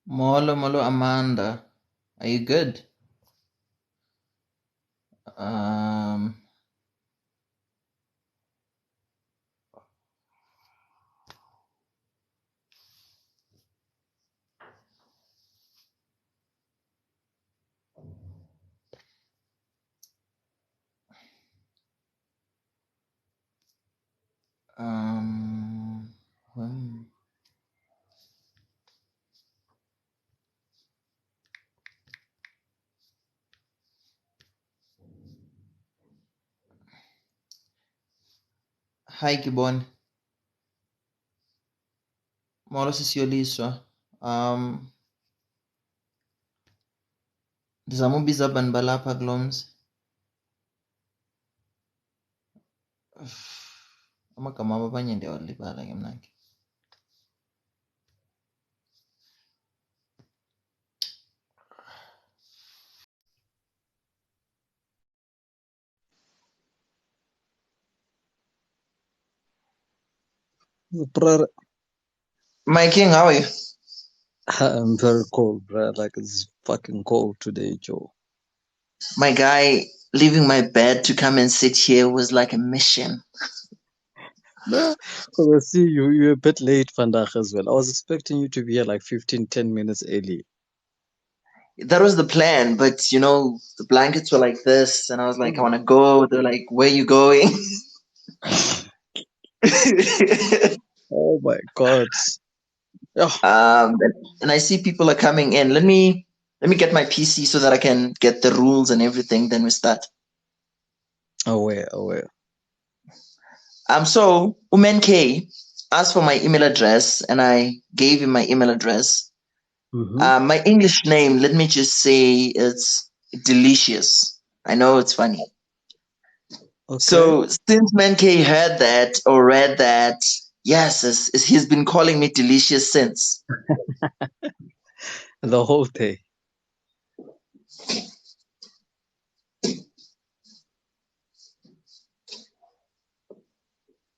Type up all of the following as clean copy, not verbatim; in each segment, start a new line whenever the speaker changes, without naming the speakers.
Molo, molo, Amanda. Are you good? Um, um, when- Hi, Kibon. Molo, sisiyoliswa. Ndizama ubiza abantu balapha kulo mzi. Amagama abo abanye ndiyawalibala ke mna ke.
Brother,
My king, how are you?
I'm very cold, bro. Like it's fucking cold today, Joe.
My guy, leaving my bed to come and sit here was like a mission.
Nah, 'cause I see you're a bit late, Vandag, as well. I was expecting you to be here like 15, 10 minutes early.
That was the plan, but you know, the blankets were like this, and I was like, I want to go. They're like, where you going?
Oh my God. Yeah.
And I see people are coming in. Let me get my PC so that I can get the rules and everything. Then we start.
Aware.
So Umen K asked for my email address, and I gave him my email address.
Mm-hmm.
My English name, let me just say, it's Delicious. I know it's funny.
Okay.
So since Man K heard that or read that, yes, he's been calling me Delicious since.
The whole day.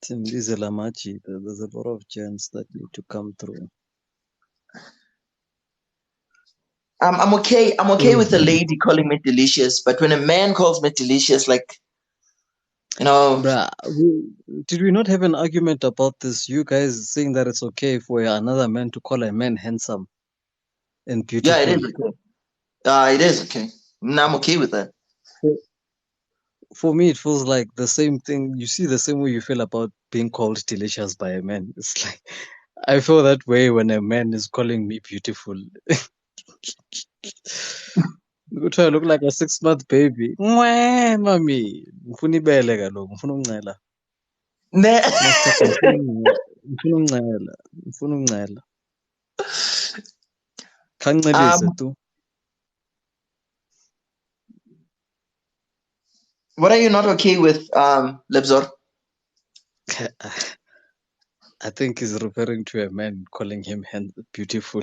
Tim Lamachi, there's a lot of gens that need to come through.
I'm okay. I'm okay with a lady calling me Delicious, but when a man calls me Delicious, like, you know,
Bruh, did we not have an argument about this? You guys saying that it's okay for another man to call a man handsome and
yeah, it
beautiful.
is okay. It is okay. I'm okay with that.
For me, it feels like the same thing. You see the same way you feel about being called delicious by a man. It's like I feel that way when a man is calling me beautiful. Ukuthi I look like a 6-month baby. Mwah, mami. Ngifuna ibele kaloku, ngifuna ukuncela. Masicapha ngifuna ukuncela. Ngifuna ukuncela. Khangicelise tu.
What are you not okay with, Lebzor?
I think he's referring to a man calling him beautiful.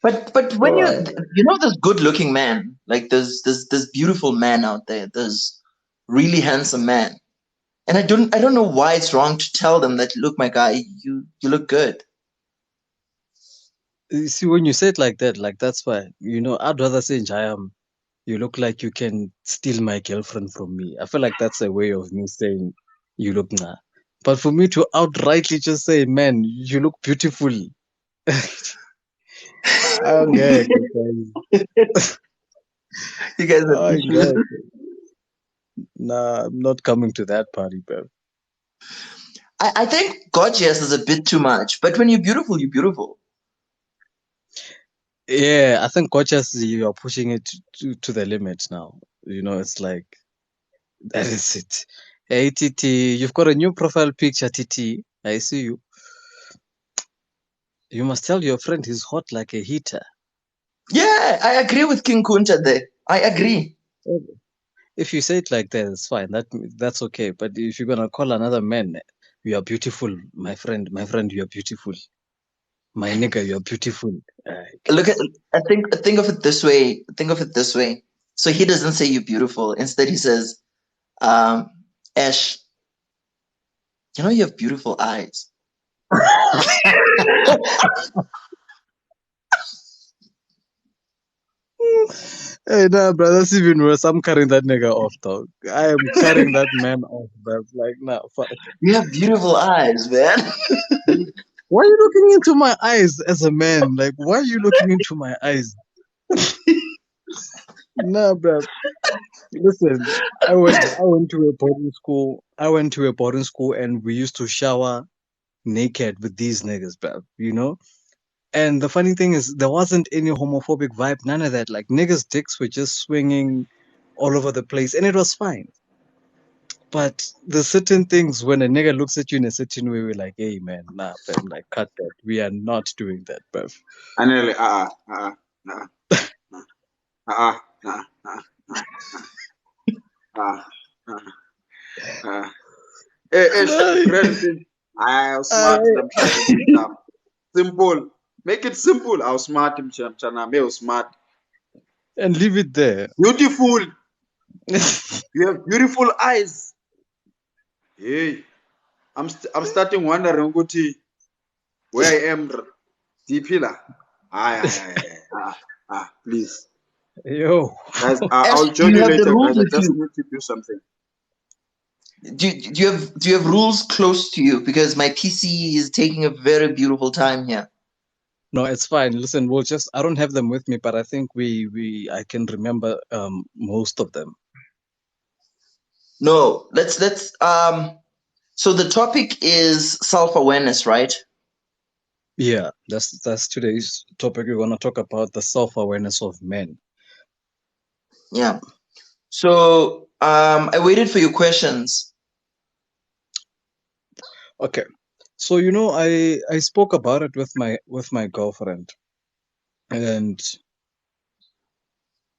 But when you know this good looking man, like there's beautiful man out there, there's really handsome man. And I don't know why it's wrong to tell them that, look, my guy, you look good.
You see, when you say it like that, like that's why, I'd rather say Jayam, you look like you can steal my girlfriend from me. I feel like that's a way of me saying you look nah. But for me to outrightly just say, man, you look beautiful. Angeke, guys.
You guys have issues.
Angeke. Nah, I'm not coming to that party, bro.
I think gorgeous is a bit too much, but when you're beautiful, you're beautiful.
Yeah, I think gorgeous, you are pushing it to the limit now. It's like, that is it. Hey, TT, you've got a new profile picture, TT. I see you. You must tell your friend he's hot like a heater.
Yeah, I agree with King Kunta there. I agree.
If you say it like that, it's fine. That's okay. But if you're gonna call another man, you are beautiful, my friend. My friend, you are beautiful. My nigga, you are beautiful.
Look at think of it this way. Think of it this way. So he doesn't say you're beautiful. Instead, he says, Ash, you know you have beautiful eyes.
Hey, nah, bro, that's even worse. I'm cutting that nigga off, dog. I am cutting that man off, bro. Like, nah, fuck.
You have beautiful eyes, man.
Why are you looking into my eyes as a man? Like, why are you looking into my eyes? Nah, bro. Listen, I went to a boarding school. I went to a boarding school, and we used to shower naked with these niggas, bro. And the funny thing is, there wasn't any homophobic vibe, none of that. Like, niggas' dicks were just swinging all over the place, and it was fine. But the certain things, when a nigga looks at you in a certain way, we're like, hey, man, nah, fam, like, cut that. We are not doing that, bro.
And then like, uh, uh, uh, uh, uh.
Nah,
Granted, I was smart. Simple. Make it simple. I was smart. I was smart.
and leave it there.
Beautiful. You have beautiful eyes. Hey, I'm starting wondering, Guti, where I am. Deepila. Please.
Yo.
Guys, I'll
Ash, do
join
you
you
have the
later,
rules
guys. I
with
just
you?
need to do something.
Do you have rules close to you? Because my PC is taking a very beautiful time here.
No, it's fine. Listen, I don't have them with me, but I think I can remember most of them.
No, let's so the topic is self-awareness, right?
Yeah, that's today's topic. We're gonna talk about the self-awareness of men.
Yeah. So I waited for your questions.
Okay. So I spoke about it with my girlfriend, and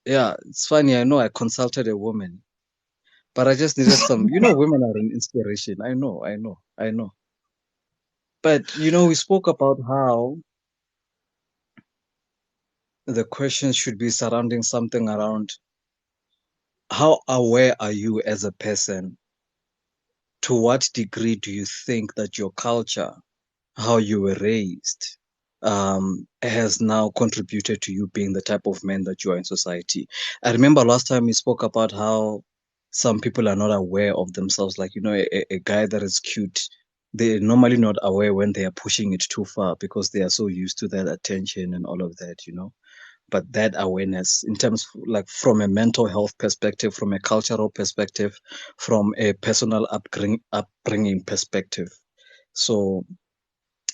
yeah, it's funny. I know I consulted a woman, but I just needed some. Women are an inspiration. I know. But we spoke about how the questions should be surrounding something around how aware are you as a person? To what degree do you think that your culture, how you were raised, has now contributed to you being the type of man that you are in society? I remember last time we spoke about how some people are not aware of themselves. Like, a guy that is cute, they're normally not aware when they are pushing it too far because they are so used to that attention and all of that. But that awareness in terms like from a mental health perspective, from a cultural perspective, from a personal upbringing perspective. So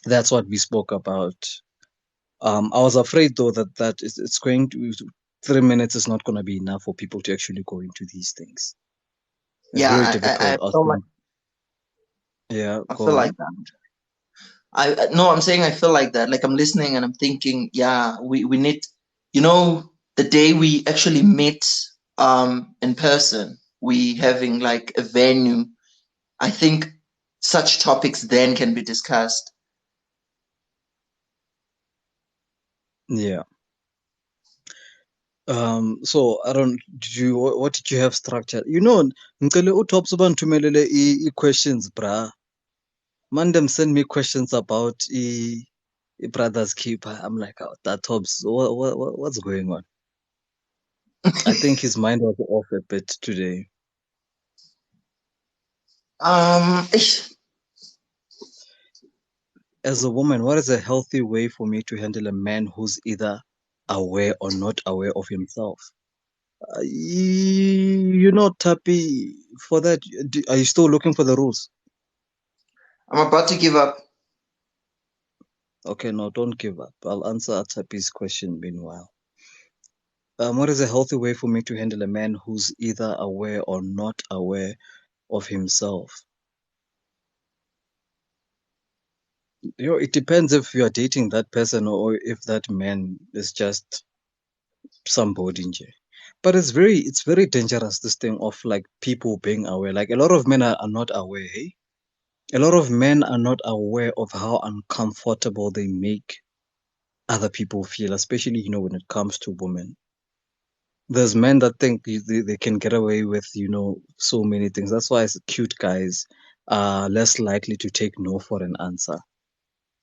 that's what we spoke about. I was afraid though that it's going to 3 minutes is not going to be enough for people to actually go into these things. It's very
Yeah, I
difficult.
feel like
Yeah,
I
go
feel like
on.
that. No, I'm saying I feel like that. Like I'm listening and I'm thinking, yeah, we need, the day we actually meet in person, we having like a venue. I think such topics then can be discussed.
Yeah. So I don't. What did you have structured? Ngicela uTops ubanthumelele questions, brah. Mandem send me questions about brother's keeper. I'm like, oh, that Tops, what's going on? I think his mind was off a bit today.
Ich-
As a woman, what is a healthy way for me to handle a man who's either aware or not aware of himself? Tapi, for that, are you still looking for the rules?
I'm about to give up.
Okay, no, don't give up. I'll answer Tapi's question meanwhile. What is a healthy way for me to handle a man who's either aware or not aware of himself? It depends if you're dating that person or if that man is just somebody. But it's very dangerous, this thing of like people being aware. Like a lot of men are not aware, hey? A lot of men are not aware of how uncomfortable they make other people feel, especially, when it comes to women. There's men that think they can get away with, so many things. That's why cute guys are less likely to take no for an answer.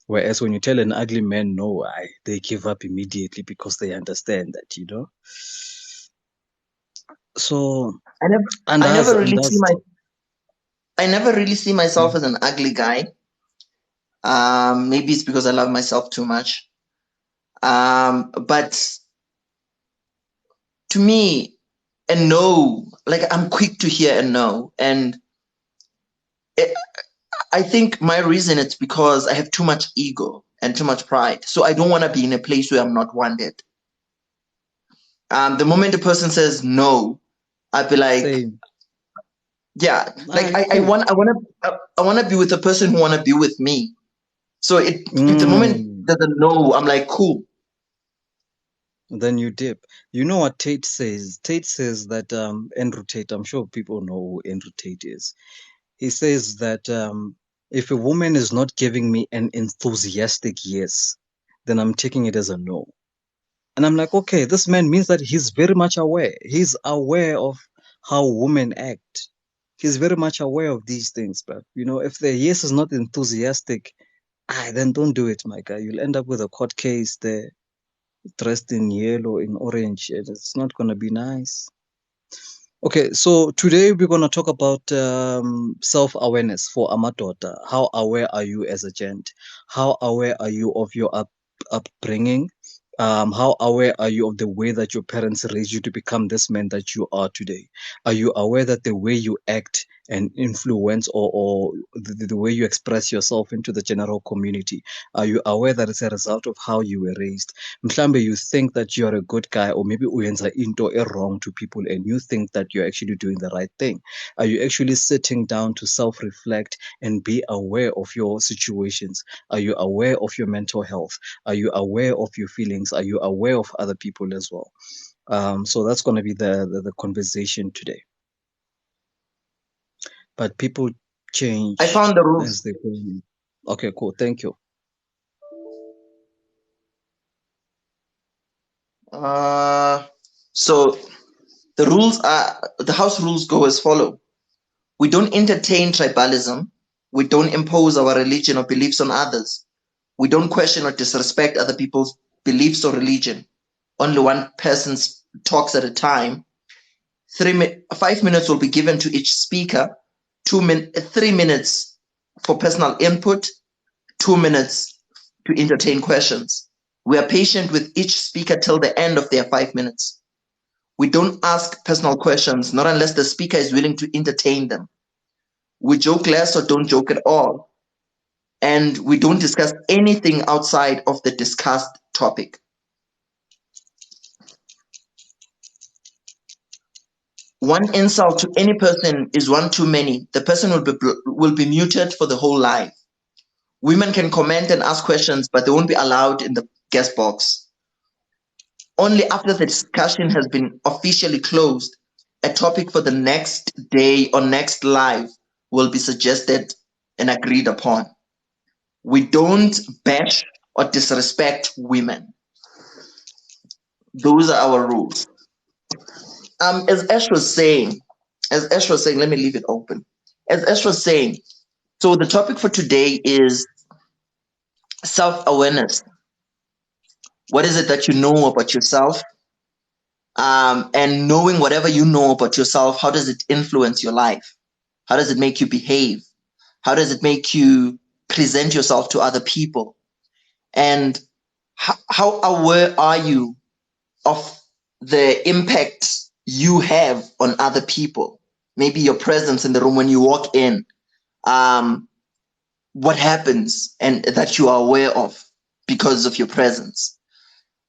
Whereas when you tell an ugly man no, they give up immediately because they understand that, you know. So
I never,
and
I
as
never
and
really see
as
I never really see myself as an ugly guy. Maybe it's because I love myself too much. But to me, a no, like I'm quick to hear a no, and it, I think my reason it's because I have too much ego and too much pride. So I don't want to be in a place where I'm not wanted. The moment a person says no, I'd be like,
same.
yeah, like
Cool.
I want to be with a person who want to be with me. So the moment
Mm.
there's a no, I'm like, cool.
Then you dip. You know what Tate says? Tate says that Andrew Tate, I'm sure people know who Andrew Tate is. He says that if a woman is not giving me an enthusiastic yes, then I'm taking it as a no. And I'm like, okay, this man means that he's very much aware. He's aware of how women act. He's very much aware of these things. But, you know, if the yes is not enthusiastic, then don't do it, my guy. You'll end up with a court case there, dressed in yellow, in orange, and it's not going to be nice. Okay, so today we're going to talk about self-awareness for Amadoda. How aware are you as a gent? How aware are you of your upbringing? How aware are you of the way that your parents raised you to become this man that you are today? Are you aware that the way you act and influence or the way you express yourself into the general community, are you aware that it's a result of how you were raised? Mhlambe, you think that you're a good guy, or maybe uyenza into a wrong to people and you think that you're actually doing the right thing. Are you actually sitting down to self-reflect and be aware of your situations? Are you aware of your mental health? Are you aware of your feelings? Are you aware of other people as well? So that's going to be the conversation today. But people change
I found the
as
rules.
they go. Okay, cool. Thank you.
So the house rules go as follow. We don't entertain tribalism. We don't impose our religion or beliefs on others. We don't question or disrespect other people's beliefs or religion. Only one person talks at a time. 5 minutes will be given to each speaker. 3 minutes for personal input. 2 minutes to entertain questions. We are patient with each speaker till the end of their 5 minutes. We don't ask personal questions, not unless the speaker is willing to entertain them. We joke less or don't joke at all. And we don't discuss anything outside of the discussed topic. One insult to any person is one too many. The person will be muted for the whole life. Women can comment and ask questions, but they won't be allowed in the guest box. Only after the discussion has been officially closed, a topic for the next day or next live will be suggested and agreed upon. We don't bash or disrespect women. Those are our rules. As Ash was saying, let me leave it open. As Ash was saying, so the topic for today is self-awareness. What is it that you know about yourself? And knowing whatever you know about yourself, how does it influence your life? How does it make you behave? How does it make you present yourself to other people? And how aware are you of the impact you have on other people? Maybe your presence in the room when you walk in, what happens and that you are aware of because of your presence.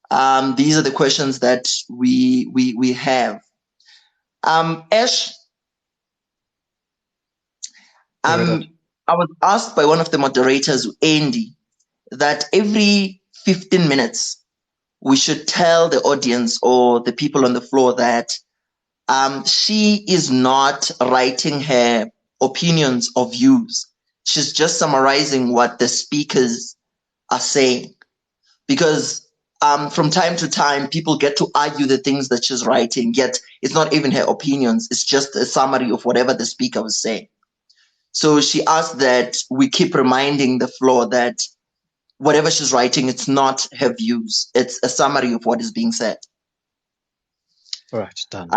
These are the questions that we have. Ash, I was asked by one of the moderators, Andy, that every 15 minutes we should tell the audience or the people on the floor that she is not writing her opinions or views. She's just summarizing what the speakers are saying. Because from time to time, people get to argue the things that she's writing, yet it's not even her opinions. It's just a summary of whatever the speaker was saying. So she asked that we keep reminding the floor that whatever she's writing, it's not her views. It's a summary of what is being said.
All right, done.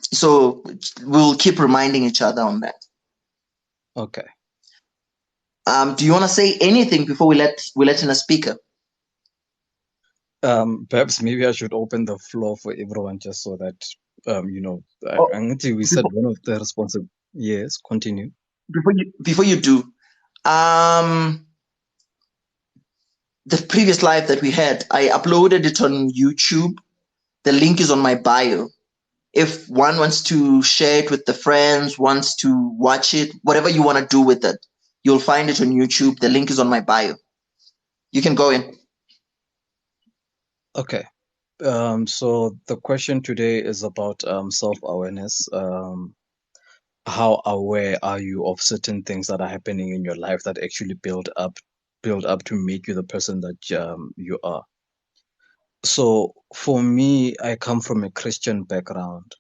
So we'll keep reminding each other on that.
Okay.
Do you want to say anything before we let in a speaker?
Perhaps maybe I should open the floor for everyone just so that you know,
Oh,
we said one of the responsible. Yes, continue.
Before you do, the previous live that we had, I uploaded it on YouTube. The link is on my bio. If one wants to share it with the friends, wants to watch it, whatever you want to do with it, you'll find it on YouTube. The link is on my bio. You can go in.
Okay. So the question today is about self-awareness. How aware are you of certain things that are happening in your life that actually build up to make you the person that you are? So for me, I come from a Christian background.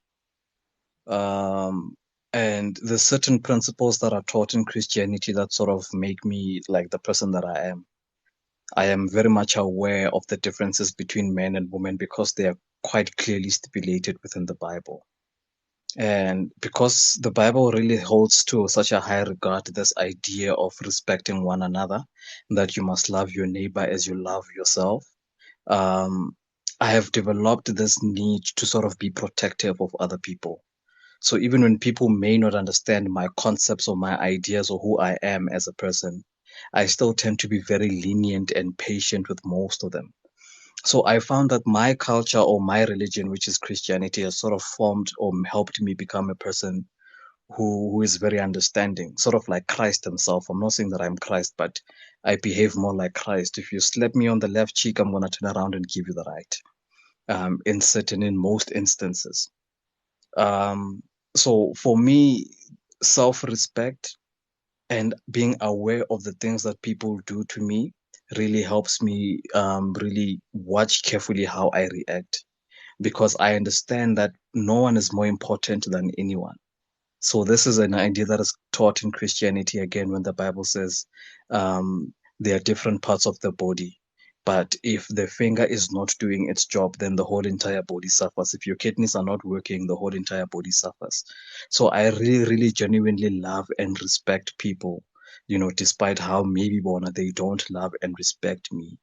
And there's certain principles that are taught in Christianity that sort of make me like the person that I am. I am very much aware of the differences between men and women because they are quite clearly stipulated within the Bible. And because the Bible really holds to such a high regard this idea of respecting one another, that you must love your neighbor as you love yourself, um, I have developed this need to sort of be protective of other people. So even when people may not understand my concepts or my ideas or who I am as a person, I still tend to be very lenient and patient with most of them. So I found that my culture or my religion, which is Christianity, has sort of formed or helped me become a person who is very understanding, sort of like Christ himself. I'm not saying that I'm Christ, but I behave more like Christ. If you slap me on the left cheek, I'm going to turn around and give you the right, in most instances. So for me, self-respect and being aware of the things that people do to me really helps me really watch carefully how I react, because I understand that no one is more important than anyone. So this is an idea that is taught in Christianity again when the Bible says there are different parts of the body. But if the finger is not doing its job, then the whole entire body suffers. If your kidneys are not working, the whole entire body suffers. So I really, really genuinely love and respect people, despite how maybe Bona they don't love and respect me.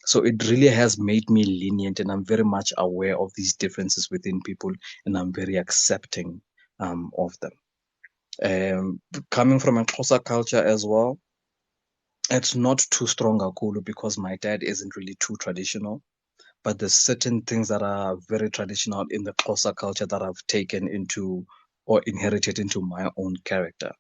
So it really has made me lenient, and I'm very much aware of these differences within people, and I'm very accepting of them. Coming from a Xhosa culture as well, it's not too strong a Kulu because my dad isn't really too traditional, but there's certain things that are very traditional in the Xhosa culture that I've taken into or inherited into my own character.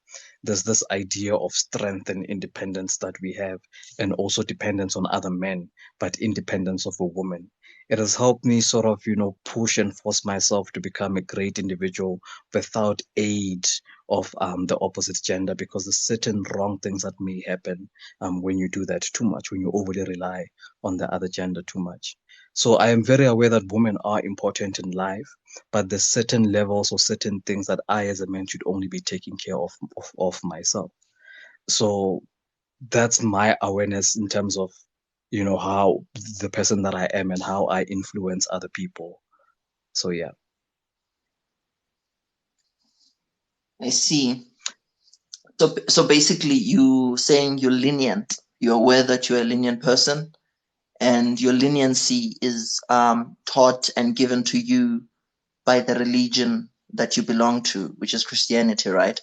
There's this idea of strength and independence that we have, and also dependence on other men, but independence of a woman. It has helped me sort of, push and force myself to become a great individual without aid of the opposite gender, because there's certain wrong things that may happen when you do that too much, when you overly rely on the other gender too much. So I am very aware that women are important in life, but there's certain levels or certain things that I as a man should only be taking care of myself. So that's my awareness in terms of, how the person that I am and how I influence other people. So yeah.
I see. So basically, you saying you're lenient. You're aware that you're a lenient person, and your leniency is taught and given to you by the religion that you belong to, which is Christianity, right?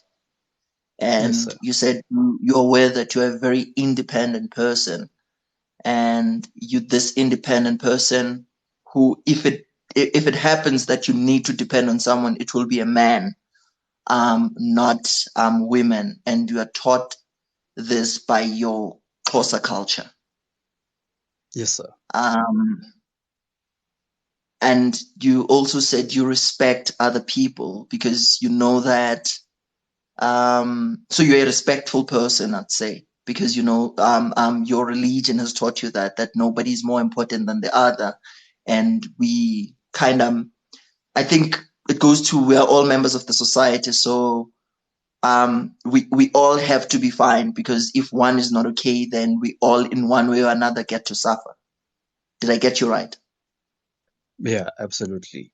And
Yes, sir.
you said you're aware that you're a very independent person, and this independent person who, if it happens that you need to depend on someone, it will be a man, not women, and you are taught this by your Xhosa culture.
Yes, sir.
And you also said you respect other people because you know that. So you're a respectful person, I'd say, because your religion has taught you that nobody's more important than the other, and we kind of, I think it goes to, we are all members of the society, so we all have to be fine, because if one is not okay, then we all in one way or another get to suffer. Did I get you right?
Yeah, absolutely.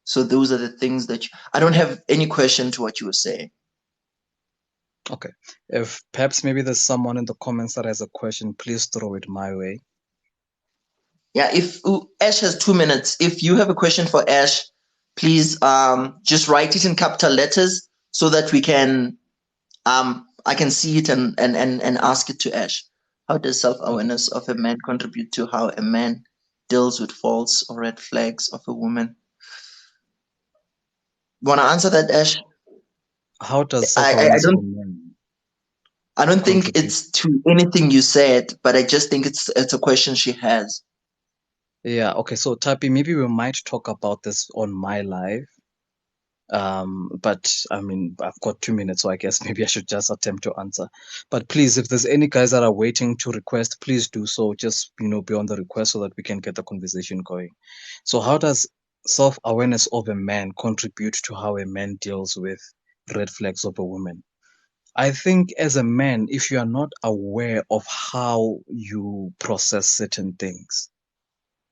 So those are the things that I don't have any question to what you were saying.
Okay. If perhaps maybe there's someone in the comments that has a question, please throw it my way.
Yeah, if Ash has 2 minutes, if you have a question for Ash, please just write it in capital letters so that we can I can see it and ask it to Ash. How does self-awareness of a man contribute to how a man deals with false or red flags of a woman? Want to answer that, Ash?
How does
I
self-awareness of a
don't
man
I don't think
contribute?
it's to anything you said, but I just think it's a question she has.
Yeah, okay. So Tapi, maybe we might talk about this on my live. But I mean, I've got 2 minutes, so I guess maybe I should just attempt to answer. But please, if there's any guys that are waiting to request, please do so. Just, be on the request so that we can get the conversation going. So how does self-awareness of a man contribute to how a man deals with red flags of a woman? I think as a man, if you are not aware of how you process certain things,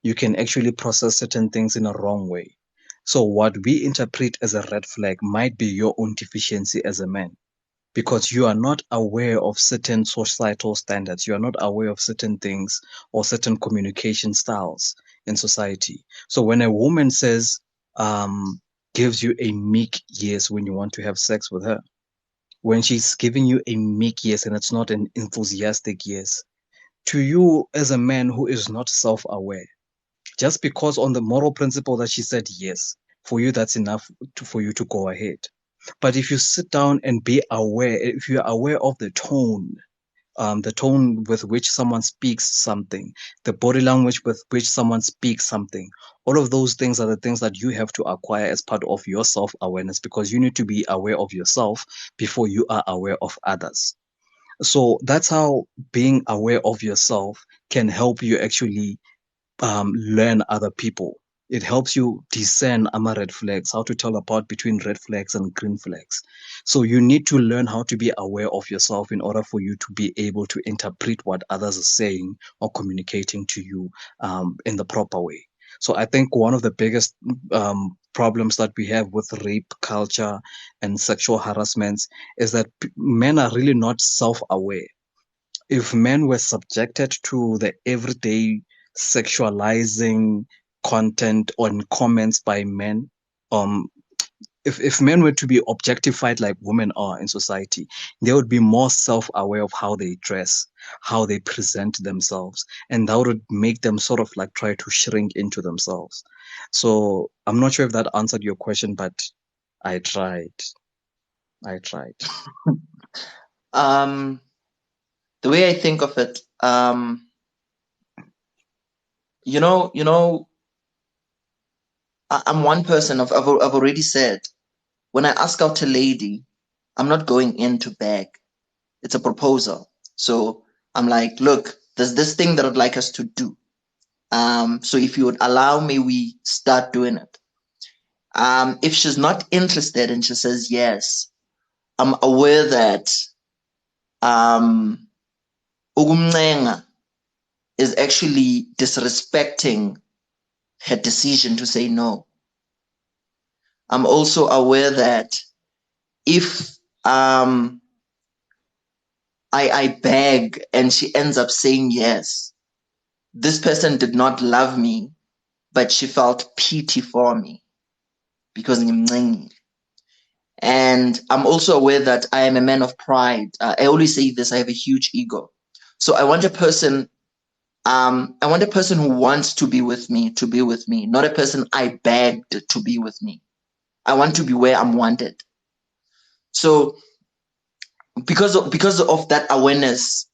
you can actually process certain things in a wrong way. So what we interpret as a red flag might be your own deficiency as a man, because you are not aware of certain societal standards. You are not aware of certain things or certain communication styles in society. So when a woman says, gives you a meek yes when you want to have sex with her, when she's giving you a meek yes and it's not an enthusiastic yes, to you as a man who is not self-aware, just because on the moral principle that she said yes, for you, that's enough for you to go ahead. But if you sit down and be aware, if you're aware of the tone with which someone speaks something, the body language with which someone speaks something, all of those things are the things that you have to acquire as part of your self-awareness, because you need to be aware of yourself before you are aware of others. So that's how being aware of yourself can help you actually learn other people. It helps you discern red flags, how to tell apart between red flags and green flags. So you need to learn how to be aware of yourself in order for you to be able to interpret what others are saying or communicating to you in the proper way. So I think one of the biggest problems that we have with rape culture and sexual harassments is that men are really not self-aware. If men were subjected to the everyday sexualizing content on comments by men, um, if men were to be objectified like women are in society, they would be more self-aware of how they dress, how they present themselves, and that would make them sort of like try to shrink into themselves. So I'm not sure if that answered your question, but I tried.
The way I think of it, I'm one person. I've already said, when I ask out a lady, I'm not going in to beg. It's a proposal. So I'm like, look, there's this thing that I'd like us to do. So if you would allow me, we start doing it. If she's not interested and she says yes, I'm aware that ukumncenga is actually disrespecting her decision to say no. I'm also aware that if I beg and she ends up saying yes, this person did not love me, but she felt pity for me because ngimncengile. And I'm also aware that I am a man of pride. I always say this, I have a huge ego. So I want a person who wants to be with me, not a person I begged to be with me. I want to be where I'm wanted. So because of that awareness,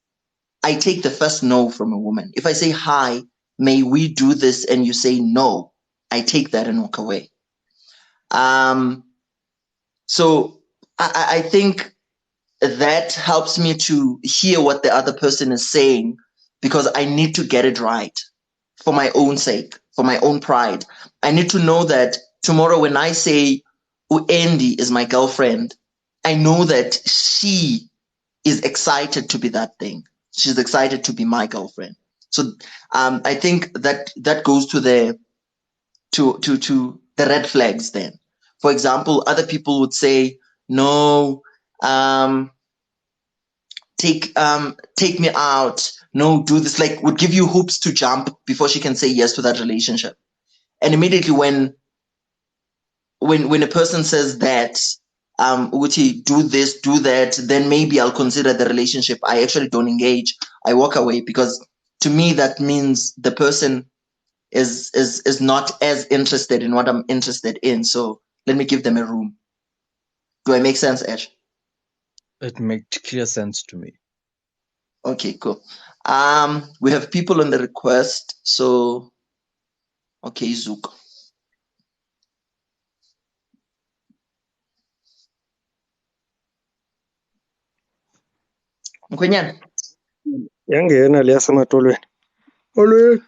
I take the first no from a woman. If I say, hi, may we do this, and you say no, I take that and walk away. So I think that helps me to hear what the other person is saying, because I need to get it right for my own sake, for my own pride. I need to know that tomorrow when I say Andy is my girlfriend, I know that she is excited to be that thing. She's excited to be my girlfriend. So I think that goes to the red flags then. For example, other people would say, no, take me out, no, do this, like would give you hoops to jump before she can say yes to that relationship. And immediately when a person says that, Uti, do this, do that, then maybe I'll consider the relationship. I actually don't engage. I walk away, because to me that means the person is not as interested in what I'm interested in. So let me give them a room. Do I make sense, Ash?
It made clear sense to me.
Okay, cool. We have people on the request. So, okay, Zook. Mkhwenyana,
Yangena leya sematolweni. Olwe.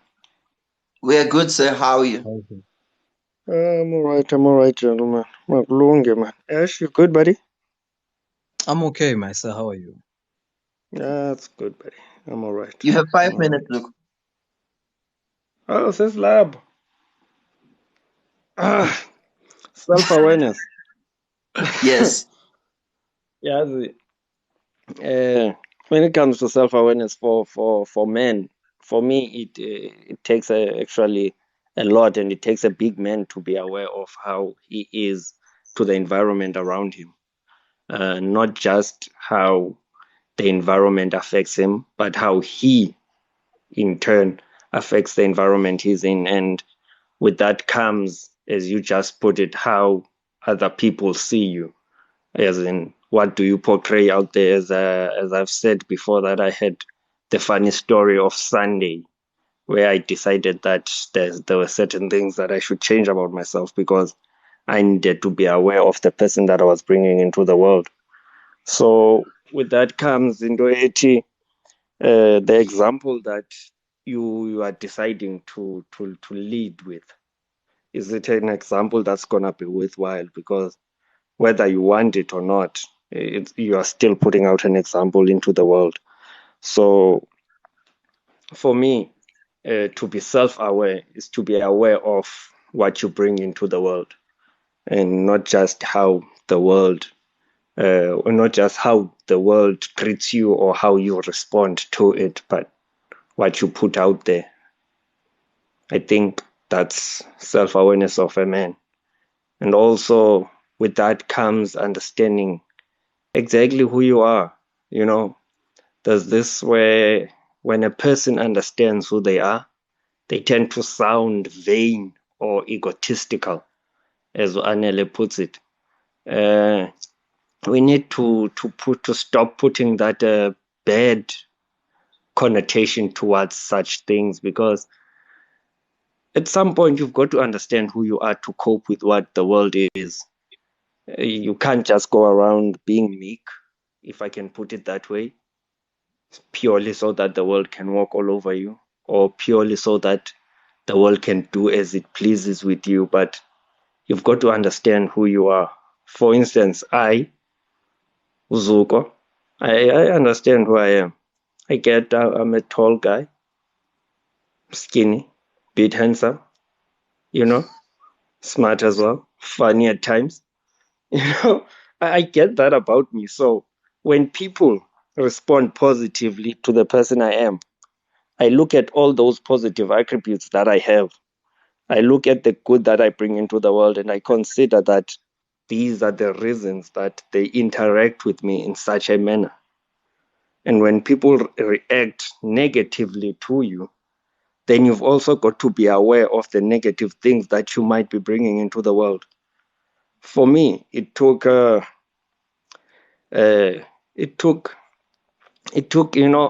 we are good, sir. How are you?
Okay.
I'm alright, gentlemen. Makulunge, man. Ash, you good, buddy?
I'm okay, my sir. How are you?
Yeah, that's good, buddy. I'm alright.
You have 5 minutes, Zook.
Oh, says lab. Self-awareness.
Yes.
Yeah, when it comes to self-awareness for men, for me, it takes actually a lot, and it takes a big man to be aware of how he is to the environment around him. Not just how the environment affects him, but how he, in turn, affects the environment he's in. And with that comes, as you just put it, how other people see you, as in what do you portray out there. As I've said before, that I had the funny story of Sunday, where I decided that there were certain things that I should change about myself, because I needed to be aware of the person that I was bringing into the world. So with that comes into it, the example that you are deciding to lead with. Is it an example that's gonna be worthwhile? Because whether you want it or not, you are still putting out an example into the world. So for me, to be self-aware is to be aware of what you bring into the world, and not just how the world not just how the world treats you or how you respond to it, but what you put out there. I think that's self-awareness of a man. And also with that comes understanding exactly who you are. You know, there's this where when a person understands who they are, they tend to sound vain or egotistical, as Anele puts it. We need to stop putting that bad connotation towards such things, because at some point you've got to understand who you are to cope with what the world is. You can't just go around being meek, if I can put it that way, purely so that the world can walk all over you, or purely so that the world can do as it pleases with you. But you've got to understand who you are. For instance, Uzuko, I understand who I am. I get I'm a tall guy, skinny, bit handsome, you know, smart as well, funny at times. You know, I get that about me. So when people respond positively to the person I am, I look at all those positive attributes that I have. I look at the good that I bring into the world, and I consider that these are the reasons that they interact with me in such a manner. And when people react negatively to you, then you've also got to be aware of the negative things that you might be bringing into the world. For me, it took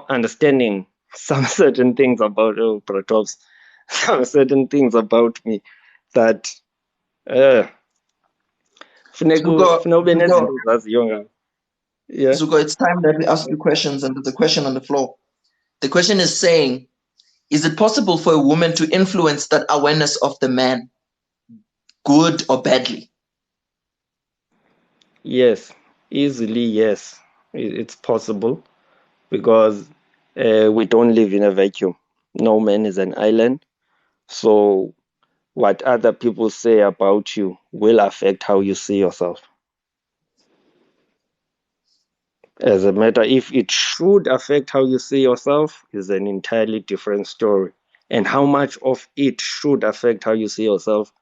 understanding some certain things about Pratovs, some certain things about me that
Zuko, it's time that we ask you questions, and there's a question on the floor. The question is saying, is it possible for a woman to influence that awareness of the man, good or badly?
Yes, Easily, yes, it's possible because we don't live in a vacuum. No man is an island. So what other people say about you will affect how you see yourself. As a matter, if it should affect how you see yourself, is an entirely different story. And how much of it should affect how you see yourself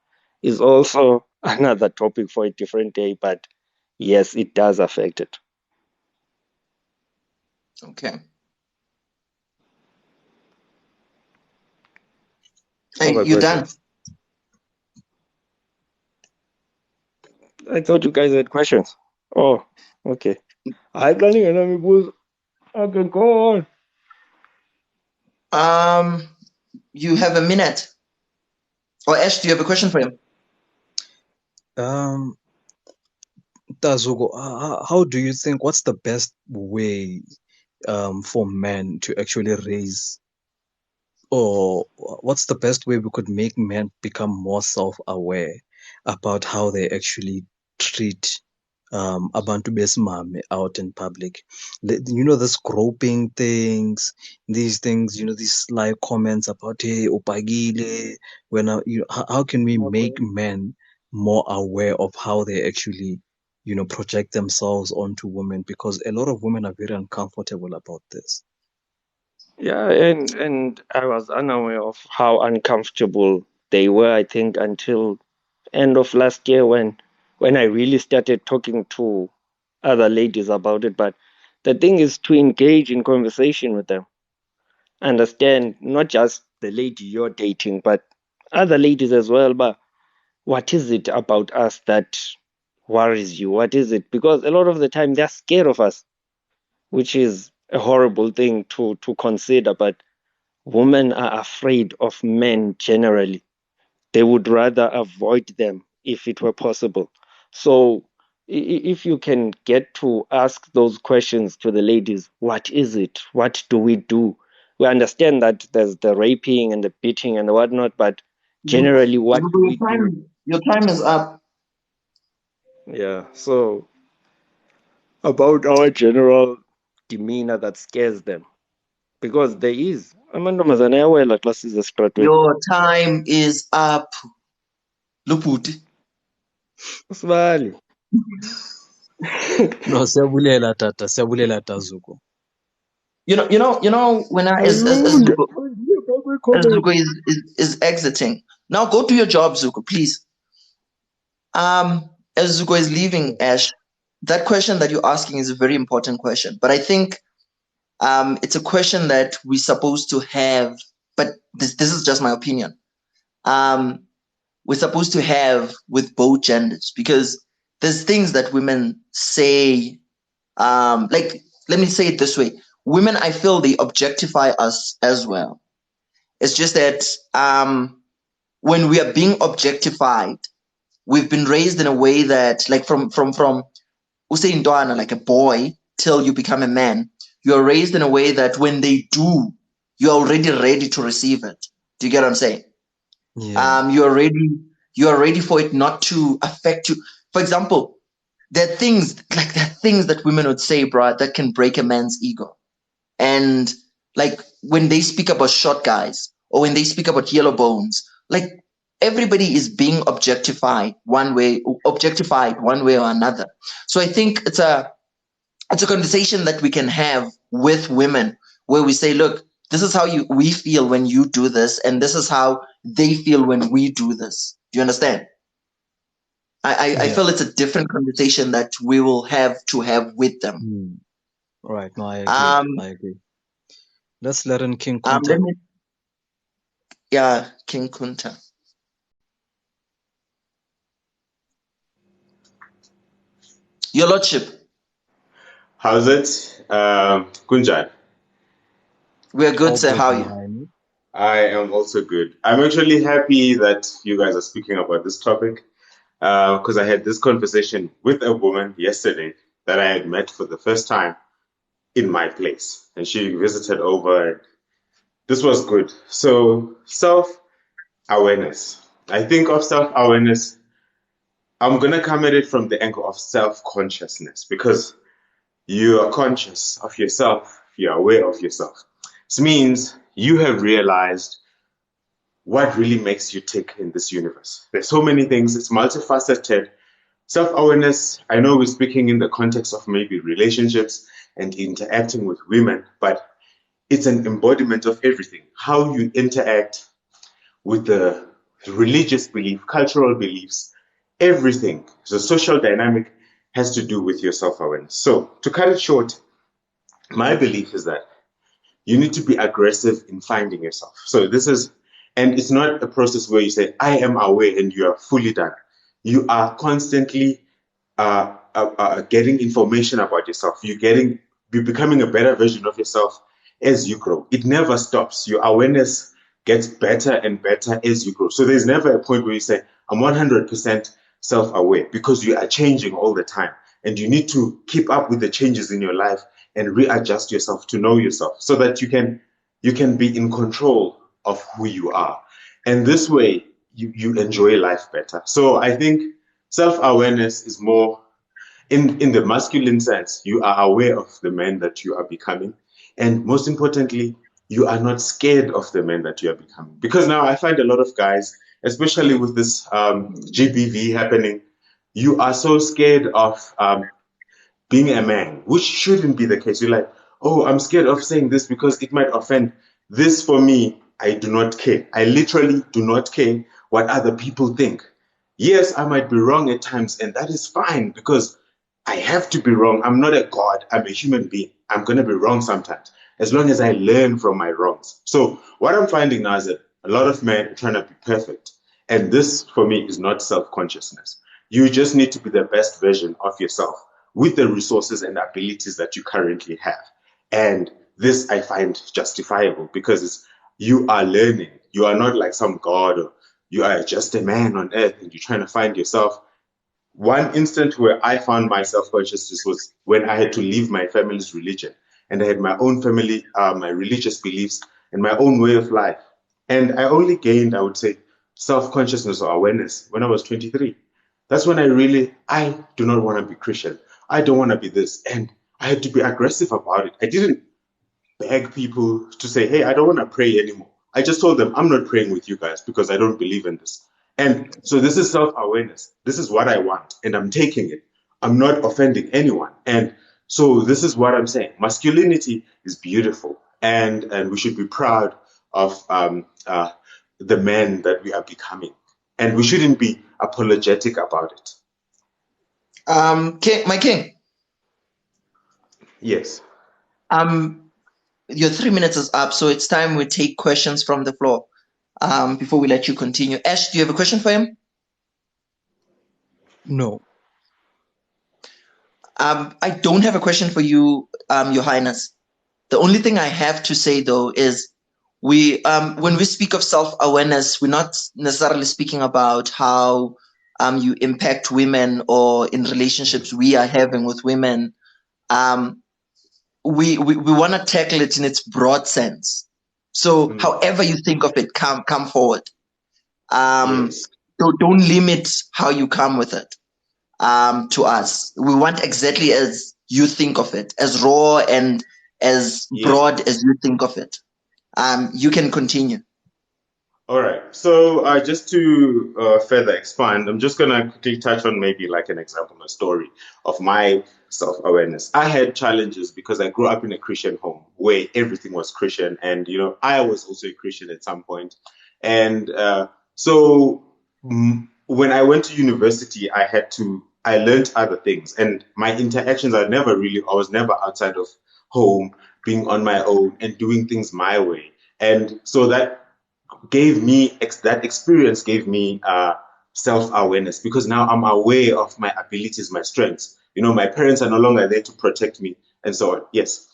is also another topic for a different day. But yes, it does affect it.
Okay.
Other
Hey, you done?
questions? I thought you guys had questions. Oh, okay. I can go on.
You have a minute. Or Ash, do you have a question for him?
Tazuko, how do you think, what's the best way for men to actually raise, or what's the best way we could make men become more self-aware about how they actually treat abantu besimame out in public? You know, this groping things, these things, you know, these sly comments about, hey, upagile, how can we
Okay.
make men more aware of how they actually, you know, project themselves onto women? Because a lot of women are very uncomfortable about this.
Yeah, and I was unaware of how uncomfortable they were, I think, until end of last year when I really started talking to other ladies about it. But the thing is to engage in conversation with them. Understand not just the lady you're dating, but other ladies as well. But what is it about us that worries you? What is it? Because a lot of the time they're scared of us, which is a horrible thing to consider. But women are afraid of men generally. They would rather avoid them if it were possible. So if you can get to ask those questions to the ladies, what is it? What do we do? We understand that there's the raping and the beating and the whatnot, but generally, what do we do?
Your time is up.
Yeah. So about our general demeanor that scares them, because there is amantombazane ayawela xa size esitratweni.
Your time is up. Luputi.
Sibali.
No, siyabulela tata, siyabulela Tazuko.
You know, when as Zuko is exiting. Now go do your job, Zuko, please. As Zuko is leaving, Ash, that question that you're asking is a very important question. But I think it's a question that we're supposed to have, but this is just my opinion. We're supposed to have with both genders, because there's things that women say, like, let me say it this way. Women, I feel they objectify us as well. It's just that when we are being objectified, we've been raised in a way that, like, from Usain Dwana, like a boy till you become a man, you're raised in a way that when they do, you're already ready to receive it. Do you get what I'm saying?
Yeah.
You're ready for it not to affect you. For example, there are things that women would say, bro, that can break a man's ego. And like when they speak about short guys or when they speak about yellow bones, like everybody is being objectified one way or another. So I think it's a conversation that we can have with women where we say, look, this is how we feel when you do this, and this is how they feel when we do this. Do you understand? I
Yeah.
feel it's a different conversation that we will have to have with them.
Right. No, I agree. Let's let in King Kunta.
King Kunta. Your Lordship.
How's it? Kunjan.
We're good,
All
sir.
good,
How are you?
Mahani.
I am also good. I'm actually happy that you guys are speaking about this topic because I had this conversation with a woman yesterday that I had met for the first time in my place. And she visited over, and this was good. So, self-awareness. I think of self-awareness I'm gonna come at it from the angle of self-consciousness because you are conscious of yourself, you're aware of yourself. This means you have realized what really makes you tick in this universe. There's so many things, it's multifaceted. Self-awareness, I know we're speaking in the context of maybe relationships and interacting with women, but it's an embodiment of everything. How you interact with the religious belief, cultural beliefs, everything. The social dynamic has to do with your self-awareness. So to cut it short, my belief is that you need to be aggressive in finding yourself. So this is, and it's not a process where you say, I am aware and you are fully done. You are constantly getting information about yourself. You're becoming a better version of yourself as you grow. It never stops. Your awareness gets better and better as you grow. So there's never a point where you say, I'm 100% self-aware, because you are changing all the time. And you need to keep up with the changes in your life and readjust yourself to know yourself so that you can be in control of who you are. And this way you enjoy life better. So I think self-awareness is more in the masculine sense. You are aware of the man that you are becoming. And most importantly, you are not scared of the man that you are becoming. Because now I find a lot of guys, especially with this GBV happening, you are so scared of being a man, which shouldn't be the case. You're like, oh, I'm scared of saying this because it might offend. This for me, I do not care. I literally do not care what other people think. Yes, I might be wrong at times, and that is fine because I have to be wrong. I'm not a god. I'm a human being. I'm going to be wrong sometimes, as long as I learn from my wrongs. So what I'm finding now is that a lot of men are trying to be perfect. And this, for me, is not self-consciousness. You just need to be the best version of yourself with the resources and abilities that you currently have. And this I find justifiable because you are learning. You are not like some god, or you are just a man on earth and you're trying to find yourself. One instant where I found my self-consciousness was when I had to leave my family's religion, and I had my own family, my religious beliefs, and my own way of life. And I only gained, I would say, self-consciousness or awareness when I was 23. That's when I do not want to be Christian. I don't want to be this. And I had to be aggressive about it. I didn't beg people to say, hey, I don't want to pray anymore. I just told them, I'm not praying with you guys because I don't believe in this. And so this is self-awareness. This is what I want, and I'm taking it. I'm not offending anyone. And so this is what I'm saying. Masculinity is beautiful, and we should be proud of the men that we are becoming. And we shouldn't be apologetic about it.
My king.
Yes.
Your 3 minutes is up, so it's time we take questions from the floor before we let you continue. Ash, do you have a question for him?
No.
I don't have a question for you, Your Highness. The only thing I have to say, though, is when we speak of self-awareness, we're not necessarily speaking about how you impact women or in relationships we are having with women. We want to tackle it in its broad sense. So however you think of it, come forward.
Yes.
So don't limit how you come with it to us. We want exactly as you think of it, as raw and as broad as you think of it. You can continue.
All right. So just to further expand, I'm just going to quickly touch on maybe like an example, a story of my self-awareness. I had challenges because I grew up in a Christian home where everything was Christian. And, I was also a Christian at some point. And so when I went to university, I learned other things. And my interactions I was never outside of home, being on my own and doing things my way. And so that experience gave me self-awareness, because now I'm aware of my abilities, my strengths. My parents are no longer there to protect me, and so on. Yes.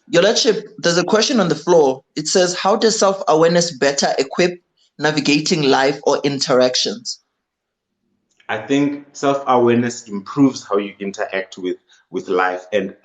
Your Lordship, there's a question on the floor. It says, how does self-awareness better equip navigating life or interactions?
I think self-awareness improves how you interact with life and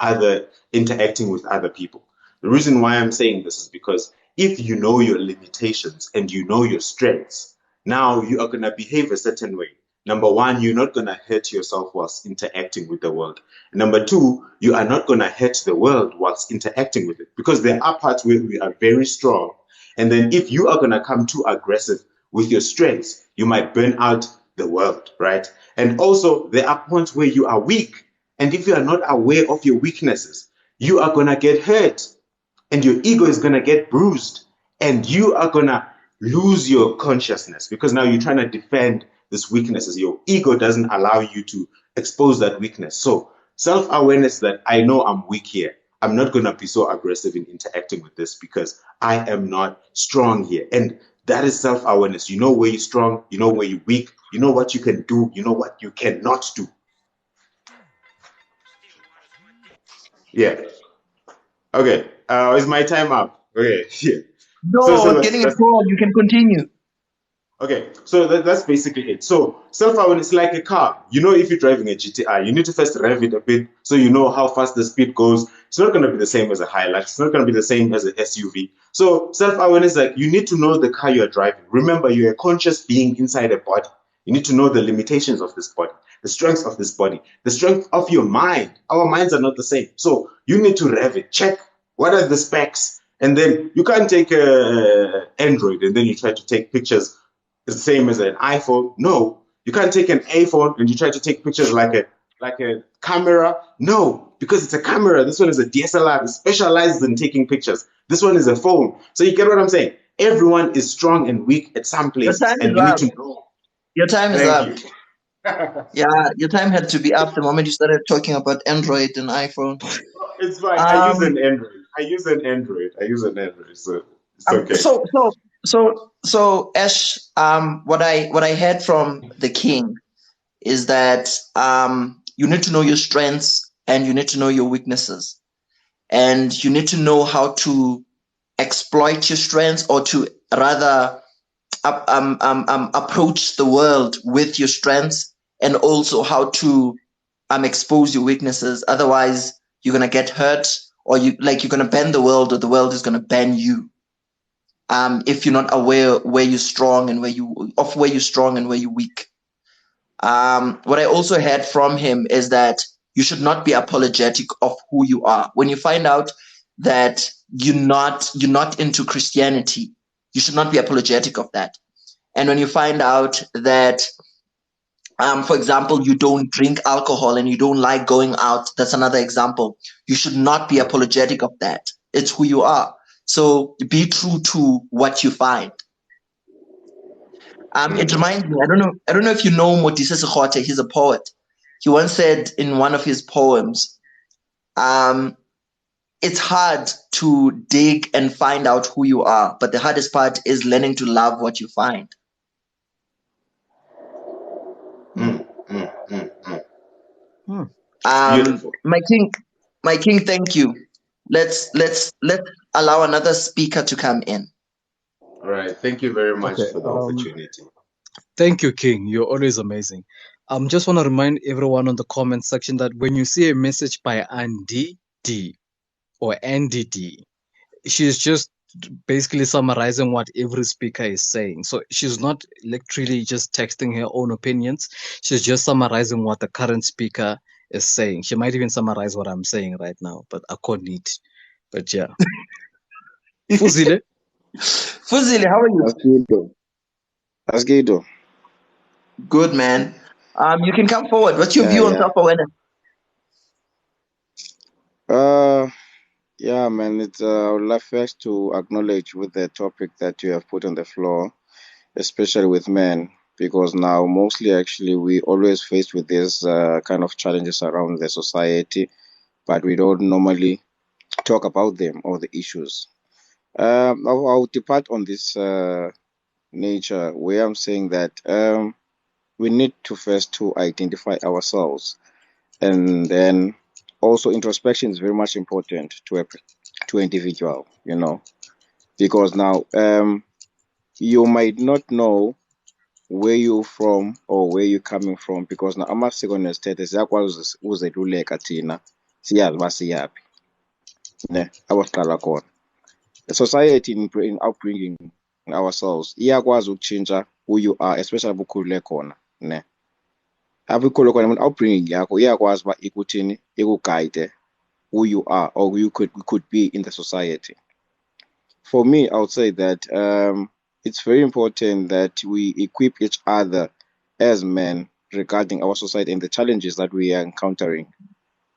interacting with other people. The reason why I'm saying this is because if you know your limitations and you know your strengths, now you are going to behave a certain way. number one, you're not going to hurt yourself whilst interacting with the world. Number two, you are not going to hurt the world whilst interacting with it, because there are parts where we are very strong. And then if you are going to come too aggressive with your strengths, you might burn out the world, right? And also, there are points where you are weak. And if you are not aware of your weaknesses, you are going to get hurt and your ego is going to get bruised and you are going to lose your consciousness, because now you're trying to defend this weaknesses. Your ego doesn't allow you to expose that weakness. So self-awareness that I know I'm weak here. I'm not going to be so aggressive in interacting with this because I am not strong here. And that is self-awareness. You know where you're strong, you know where you're weak, you know what you can do, you know what you cannot do. Yeah. Okay. Is my time up? Okay. Yeah.
No, getting a call. You can continue.
Okay, so that's basically it. So self-awareness is like a car. You know, if you're driving a GTI, you need to first rev it a bit so you know how fast the speed goes. It's not going to be the same as a Hilux. It's not going to be the same as an SUV. So self-awareness is like you need to know the car you're driving. Remember, you're a conscious being inside a body. You need to know the limitations of this body, the strengths of this body, the strength of your mind. Our minds are not the same. So you need to rev it. Check what are the specs. And then you can't take Android and then you try to take pictures the same as an iPhone. No, you can't take an iPhone and you try to take pictures like a camera. No, because it's a camera. This one is a DSLR. It specializes in taking pictures. This one is a phone. So you get what I'm saying? Everyone is strong and weak at some place, and you need to know.
Your time is up. Yeah, your time had to be up the moment you started talking about Android and iPhone.
It's fine. I use an Android. So it's okay.
So Ash, what I heard from the king is that you need to know your strengths and you need to know your weaknesses, and you need to know how to exploit your strengths, or to rather approach the world with your strengths, and also how to expose your weaknesses. Otherwise, you're gonna get hurt, or you're gonna bend the world, or the world is gonna bend you. If you're not aware where you're strong and where you're weak. What I also heard from him is that you should not be apologetic of who you are. When you find out that you're not into Christianity, you should not be apologetic of that. And when you find out that, for example, you don't drink alcohol and you don't like going out, that's another example. You should not be apologetic of that. It's who you are. So be true to what you find. It reminds me, I don't know if you know Modise Sekgote. He's a poet. He once said in one of his poems, it's hard to dig and find out who you are, but the hardest part is learning to love what you find. My king, thank you. Let's allow another speaker to come in.
All right. Thank you very much for the opportunity.
Thank you, King. You're always amazing. Just want to remind everyone on the comment section that when you see a message by Andy D or Andy D, she's just basically summarizing what every speaker is saying. So she's not literally just texting her own opinions. She's just summarizing what the current speaker is saying. She might even summarize what I'm saying right now, but I can't need. But yeah. Fuzile,
how are you?
Asgido.
Good, man. You can come forward. What's your view on self-awareness?
Yeah, man. I would love first to acknowledge with the topic that you have put on the floor, especially with men, because now mostly actually we always faced with these kind of challenges around the society, but we don't normally talk about them or the issues. I'll depart on this nature where I'm saying that we need to first to identify ourselves, and then also introspection is very much important to an individual, because now you might not know where you're from or where you're coming from, because now amasiko nesithethe siyakwazi uzeluleka thina siyazi uba siyaphi ne abasiqala khona. The society in upbringing ourselves iyakwazi ukutshintsha who you are, especially bukhulule khona ne. Abikho lokho upbringing yakho iyakwazi uba ikuthini ikuguide who you are or who you could be in the society. For me, I would say that it's very important that we equip each other as men regarding our society and the challenges that we are encountering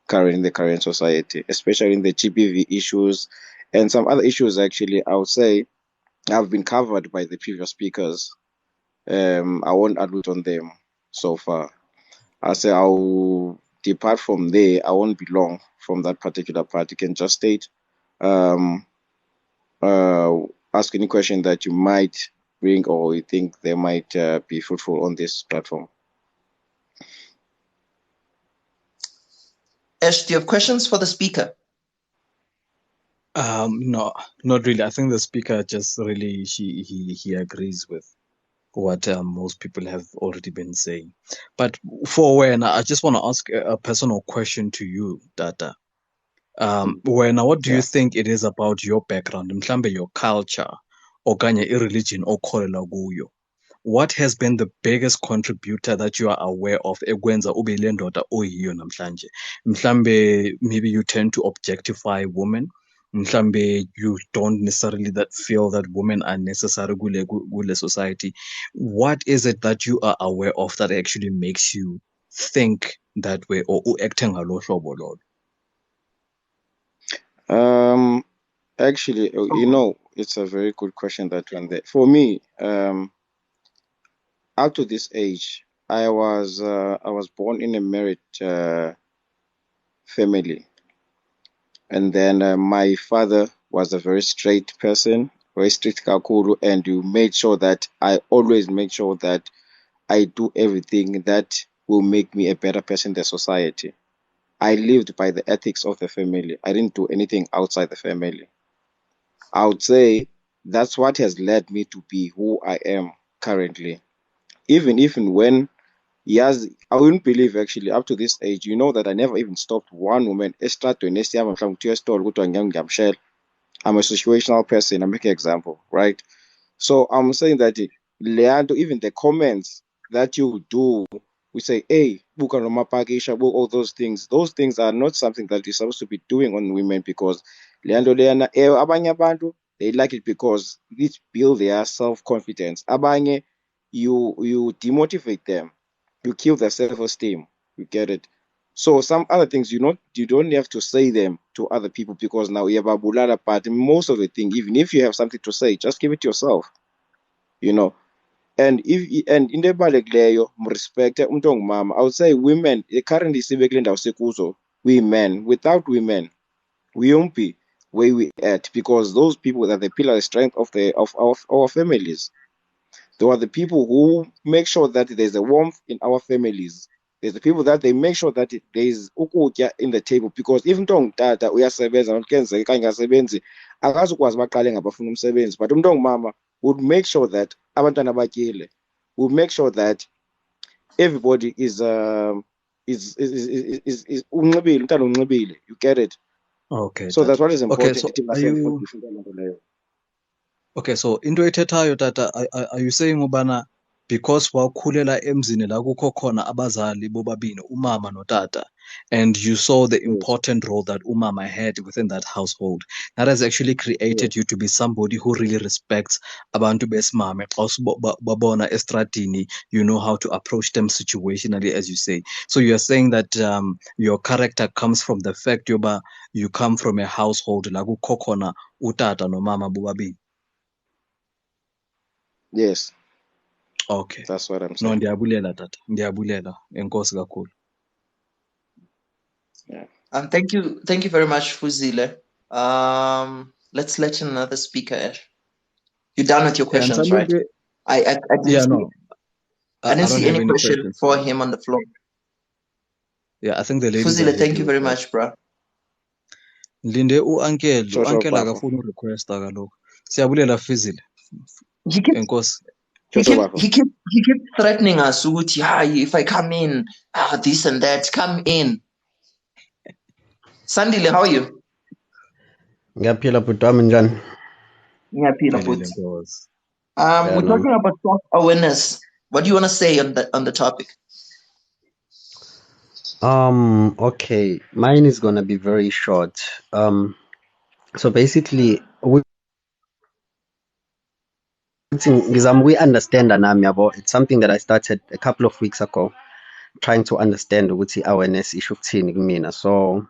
currently in the current society, especially in the GBV issues and some other issues. Actually, I would say have been covered by the previous speakers. I won't allude on them so far. I say I'll depart from there. I won't be long from that particular part. You can just state, ask any question that you might bring or you think they might be fruitful on this platform.
Ash, do you have questions for the speaker?
No, not really. I think the speaker just really he agrees with what most people have already been saying. But for when I just want to ask a personal question to you, Data. When what do you
Yeah.
think it is about your background, mhlambe your culture, okanye religion okholelwa kuyo? What has been the biggest contributor that you are aware of ekwenza ube le ndoda oyiyo namhlanje? Mhlambe maybe you tend to objectify women. Mhlambe you don't necessarily that feel that women are necessary kule society. What is it that you are aware of that actually makes you think that way or act ngalo hlobo lolo?
Actually, it's a very good question that one there. For me, up to this age, I was born in a married family, and then my father was a very straight person, very strict kakuru, and you made sure that I always make sure that I do everything that will make me a better person in the society. I lived by the ethics of the family. I didn't do anything outside the family. I would say that's what has led me to be who I am currently. Even when yes, I wouldn't believe actually up to this age, that I never even stopped one woman. I'm a situational person. I make an example, right? So I'm saying that Leandro, even the comments that you do, we say, hey, buka noma pakisha, all those things are not something that you're supposed to be doing on women because Leandro Leana, abanye abantu, they like it because it build their self-confidence. Abanye, you demotivate them, you kill their self-esteem. You get it? So some other things you don't have to say them to other people because now you have a bulala part. Most of the thing, even if you have something to say, just give it to yourself. And in the balegleyo respect umuntu ongumama, I would say women currently sibekule ndawo sekuzo, we men, without women we won't be where we at because those people are the pillar strength of our families. They are the people who make sure that there's a warmth in our families. There's the people that they make sure that there's ukutya in the table because if umuntu ongutata uyasebenza nokuenzeka kangasebenzi akazukwazi baqale ngabafuna umsebenzi, but umuntu ongumama would make sure that abantwana batyile, would make sure that everybody is unxibile, umntana unxibile. You get it?
Okay.
So that's what is important.
Okay, so are you okay? So into ethethayo tata, are you saying ubana because wakhulela emzini la kukho khona abazali bobabini umama notata, and you saw the important role that umama had within that household, that has actually created you to be somebody who really respects abantu besimame. Also babona estradini, you know how to approach them situationally, as you say. So you are saying that your character comes from the fact you come from a household la kukho khona utata nomama bobabini.
Yes.
Okay.
That's what I'm
No,
saying.
ndiyabulela tata. Ndiyabulela. Enkosi kakhulu.
Yeah.
Thank you very much, Fuzile. Let's let another speaker, Ash. You're done with your questions, right? I didn't see any question for him on the floor.
Yeah, I think the ladies
Fuzile, thank you very much, bro.
Linde u-uncle,
Sure,
u-uncle
Bafo.
akafuna urequesta kaloku. Siyabulela Fuzile. Enkosi.
He keep threatening us ukuthi, if I come in, this and that, come in. Sandile, how are you?
Ngiyaphila bhuti wami njani?
Ngiyaphila futhi.
Enkosi.
We're talking about self-awareness. What do you want to say on the topic?
Okay, mine is gonna be very short. So basically, we understand nami yabo. It's something that I started a couple of weeks ago, trying to understand ukuthi awareness issue ukuthini kumina. So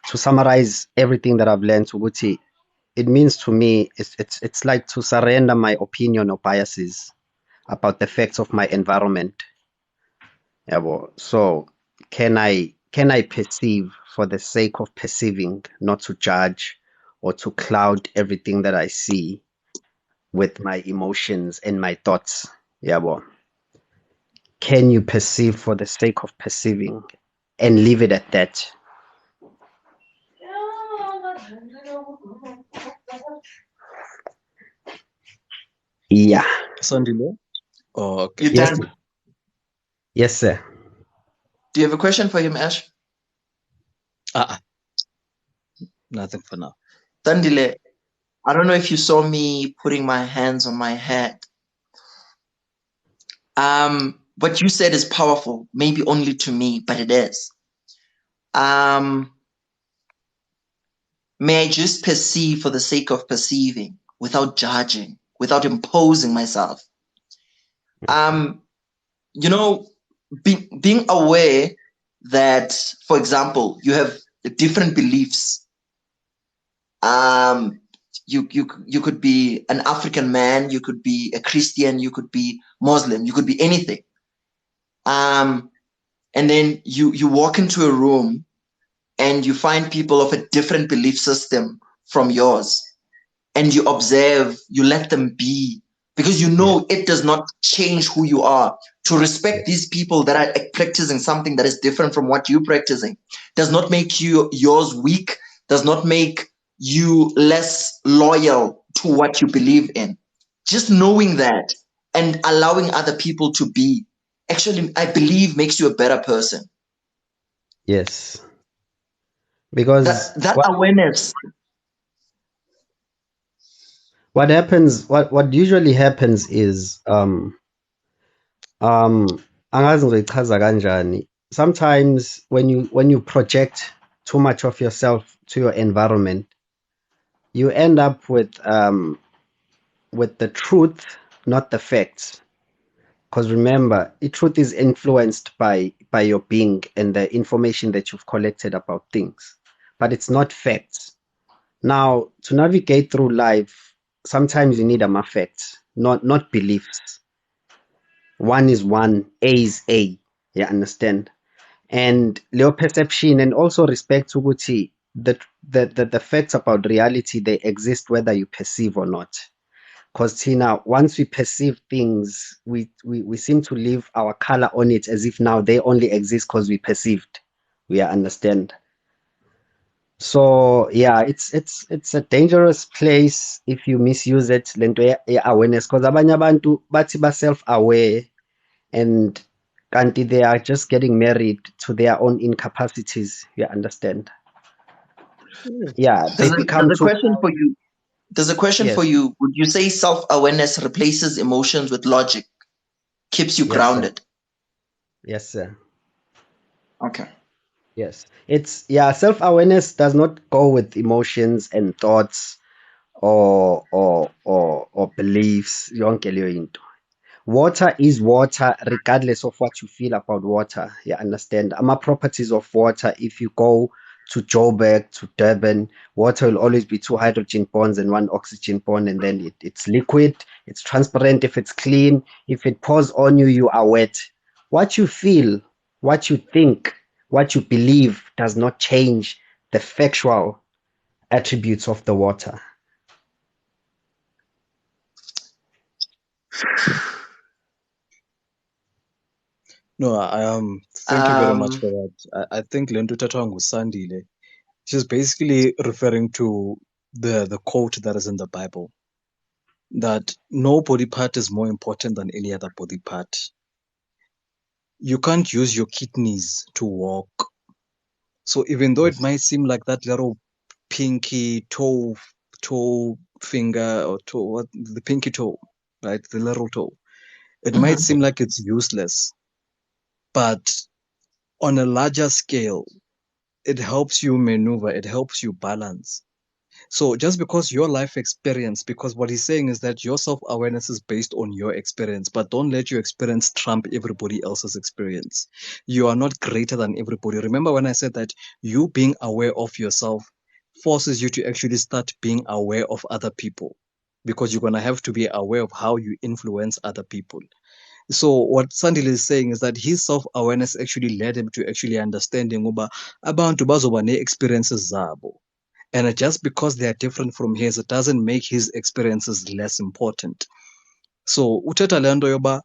to summarize everything that I've learned, ukuthi it means to me it's like to surrender my opinion or biases about the facts of my environment. Yabo. So can I perceive for the sake of perceiving, not to judge or to cloud everything that I see with my emotions and my thoughts? Yabo. Can you perceive for the sake of perceiving and leave it at that? Yeah.
Sandile? Oh, okay.
You
Yes.
done?
Yes, sir.
Do you have a question for him, Ash?
Nothing for now.
Tandile, I don't know if you saw me putting my hands on my head. What you said is powerful, maybe only to me, but it is. May I just perceive for the sake of perceiving, without judging, without imposing myself. You know, being aware that, for example, you have different beliefs. You could be an African man, you could be a Christian, you could be Muslim, you could be anything. And then you walk into a room and you find people of a different belief system from yours, and you observe, you let them be, because you know it does not change who you are. To respect these people that are practicing something that is different from what you're practicing does not make yours weak, does not make you less loyal to what you believe in. Just knowing that and allowing other people to be, actually, I believe, makes you a better person.
Yes. Because
That awareness.
what happens, what usually happens is angazi ngizoyichaza kanjani. Sometimes when you project too much of yourself to your environment, you end up with the truth, not the facts. Because remember, the truth is influenced by your being and the information that you've collected about things, but it's not facts. Now, to navigate through life, sometimes you need facts, not beliefs. One is one, A is A. You understand? And your perception and also respect to ukuthi the facts about reality, they exist whether you perceive or not. Because Tina, once we perceive things, we seem to leave our color on it as if now they only exist because we perceived. We understand. So yeah, it's a dangerous place if you misuse it, lento awareness, because abanye abantu bathi ba self-aware and kanti they are just getting married to their own incapacities. You understand? Yeah, they become
There's a
too.
question for you. There's a question
Yes.
for you. Would you say self-awareness replaces emotions with logic, keeps you
Yes,
grounded?
sir. Yes, sir.
Okay.
Yes. It's self-awareness does not go with emotions and thoughts or beliefs. Yonke leyo into. Water is water regardless of what you feel about water. You understand? Properties of water, if you go to Joburg, to Durban, water will always be 2 hydrogen bonds and 1 oxygen bond, and then it's liquid, it's transparent if it's clean. If it pours on you, you are wet. What you feel, what you think, what you believe does not change the factual attributes of the water.
No, thank you very much for that. I think Lento Tatwang Sandile, she's basically referring to the quote that is in the Bible, that no body part is more important than any other body part. You can't use your kidneys to walk. So even though it might seem like that little pinky toe finger or toe, what the pinky toe, right? The little toe. It might seem like it's useless, but on a larger scale, it helps you maneuver, it helps you balance. So just because your life experience, because what he's saying is that your self-awareness is based on your experience, but don't let your experience trump everybody else's experience. You are not greater than everybody. Remember when I said that you being aware of yourself forces you to actually start being aware of other people, because you're going to have to be aware of how you influence other people. So what Sandile is saying is that his self-awareness actually led him to actually understanding uba abantu bazoba ne-experiences zabo. And just because they are different from his, it doesn't make his experiences less important. So uthetha le nto yoba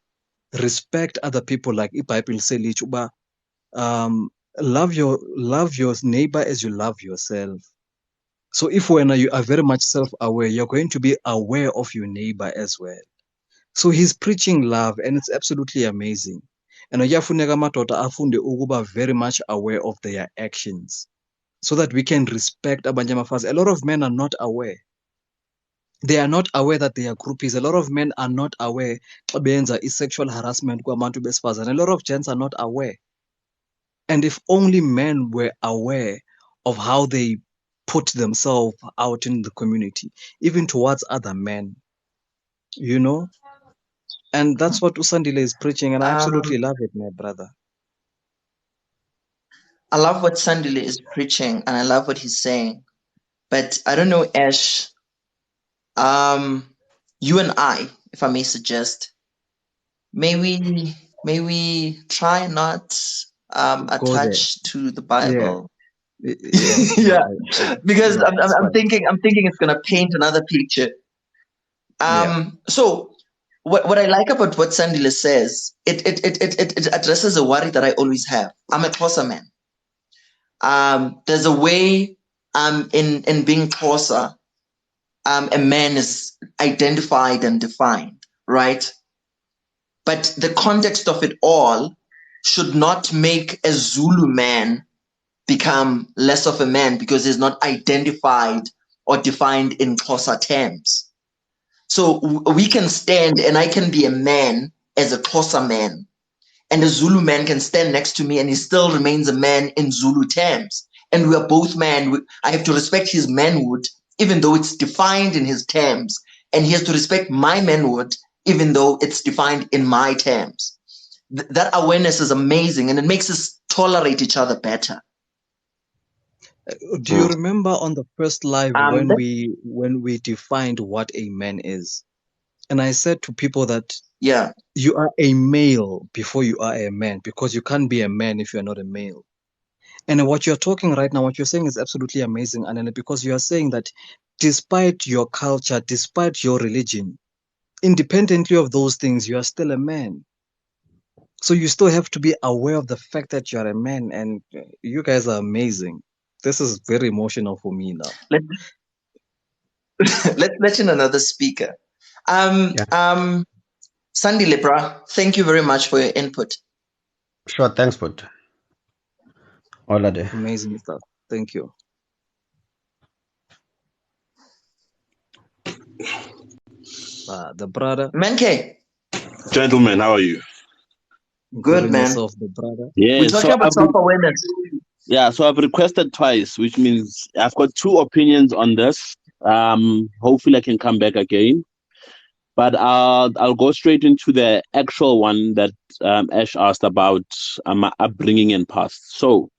respect other people, like iBhayibhile selitsho uba love your neighbor as you love yourself. So if when you are very much self-aware, you're going to be aware of your neighbor as well. So he's preaching love, and it's absolutely amazing. And kuyafuneka amadoda afunde ukuba very much aware of their actions, so that we can respect abanye abafazi. A lot of men are not aware. They are not aware that they are groupies. A lot of men are not aware xa benza sexual harassment kwabantu besifazane. A lot of gents are not aware. And if only men were aware of how they put themselves out in the community, even towards other men, you know? And that's what Usandile is preaching, and I absolutely love it, my brother.
I love what Sandile is preaching, and I love what he's saying. But I don't know, Ash. You and I, if I may suggest, may we try not attach to the Bible. Yeah, because I'm thinking it's gonna paint another picture. So what I like about what Sandile says, it addresses a worry that I always have. I'm a Xhosa man. There's a way in being Xhosa, a man is identified and defined, right? But the context of it all should not make a Zulu man become less of a man because he's not identified or defined in Xhosa terms. So we can stand, and I can be a man as a Xhosa man, and a Zulu man can stand next to me and he still remains a man in Zulu terms. And we are both men. I have to respect his manhood, even though it's defined in his terms. And he has to respect my manhood, even though it's defined in my terms. That awareness is amazing, and it makes us tolerate each other better.
Do you remember on the first live when we defined what a man is? And I said to people that you are a male before you are a man, because you can't be a man if you're not a male. And what you're talking right now, what you're saying is absolutely amazing, Anele, because you are saying that despite your culture, despite your religion, independently of those things, you are still a man. So you still have to be aware of the fact that you are a man, and you guys are amazing. This is very emotional for me now.
Let's mention another speaker. Sandile, bro, thank you very much for your input.
Sure, thanks, bud. All day.
Amazing stuff. Thank you. The brother.
Menke.
Gentlemen, how are you?
Good, man.
Yourself, the brother.
Yeah,
we're talking about self-awareness.
Yeah, so I've requested twice, which means I've got two opinions on this. Hopefully I can come back again. But I'll go straight into the actual one that Ash asked about my upbringing and past. So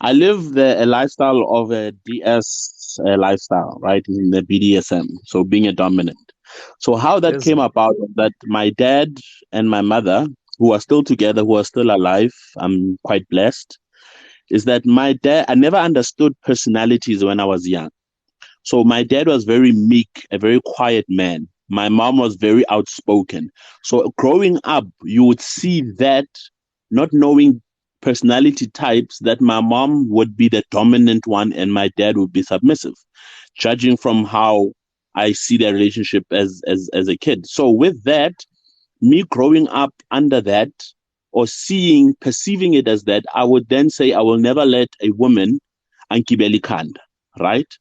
I live a lifestyle of a DS lifestyle, right, in the BDSM, so being a dominant. So how that came about was that my dad and my mother, who are still together, who are still alive, I'm quite blessed, is that my dad, I never understood personalities when I was young. So my dad was very meek, a very quiet man. My mom was very outspoken. So growing up, you would see that, not knowing personality types, that my mom would be the dominant one and my dad would be submissive, judging from how I see their relationship as a kid. So with that, me growing up under that, or perceiving it as that, I would then say I will never let a woman ankibeli khanda, right?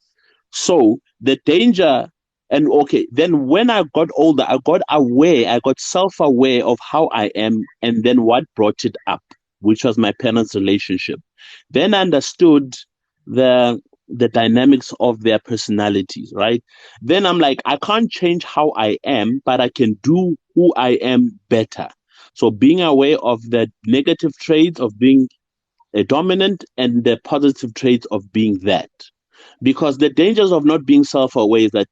So the danger, and then when I got older, I got self-aware of how I am, and then what brought it up. which was my parents' relationship. Then I understood the dynamics of their personalities, right? Then I'm like, I can't change how I am, but I can do who I am better. So being aware of the negative traits of being a dominant and the positive traits of being that. Because the dangers of not being self-aware is that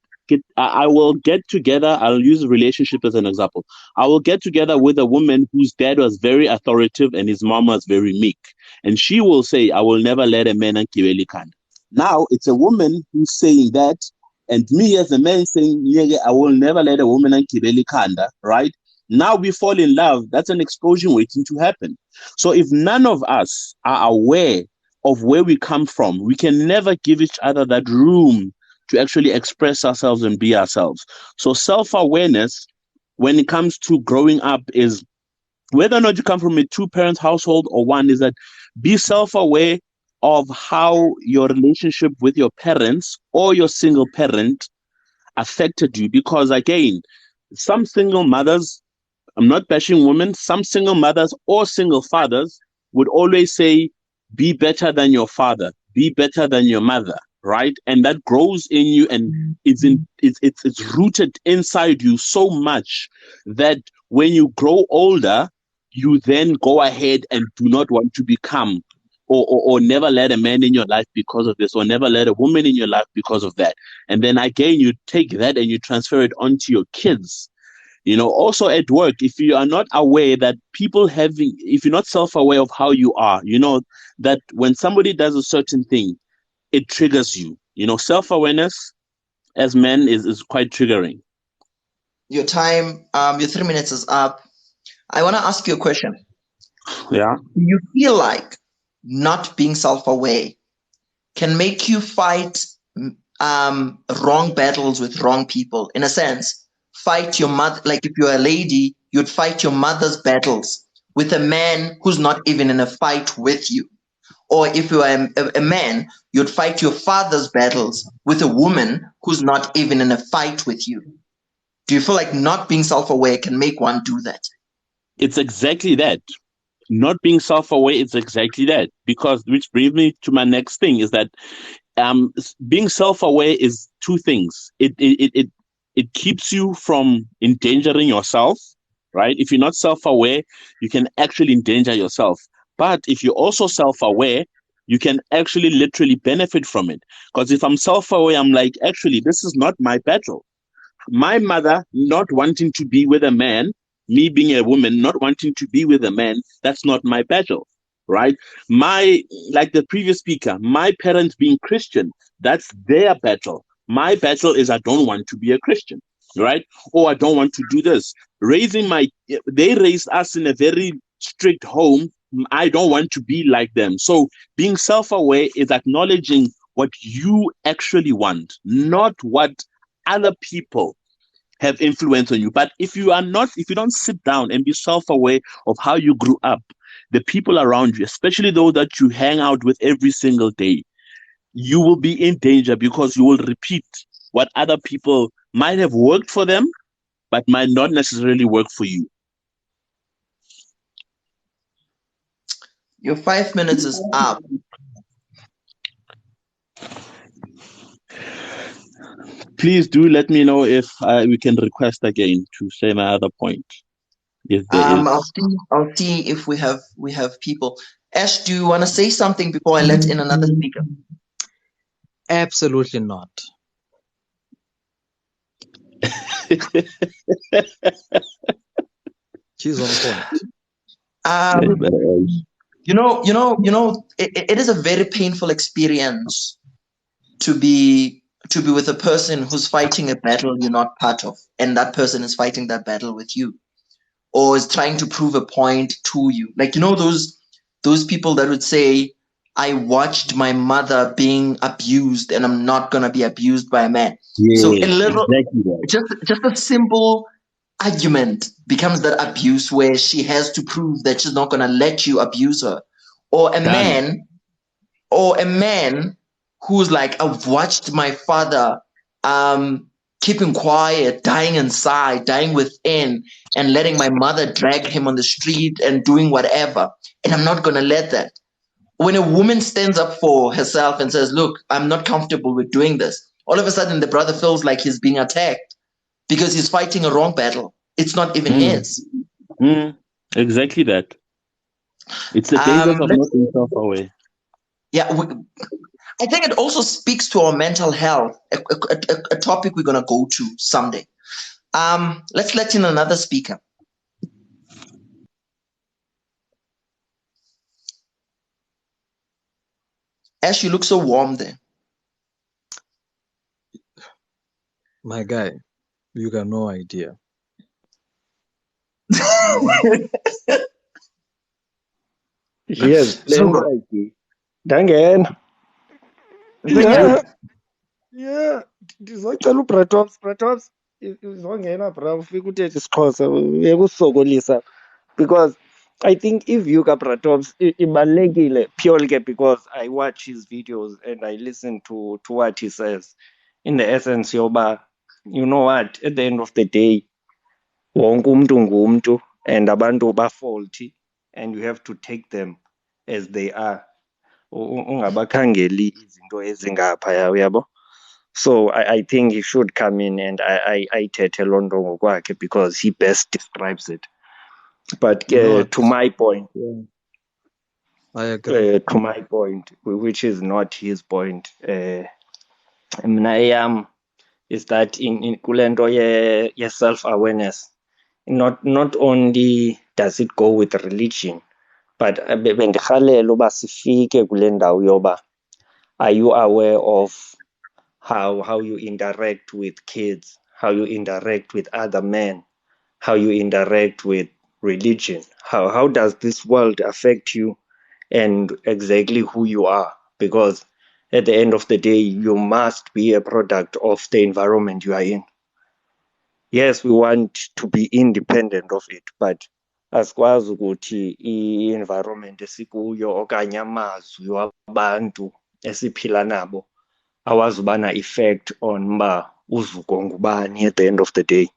I will get together. I'll use a relationship as an example. I will get together with a woman whose dad was very authoritative and his mom was very meek. And she will say, I will never let a man angibele khanda. Now it's a woman who's saying that, and me as a man saying, yeah, I will never let a woman angibele khanda, right? Now we fall in love. That's an explosion waiting to happen. So if none of us are aware of where we come from, we can never give each other that room to actually express ourselves and be ourselves. So self-awareness when it comes to growing up is whether or not you come from a two-parent household or one, is that be self-aware of how your relationship with your parents or your single parent affected you. Because again, some single mothers, I'm not bashing women, some single mothers or single fathers would always say, be better than your father, be better than your mother, right? And that grows in you and it's rooted inside you so much that when you grow older, you then go ahead and do not want to become or never let a man in your life because of this, or never let a woman in your life because of that. And then again, you take that and you transfer it onto your kids. You know, also at work, if you are not aware that if you're not self-aware of how you are, you know, that when somebody does a certain thing, it triggers you. You know, self-awareness as men is quite triggering.
Your time, your 3 minutes is up. I want to ask you a question.
Yeah.
Do you feel like not being self-aware can make you fight wrong battles with wrong people? In a sense, fight your mother, like if you're a lady, you'd fight your mother's battles with a man who's not even in a fight with you. Or if you are a man, you'd fight your father's battles with a woman who's not even in a fight with you. Do you feel like not being self-aware can make one do that?
It's exactly that. Not being self-aware is exactly that. Because, which brings me to my next thing, is that being self-aware is two things. It keeps you from endangering yourself, right? If you're not self-aware, you can actually endanger yourself. But if you're also self-aware, you can actually literally benefit from it. Because if I'm self-aware, I'm like, actually, this is not my battle. My mother not wanting to be with a man, me being a woman, not wanting to be with a man, that's not my battle, right? Like the previous speaker, my parents being Christian, that's their battle. My battle is I don't want to be a Christian, right? Or I don't want to do this. They raised us in a very strict home. I don't want to be like them. So being self-aware is acknowledging what you actually want, not what other people have influence on you. But if you don't sit down and be self-aware of how you grew up, the people around you, especially those that you hang out with every single day, you will be in danger because you will repeat what other people might have worked for them, but might not necessarily work for you.
Your 5 minutes is up.
Please do let me know if we can request again to say my other point. If there is.
I'll see if we have people. Ash, do you want to say something before I let in another speaker?
Absolutely not. She's on point.
It is a very painful experience to be with a person who's fighting a battle you're not part of, and that person is fighting that battle with you, or is trying to prove a point to you. Like, those people that would say, I watched my mother being abused and I'm not going to be abused by a man.
Yeah,
so a little,
exactly right.
just a simple argument becomes that abuse where she has to prove that she's not going to let you abuse her. Or a man who's like, I've watched my father keeping quiet, dying inside, dying within, and letting my mother drag him on the street and doing whatever. And I'm not going to let that. When a woman stands up for herself and says, look, I'm not comfortable with doing this, all of a sudden the brother feels like he's being attacked because he's fighting a wrong battle. It's not even his.
Exactly that. It's the dangers of not being self-aware.
Yeah, I think it also speaks to our mental health, a topic we're going to go to someday. Let's let in another speaker. Ash, you look so warm there.
My guy, you got no idea.
Yes,
So
plenty. Dangen. Yeah, ndizocela ubratops izongena bra ufike uthethe isiXhosa uyekusokolisa because I think iView Bratops ibalulekile purely because I watch his videos and I listen to what he says. In the essence yoba, you know what, at the end of the day, wonke umntu ngumntu and abantu ba-faulty and you have to take them as they are. Ungabakhangeli izinto ezingaphaya uyabo. So I think he should come in and I thethe loo nto ngokwakhe because he best describes it. But to my point,
I agree.
to my point, which is not his point, mina eyam is that in kule nto ye-self-awareness, not only does it go with religion, but bendirhalela uba sifike kule ndawo yoba, are you aware of how you interact with kids, how you interact with other men, how you interact with religion? How does this world affect you and exactly who you are? Because at the end of the day, you must be a product of the environment you are in. Yes, we want to be independent of it, but asikwazi ukuthi i-environment esikuyo okanye amazwi wabantu esiphila nabo awazubana effect on uba uzuko ngubani at the end of the day,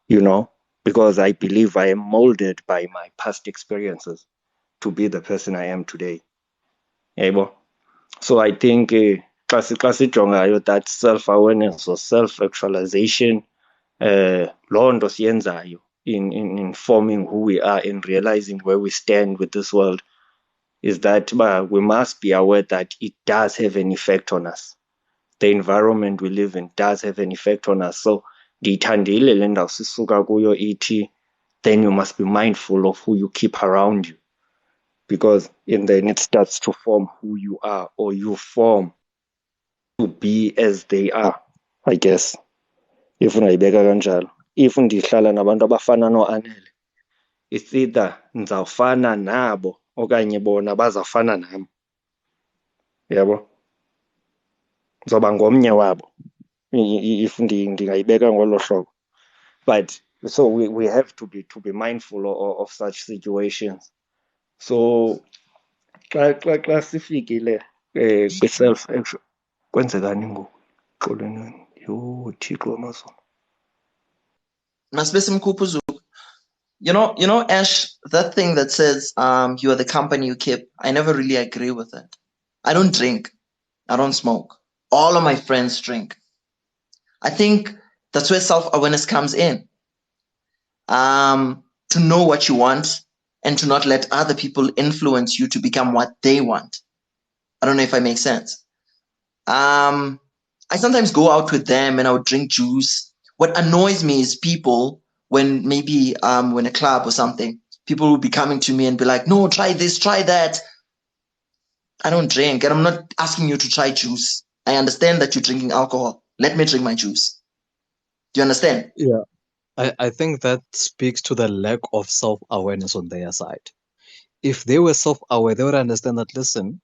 you know, because I believe I am molded by my past experiences to be the person I am today. Yebo. So I think xa sijongayo that self-awareness or self-actualization, loo nto siyenzayo in forming who we are and realizing where we stand with this world is that we must be aware that it does have an effect on us. The environment we live in does have an effect on us. So ndiyithandile le ndawo sisuka kuyo ithi, then you must be mindful of who you keep around you, because then it starts to form who you are, or you form to be as they are, I guess, if ungayibeka kanjalo. If ndihlala nabantu abafana noAnele, it's either ndizawufana nabo okanye bona bazawufana nam. Yabo, ndizoba ngomnye wabo if ndingayibeka ngolo hlobo. But so we have to be mindful of such situations. So xa sifikile kwi-self action kwenzekani ngoku xolweni, yho Thixo wamazulu.
You know, Ash, that thing that says you are the company you keep, I never really agree with that. I don't drink. I don't smoke. All of my friends drink. I think that's where self-awareness comes in. To know what you want and to not let other people influence you to become what they want. I don't know if I make sense. I sometimes go out with them and I would drink juice. What annoys me is people when maybe when a club or something, people will be coming to me and be like, no, try this, try that. I don't drink, and I'm not asking you to try juice. I understand that you're drinking alcohol. Let me drink my juice. Do you understand?
Yeah. I think that speaks to the lack of self-awareness on their side. If they were self-aware, they would understand that, listen,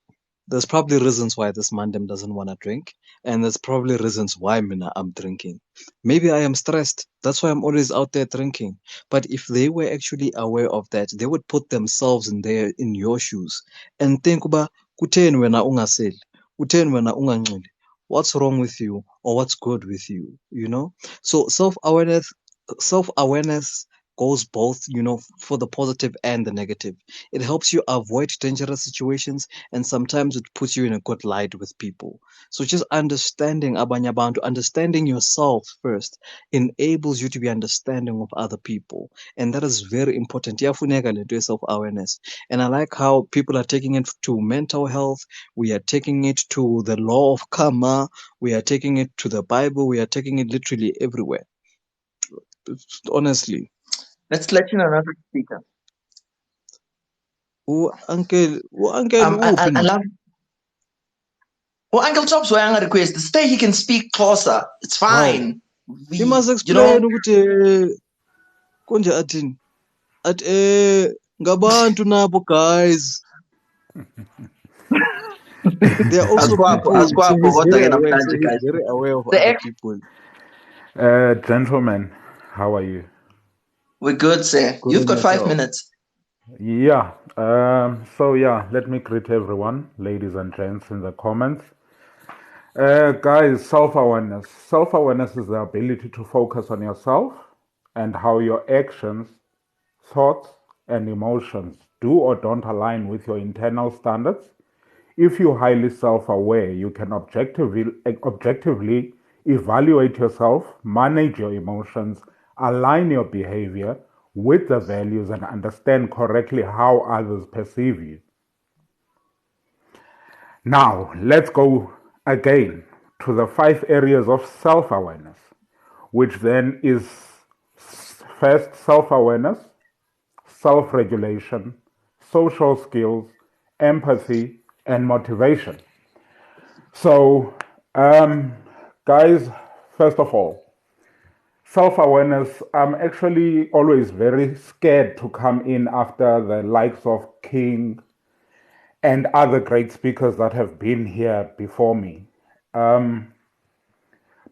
there's probably reasons why this Mandem doesn't want to drink, and there's probably reasons why Mina I'm drinking. Maybe I am stressed. That's why I'm always out there drinking. But if they were actually aware of that, they would put themselves in your shoes and think about kutheni wena ungaseli, kutheni wena unganxili, what's wrong with you or what's good with you, you know? So self-awareness goes both, for the positive and the negative. It helps you avoid dangerous situations, and sometimes it puts you in a good light with people. So just understanding abanye abantu, understanding yourself first, enables you to be understanding of other people, and that is very important. Iyafuneka le nto ye-self-awareness. And I like how people are taking it to mental health. We are taking it to the law of karma. We are taking it to the Bible. We are taking it literally everywhere. Honestly.
Let's let you know another speaker.
Uncle
I love. Well, Uncle Chops were a request. Stay, he can speak closer. It's fine.
You must explain ukuthi konje athini. At ngabantu nabo guys. There are also people. So he's very aware of other people.
Gentlemen, how are you?
We're good, sir. You've got 5 minutes.
Yeah. Let me greet everyone, ladies and gents, in the comments. Guys, self-awareness. Self-awareness is the ability to focus on yourself and how your actions, thoughts, and emotions do or don't align with your internal standards. If you're highly self-aware, you can objectively evaluate yourself, manage your emotions, align your behavior with the values, and understand correctly how others perceive you. Now, let's go again to the 5 areas of self-awareness, which then is first self-awareness, self-regulation, social skills, empathy, and motivation. So, guys, first of all, self-awareness, I'm actually always very scared to come in after the likes of King and other great speakers that have been here before me.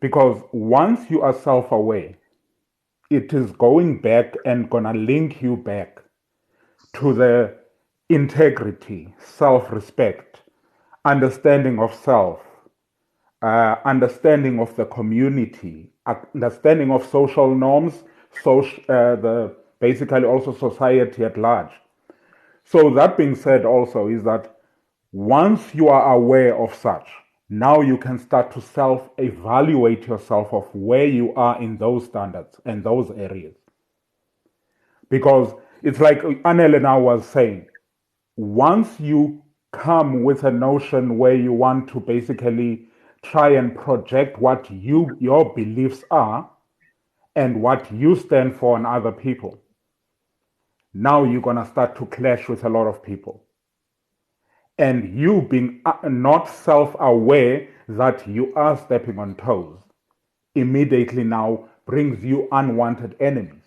Because once you are self-aware, it is going back and gonna link you back to the integrity, self-respect, understanding of self, understanding of the community, understanding of social norms, basically also society at large. So that being said also is that once you are aware of such, now you can start to self-evaluate yourself of where you are in those standards and those areas. Because it's like Annelena was saying, once you come with a notion where you want to basically try and project what your beliefs are and what you stand for on other people, now you're going to start to clash with a lot of people. And you being not self-aware that you are stepping on toes immediately now brings you unwanted enemies.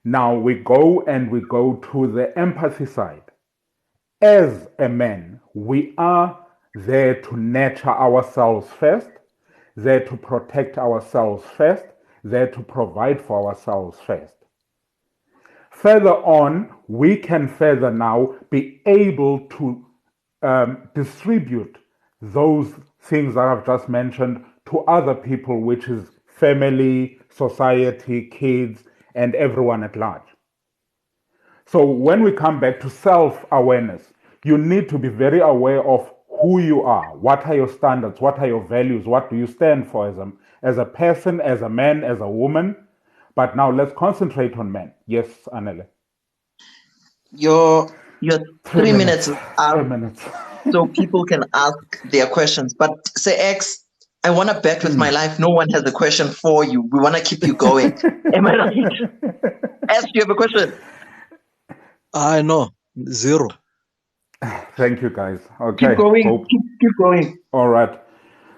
Now we go to the empathy side. As a man, we are there to nurture ourselves first, there to protect ourselves first, there to provide for ourselves first. Further on, we can further now be able to distribute those things that I've just mentioned to other people, which is family, society, kids, and everyone at large. So when we come back to self-awareness, you need to be very aware of who you are, what are your standards, what are your values, what do you stand for as a person, as a man, as a woman. But now let's concentrate on men. Yes, Anele.
Your 3 minutes is up,
3 minutes.
so people can ask their questions. But say X, I want to bet with my life no one has a question for you. We want to keep you going. Am I right? X, do you have a question?
I know. 0.
Thank you, guys. Okay.
Keep going. Keep going.
All right.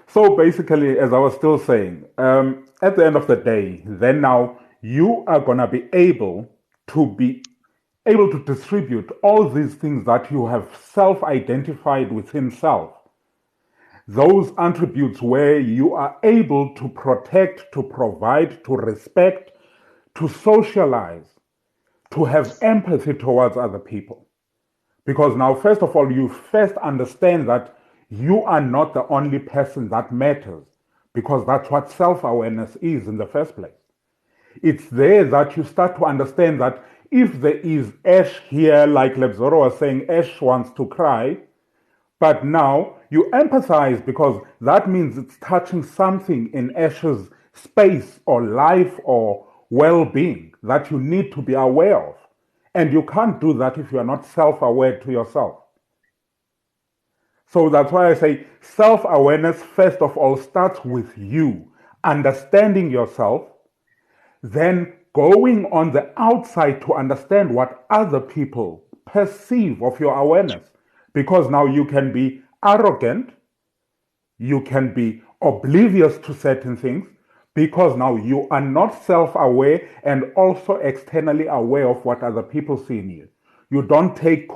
So basically, as I was still saying, at the end of the day, then now you are going to be able to distribute all these things that you have self-identified within self. Those attributes where you are able to protect, to provide, to respect, to socialize, to have empathy towards other people. Because now, first of all, you first understand that you are not the only person that matters, because that's what self-awareness is in the first place. It's there that you start to understand that if there is Ash here, like Lebzoro was saying, Ash wants to cry, but now you empathize because that means it's touching something in Ash's space or life or well being that you need to be aware of. And you can't do that if you are not self aware to yourself. So that's why I say self awareness, first of all, starts with you understanding yourself, then going on the outside to understand what other people perceive of your awareness. Because now you can be arrogant, you can be oblivious to certain things, because now you are not self aware and also externally aware of what other people see in you. You don't take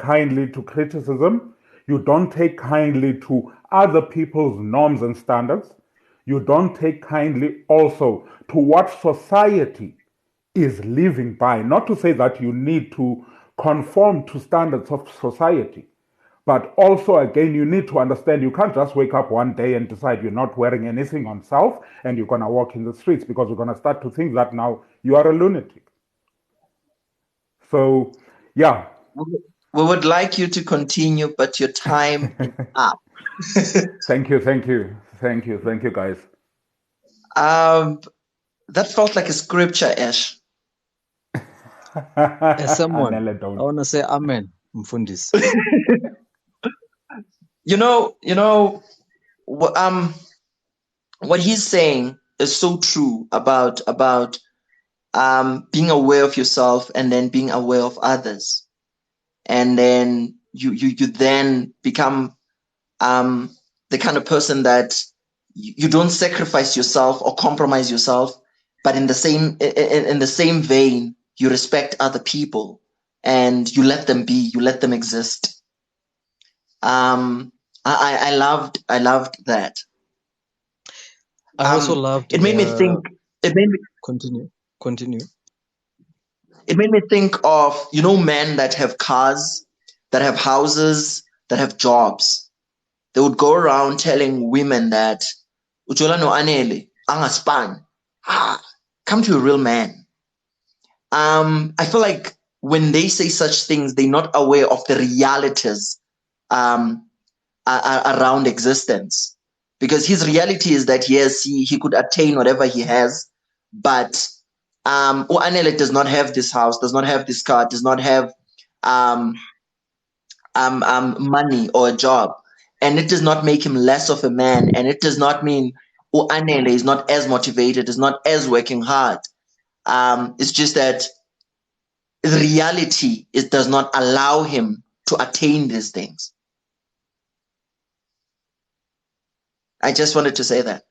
kindly to criticism. You don't take kindly to other people's norms and standards. You don't take kindly also to what society is living by. Not to say that you need to conform to standards of society, but also, again, you need to understand you can't just wake up one day and decide you're not wearing anything on self and you're going to walk in the streets, because you're going to start to think that now you are a lunatic. So, yeah.
We would like you to continue, but your time is up.
Thank you, guys.
That felt like a scripture, Ash.
As someone, I want to say amen, Mfundis.
What he's saying is so true about being aware of yourself and then being aware of others. And then you then become the kind of person that you don't sacrifice yourself or compromise yourself, but in the same vein, you respect other people and you let them be, you let them exist. I loved that.
I also loved
it. Made me think. It made me
continue.
It made me think of men that have cars, that have houses, that have jobs. They would go around telling women that ujola no anele angaspan. Come to a real man. I feel like when they say such things, they're not aware of the realities around existence, because his reality is that yes, he could attain whatever he has, but Anele does not have this house, does not have this car, does not have money or a job, and it does not make him less of a man, and it does not mean Anele is not as motivated, is not as working hard. It's just that the reality does not allow him to attain these things. I just wanted to say that.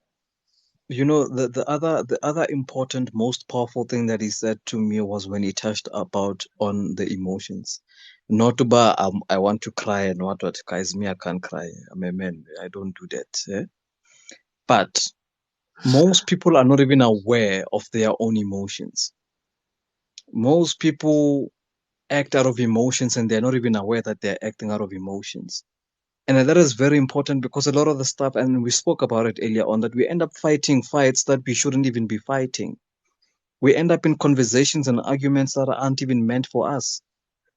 The other important, most powerful thing that he said to me was when he touched on the emotions. Not about I want to cry and what guys, me I can't cry. I'm a man. I don't do that. But most people are not even aware of their own emotions. Most people act out of emotions and they're not even aware that they're acting out of emotions. And that is very important, because a lot of the stuff, and we spoke about it earlier on, that we end up fighting fights that we shouldn't even be fighting. We end up in conversations and arguments that aren't even meant for us,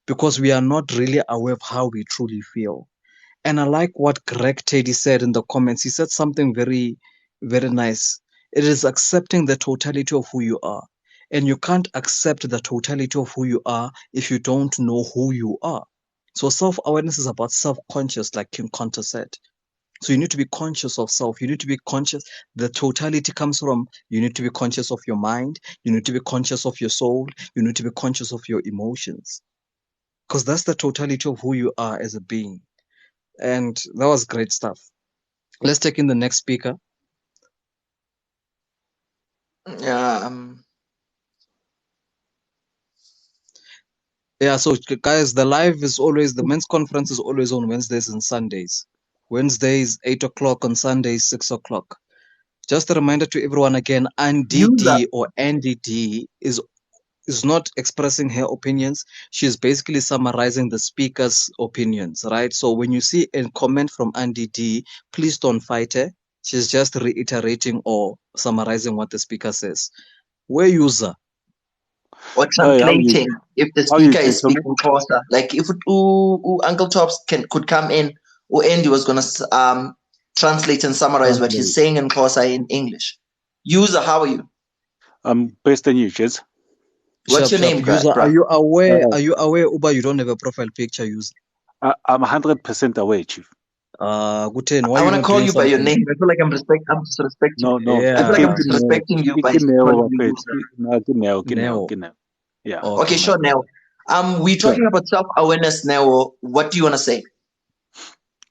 because we are not really aware of how we truly feel. And I like what Greg Teddy said in the comments. He said something very, very nice. It is accepting the totality of who you are. And you can't accept the totality of who you are if you don't know who you are. So self-awareness is about self-conscious, like King Conta said. So you need to be conscious of self. You need to be conscious. The totality comes from, you need to be conscious of your mind. You need to be conscious of your soul. You need to be conscious of your emotions. Because that's the totality of who you are as a being. And that was great stuff. Let's take in the next speaker.
Yeah,
so guys, the men's conference is always on Wednesdays and Sundays. Wednesdays, 8 o'clock, on Sundays, 6 o'clock. Just a reminder to everyone again, NDD or NDD is not expressing her opinions. She's basically summarizing the speaker's opinions, right? So when you see a comment from NDD, please don't fight her. She's just reiterating or summarizing what the speaker says. Where user?
Or
Hey,
translating if the
how you
speaker is
gentlemen?
speaking Xhosa. Like if Uncle Tops could come in, or Andy was gonna translate and summarize what he's
Translate.
saying in Xhosa in English. User, how are you?
Based on you, Chiz.
What's
Sharp,
your
sharp.
name,
User,
bruh?
are you aware?
Uh,
Are you aware, Uba, you don't have a profile picture, user?
I'm 100% aware, Chief.
Guten, why
I
you
want to
not
call
doing
you by your
something?
name. I feel like I'm disrespecting.
No, no.
I feel like I'm
Yeah,
disrespecting you by
Ke Neo,
calling you
Bafet.
user.
No,
Neo.
Yeah.
Okay,
Okay,
my
sure.
bad.
Now, we're talking about self-awareness now. What do you want to say?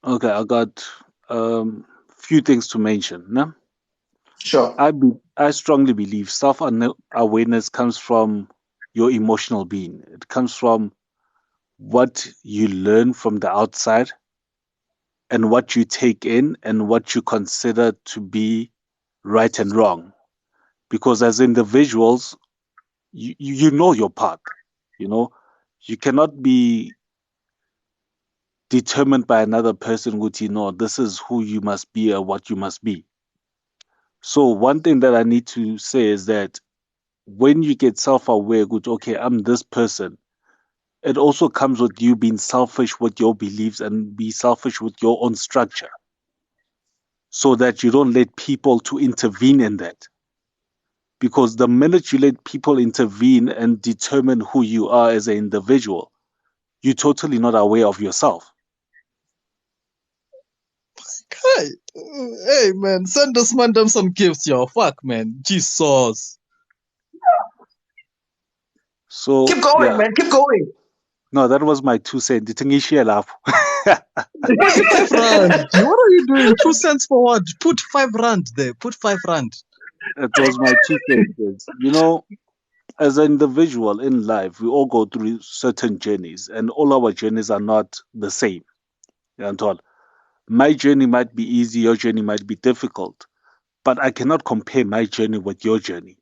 Okay, I got few things to mention. No?
Sure.
I strongly believe self-awareness comes from your emotional being. It comes from what you learn from the outside and what you take in and what you consider to be right and wrong. Because as individuals, you know your path. You know, you cannot be determined by another person which you know this is who you must be or what you must be. So one thing that I need to say is that when you get self-aware, which okay, I'm this person, it also comes with you being selfish with your beliefs and be selfish with your own structure, so that you don't let people to intervene in that. Because the minute you let people intervene and determine who you are as an individual, you're totally not aware of yourself.
Hey, man, send this man them some gifts, yo. Fuck, man. Jesus.
So
Keep going,
yeah,
man. Keep going.
no, that was my 2 cents. Ditengishia lapho.
Put 5 rand. What are you doing? 2 cents for what? Put 5 rand there. Put 5 rand.
It was my 2 cents. You know, as an individual in life, we all go through certain journeys, and all our journeys are not the same. Anton, my journey might be easy, your journey might be difficult, but I cannot compare my journey with your journey.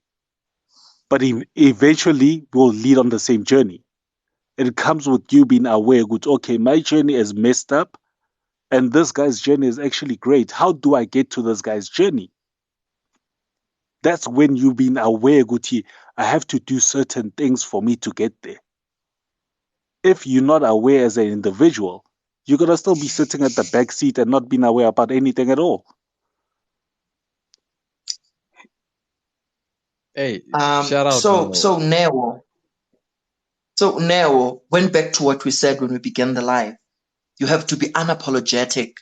But eventually, we'll lead on the same journey. It comes with you being aware, good, okay, my journey is messed up, and this guy's journey is actually great. How do I get to this guy's journey? That's when you've been aware, Guti, I have to do certain things for me to get there. If you're not aware as an individual, you're going to still be sitting at the back seat and not being aware about anything at all.
Hey, shout out.
So Neo, went back to what we said when we began the live. You have to be unapologetic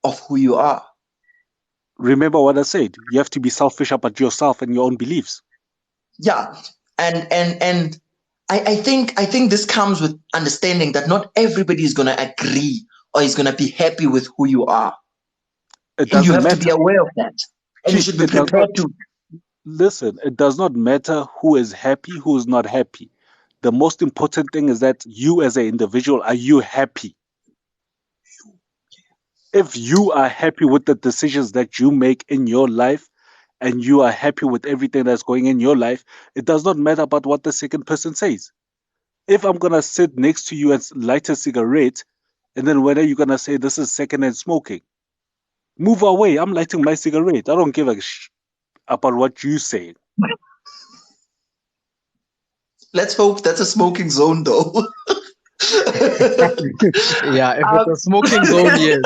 of who you are.
Remember what I said. You have to be selfish about yourself and your own beliefs.
Yeah, and I think this comes with understanding that not everybody is going to agree or is going to be happy with who you are.
It
And you
doesn't
have to be
matter.
aware of that. And you should be
It does
prepared
not-
to.
Listen, it does not matter who is happy, who is not happy. The most important thing is that you as an individual, are you happy? If you are happy with the decisions that you make in your life and you are happy with everything that's going in your life, it does not matter about what the second person says. If I'm going to sit next to you and light a cigarette, and then whether you're going to say this is second-hand smoking, move away. I'm lighting my cigarette. I don't give a about what you say.
Let's hope that's a smoking zone, though.
Yeah, if it's a smoking zone, yes.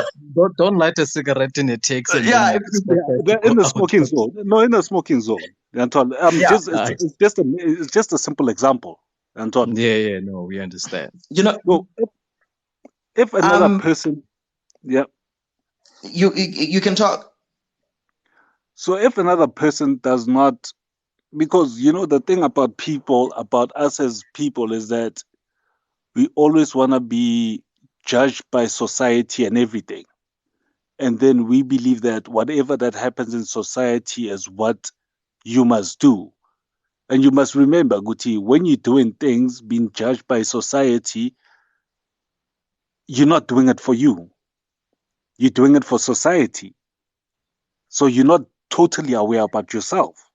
Don't light a cigarette in a taxi. And
Yeah,
then you expect her to
They're in
go
the
out.
smoking zone. No, in the smoking zone. Anton,
Yeah.
it's just a simple example, Anton.
Yeah, no, we understand.
You know,
So if another person, yeah.
you can talk.
So if another person does not, because you know the thing about people, about us as people, is that we always want to be judged by society and everything. And then we believe that whatever that happens in society is what you must do. And you must remember, Guti, when you're doing things being judged by society, you're not doing it for you. You're doing it for society. So you're not totally aware about yourself.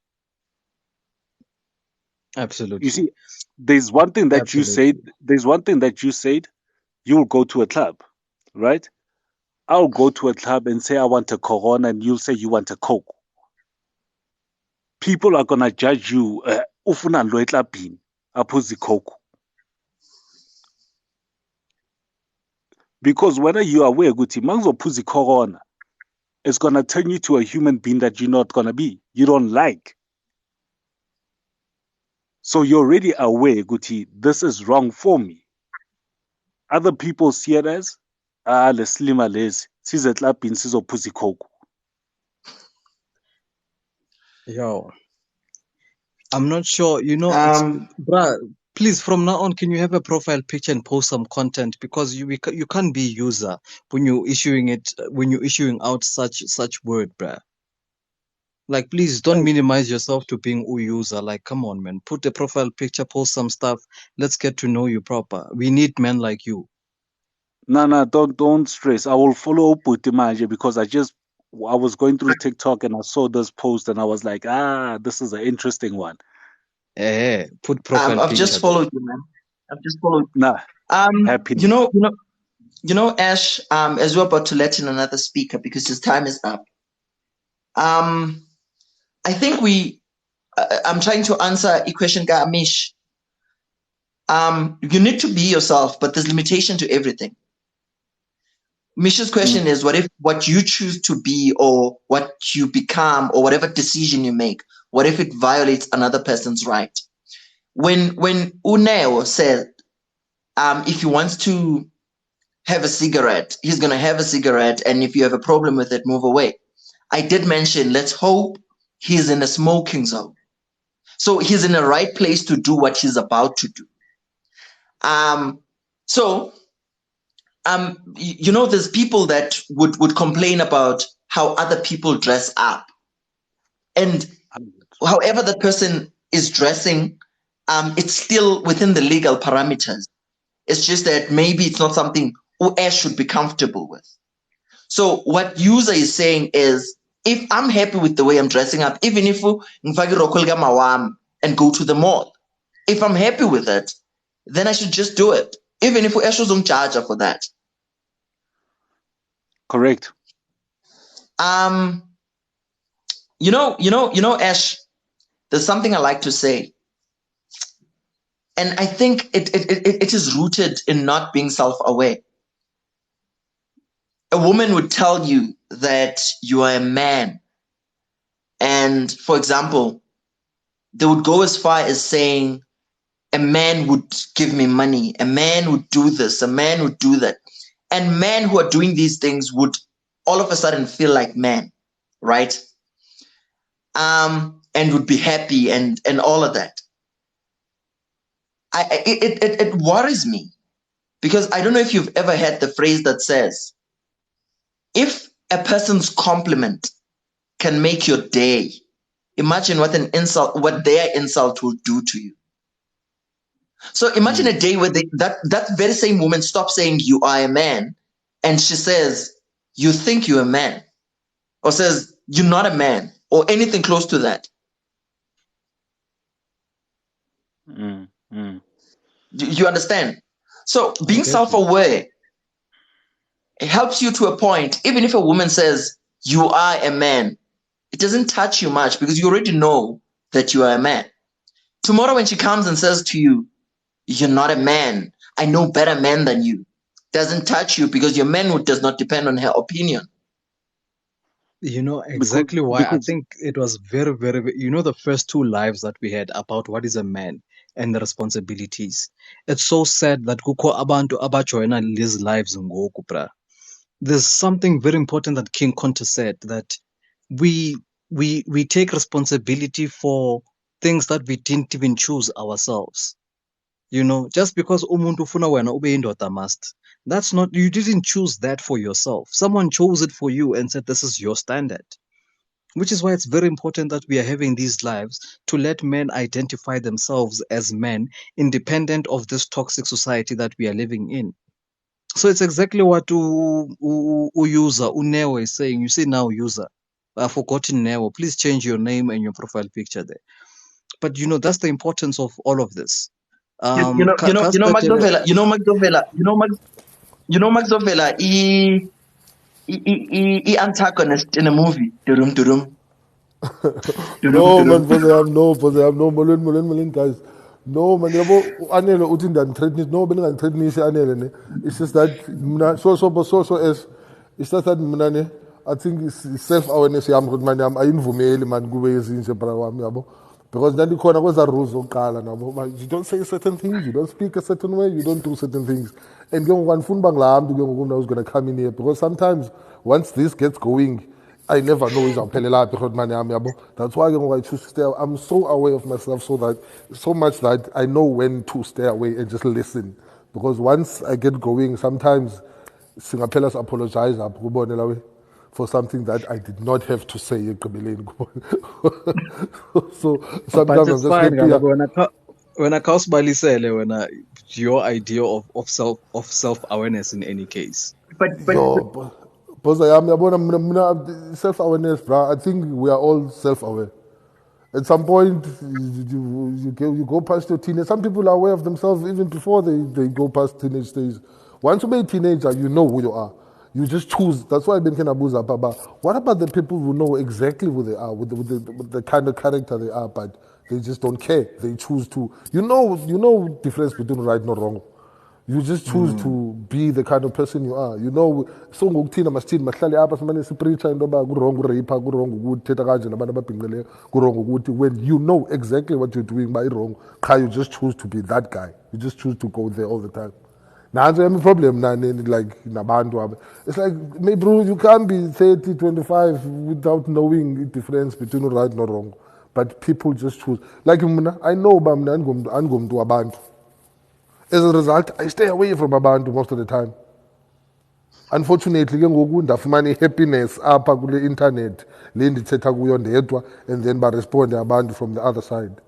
Absolutely.
You see, there's one thing that you said, you will go to a club, right? I'll go to a club and say I want a Corona, and you'll say you want a Coke. People are gonna judge you.
ufuna lo eklabhini aphuza icoke. Because whether you are aware ukuthi mangizophuza icorona, it's gonna turn you to a human being that you're not gonna be. You don't like. So you're already aware ukuthi this is wrong for me. Other people see it as leslima lezi size eklabhini sizophuza icoke.
Yo, I'm not sure. Bruh, please, from now on, can you have a profile picture and post some content, because you can't be user when you're issuing out such word, bruh. Like, please don't minimize yourself to being a user. Like, come on, man. Put a profile picture, post some stuff. Let's get to know you proper. We need men like you.
No, don't stress. I will follow up with Image because I was going through TikTok and I saw this post and I was like, this is an interesting one.
Put profile
I've
picture.
just followed you, man. I've just followed.
Nah, happy.
You know, Ash. As we're about to let in another speaker because his time is up. I think I'm trying to answer a question, Amish. You need to be yourself, but there's limitation to everything. Mish's question is, what if what you choose to be or what you become or whatever decision you make, what if it violates another person's right? When Uneo said, if he wants to have a cigarette, he's going to have a cigarette, and if you have a problem with it, move away. I did mention, let's hope he's in a smoking zone. So he's in the right place to do what he's about to do. There's people that would complain about how other people dress up. And however that person is dressing, it's still within the legal parameters. It's just that maybe it's not something Ash should be comfortable with. So what user is saying is, if I'm happy with the way I'm dressing up, even if and go to the mall, if I'm happy with it, then I should just do it. Even if Ash doesn't charge her for that.
Correct.
Ash, there's something I like to say. And I think it is rooted in not being self-aware. A woman would tell you that you are a man. And for example, they would go as far as saying, a man would give me money, a man would do this, a man would do that. And men who are doing these things would all of a sudden feel like men, right? And would be happy and all of that. It worries me because I don't know if you've ever heard the phrase that says, if a person's compliment can make your day, imagine what their insult will do to you. So imagine a day where that very same woman stops saying you are a man and she says, you think you're a man, or says you're not a man, or anything close to that. Do you understand? So being self-aware, it helps you to a point. Even if a woman says you are a man, it doesn't touch you much because you already know that you are a man. Tomorrow when she comes and says to you, you're not a man, I know better men than you, doesn't touch you because your manhood does not depend on her opinion.
You know exactly why I think it was very, very, the first two lives that we had about what is a man and the responsibilities. It's so sad that kukho abantu abajoyina these lives ngoku, bra. There's something very important that King Conte said, that we take responsibility for things that we didn't even choose ourselves. Just because umuntu ufuna wena ube indoda must. That's not, you didn't choose that for yourself. Someone chose it for you and said, this is your standard. Which is why it's very important that we are having these lives to let men identify themselves as men, independent of this toxic society that we are living in. So it's exactly what user, Uneo is saying. You see now, user, I've forgotten Neo. Please change your name and your profile picture there. But that's the importance of all of this.
Max Zovela, he antagonist in a movie, Durum Durum.
No, man, for them, no, Mullen, guys. No, man, yabo, Anele, utin dan threatening, no, ben dan threatening si Anele, ne. It's just that, so as, it's just that, mnane, I think it's self-awareness, yam, man, yam, ayin vumeli, man, guwe zin se prawam, yabo. Because then the corner was a rules of Kala, you don't say certain things, you don't speak a certain way, you don't do certain things. And go one phone bang lam, who's going to come in here, because sometimes, once this gets going, I never know is that's why I choose to stay. I'm so aware of myself so much that I know when to stay away and just listen. Because once I get going, sometimes Singapelas apologize for something that I did not have to say. So
But
sometimes I'm
it's
just
fine,
happy.
when I cause Balisele, your idea of self-awareness in any case.
But
Because I am self-awareness, bro. I think we are all self-aware. At some point, you go past your teenage. Some people are aware of themselves even before they go past teenage stage. Once you be a teenager, you know who you are. You just choose. That's why I've been kind of Baba. What about the people who know exactly who they are, with the kind of character they are, but they just don't care. They choose to. You know difference between right and wrong. You just choose to be the kind of person you are. You know, so ngokuthina masithini mahlale apha simane sipreacher into yoba kurong ureyipha kurong ukuthetha kanje nabantu ababhinqileyo kurong ukuthi when you know exactly what you're doing by wrong, you just choose to be that guy. You just choose to go there all the time. Nanso yami problem like nabantu. It's like, maybe bro, you can't be 30, 25 without knowing the difference between right and wrong. But people just choose. Like I know uba mna andingomntu wabantu. As a result, I stay away from abantu most of the time. Unfortunately, ke ngoku ndafumana happiness apha kule internet le ndithetha kuyo ndedwa and then baresponde abantu from the other side.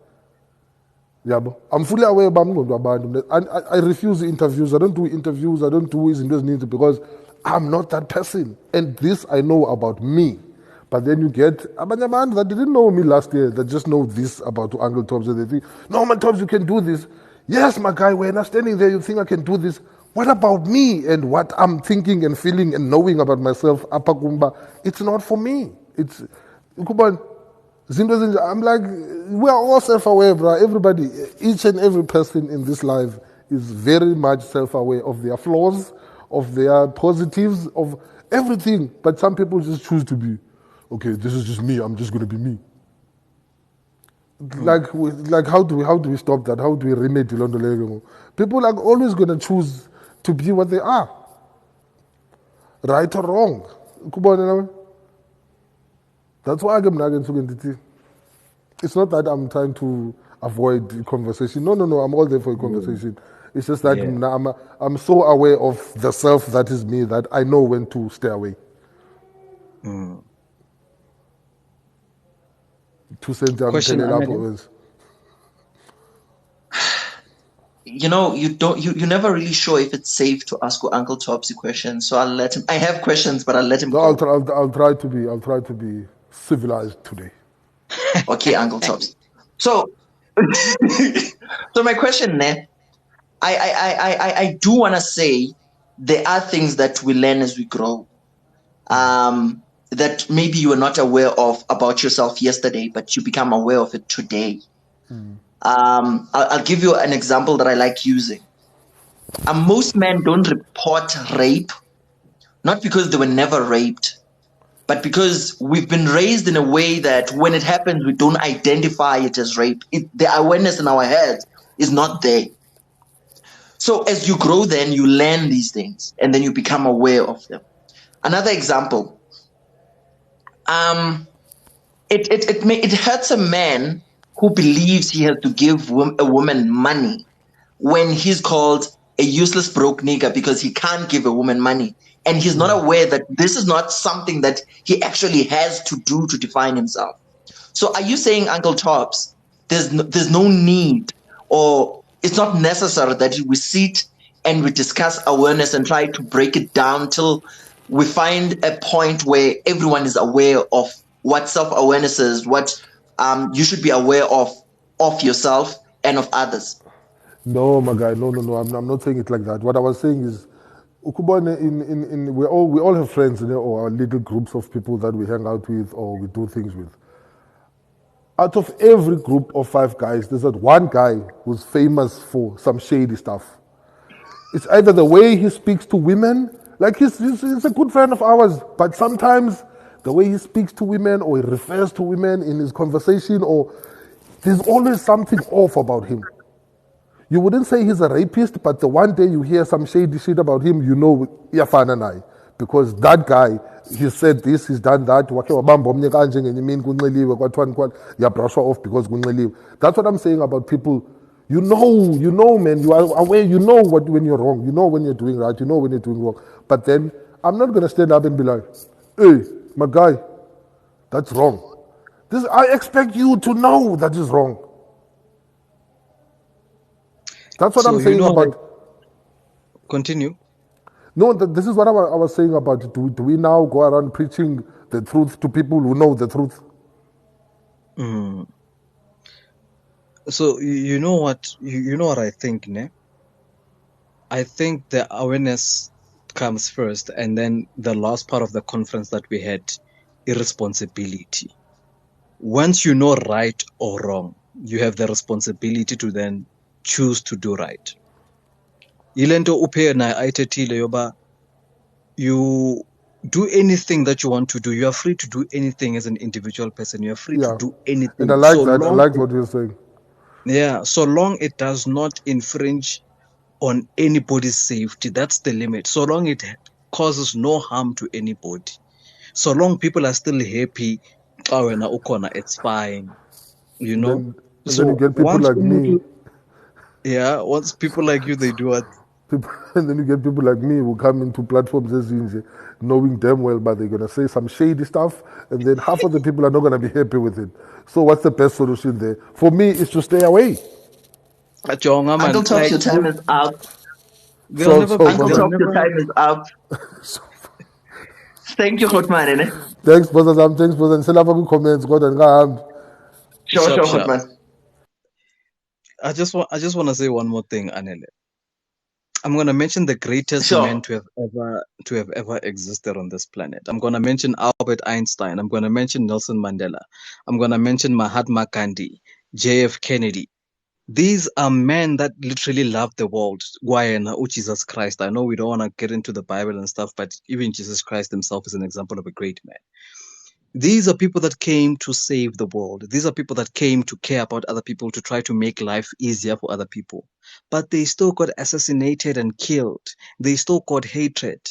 Yabo. I'm fully aware uba amngqondo wabantu. I refuse interviews. I don't do interviews. I don't do izinto ezininzi because I'm not that person. And this I know about me. But then you get abanye abantu that didn't know me last year that just know this about Uncle Tobbs and they think, no, man, Tobbs, you can do this. Yes, my guy, when I'm standing there, you think I can do this. What about me and what I'm thinking and feeling and knowing about myself? Apakumba, it's not for me. It's I'm like, we are all self-aware, bro. Everybody, each and every person in this life is very much self-aware of their flaws, of their positives, of everything. But some people just choose to be, okay, this is just me. I'm just going to be me. Like how do we stop that? How do we remedy London? People are always going to choose to be what they are, right or wrong. That's why it's not that I'm trying to avoid conversation. No, I'm all there for a conversation. It's just that I'm so aware of the self that is me that I know when to stay away.
Question,
you know, you're never really sure if it's safe to ask Uncle Topsy questions, so I'll let him. I have questions, but I'll let him go.
I'll try to be civilized today.
Okay, Uncle Topsy. So my question there, I do want to say there are things that we learn as we grow. That maybe you were not aware of about yourself yesterday, but you become aware of it today. I'll give you an example that I like using. Most men don't report rape, not because they were never raped, but because we've been raised in a way that when it happens, we don't identify it as rape. The awareness in our head is not there. So as you grow, then you learn these things, and then you become aware of them. Another example. It hurts a man who believes he has to give a woman money when he's called a useless broke nigger because he can't give a woman money. And he's not aware that this is not something that he actually has to do to define himself. So are you saying, Uncle Tops, there's no need, or it's not necessary that we sit and we discuss awareness and try to break it down till we find a point where everyone is aware of what self-awareness is, what you should be aware of yourself and of others?
No, my guy, no. I'm not saying it like that. What I was saying is, Ukubone, we all have friends, or little groups of people that we hang out with or we do things with. out of every group of 5 guys, there's that one guy who's famous for some shady stuff. It's either the way he speaks to women, like he's a good friend of ours, but sometimes the way he speaks to women or he refers to women in his conversation, or there's always something off about him. You wouldn't say he's a rapist, but the one day you hear some shady shit about him, you know, Yafan and I. Because that guy, he said this, he's done that. You brush off because that's what I'm saying about people. You know, man, you are aware, you know when you're wrong, you know when you're doing right, you know when you're doing wrong. But then I'm not going to stand up and be like, hey, my guy, that's wrong. I expect you to know that is wrong. That's what I'm saying about.
Continue.
No, this is what I was saying about. Do we now go around preaching the truth to people who know the truth?
So you know what? You know what I think, ne? I think the awareness comes first, and then the last part of the conference that we had, irresponsibility. Once you know right or wrong, you have the responsibility to then choose to do right. Ilento upe na aitethile yoba, you do anything that you want to do. You are free to do anything as an individual person. You are free to do anything.
And I like that. I like what you're saying.
Yeah, so long it does not infringe on anybody's safety. That's the limit. So long it causes no harm to anybody. So long people are still happy, it's fine. You know?
And then you get people like me.
Yeah, once people like you, they do what?
And then you get people like me who come into platforms as knowing damn well, but they're going to say some shady stuff, and then half of the people are not going to be happy with it. So what's the best solution there? For me, is to stay away.
Uncle Tops, your time is up.
Uncle
Tops, your time is up. Thank you, Khotman.
Thanks, Brother. Thanks, Brother. Send up a good comments. God and God.
Sure, Khotman.
I just want to say one more thing, Anele. I'm going to mention the greatest men to have ever existed on this planet. I'm going to mention Albert Einstein. I'm going to mention Nelson Mandela. I'm going to mention Mahatma Gandhi, J.F. Kennedy. These are men that literally love the world. Jesus Christ. I know we don't want to get into the Bible and stuff, but even Jesus Christ himself is an example of a great man. These are people that came to save the world. These are people that came to care about other people, to try to make life easier for other people. But they still got assassinated and killed. They still got hatred.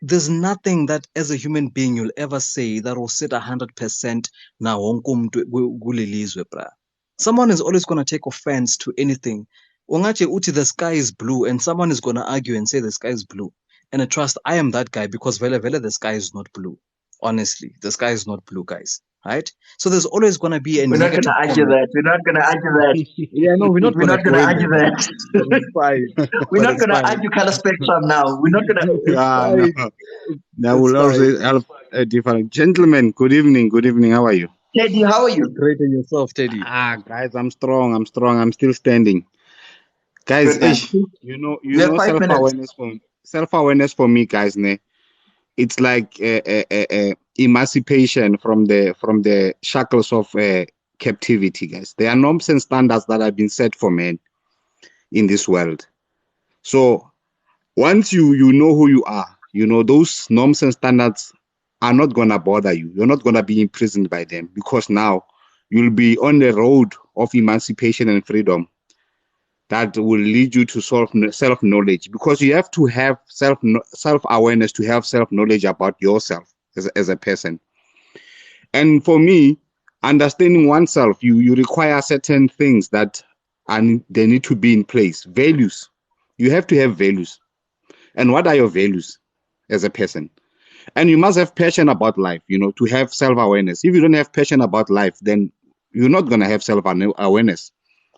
There's nothing that as a human being you'll ever say that will sit 100% na wonke umuntu kulelizwe, bra. Someone is always going to take offense to anything. Ungache uti the sky is blue, and someone is going to argue and say the sky is blue. And I trust I am that guy, because vele the sky is not blue. Honestly, the sky is not blue, guys. Right? So there's always going to be a
negative. We're not going to argue that. We're not going to argue that.
Yeah, no, we're not going to
argue that. We're not going to argue color spectrum now. We're not going to.
That will also help a different. Gentlemen, good evening. Good evening. How are you?
Teddy, how are you?
Great in yourself, Teddy.
Guys, I'm strong. I'm still standing. Guys, you know, self-awareness for me, guys, it's like emancipation from the shackles of captivity, guys. There are norms and standards that have been set for men in this world. So once you know who you are, you know, those norms and standards are not going to bother you. You're not going to be imprisoned by them, because now you'll be on the road of emancipation and freedom that will lead you to self-knowledge, because you have to have self-awareness to have self-knowledge about yourself as a person. And for me, understanding oneself, you require certain things that they need to be in place. Values. You have to have values. And what are your values as a person? And you must have passion about life, you know, to have self-awareness. If you don't have passion about life, then you're not going to have self-awareness.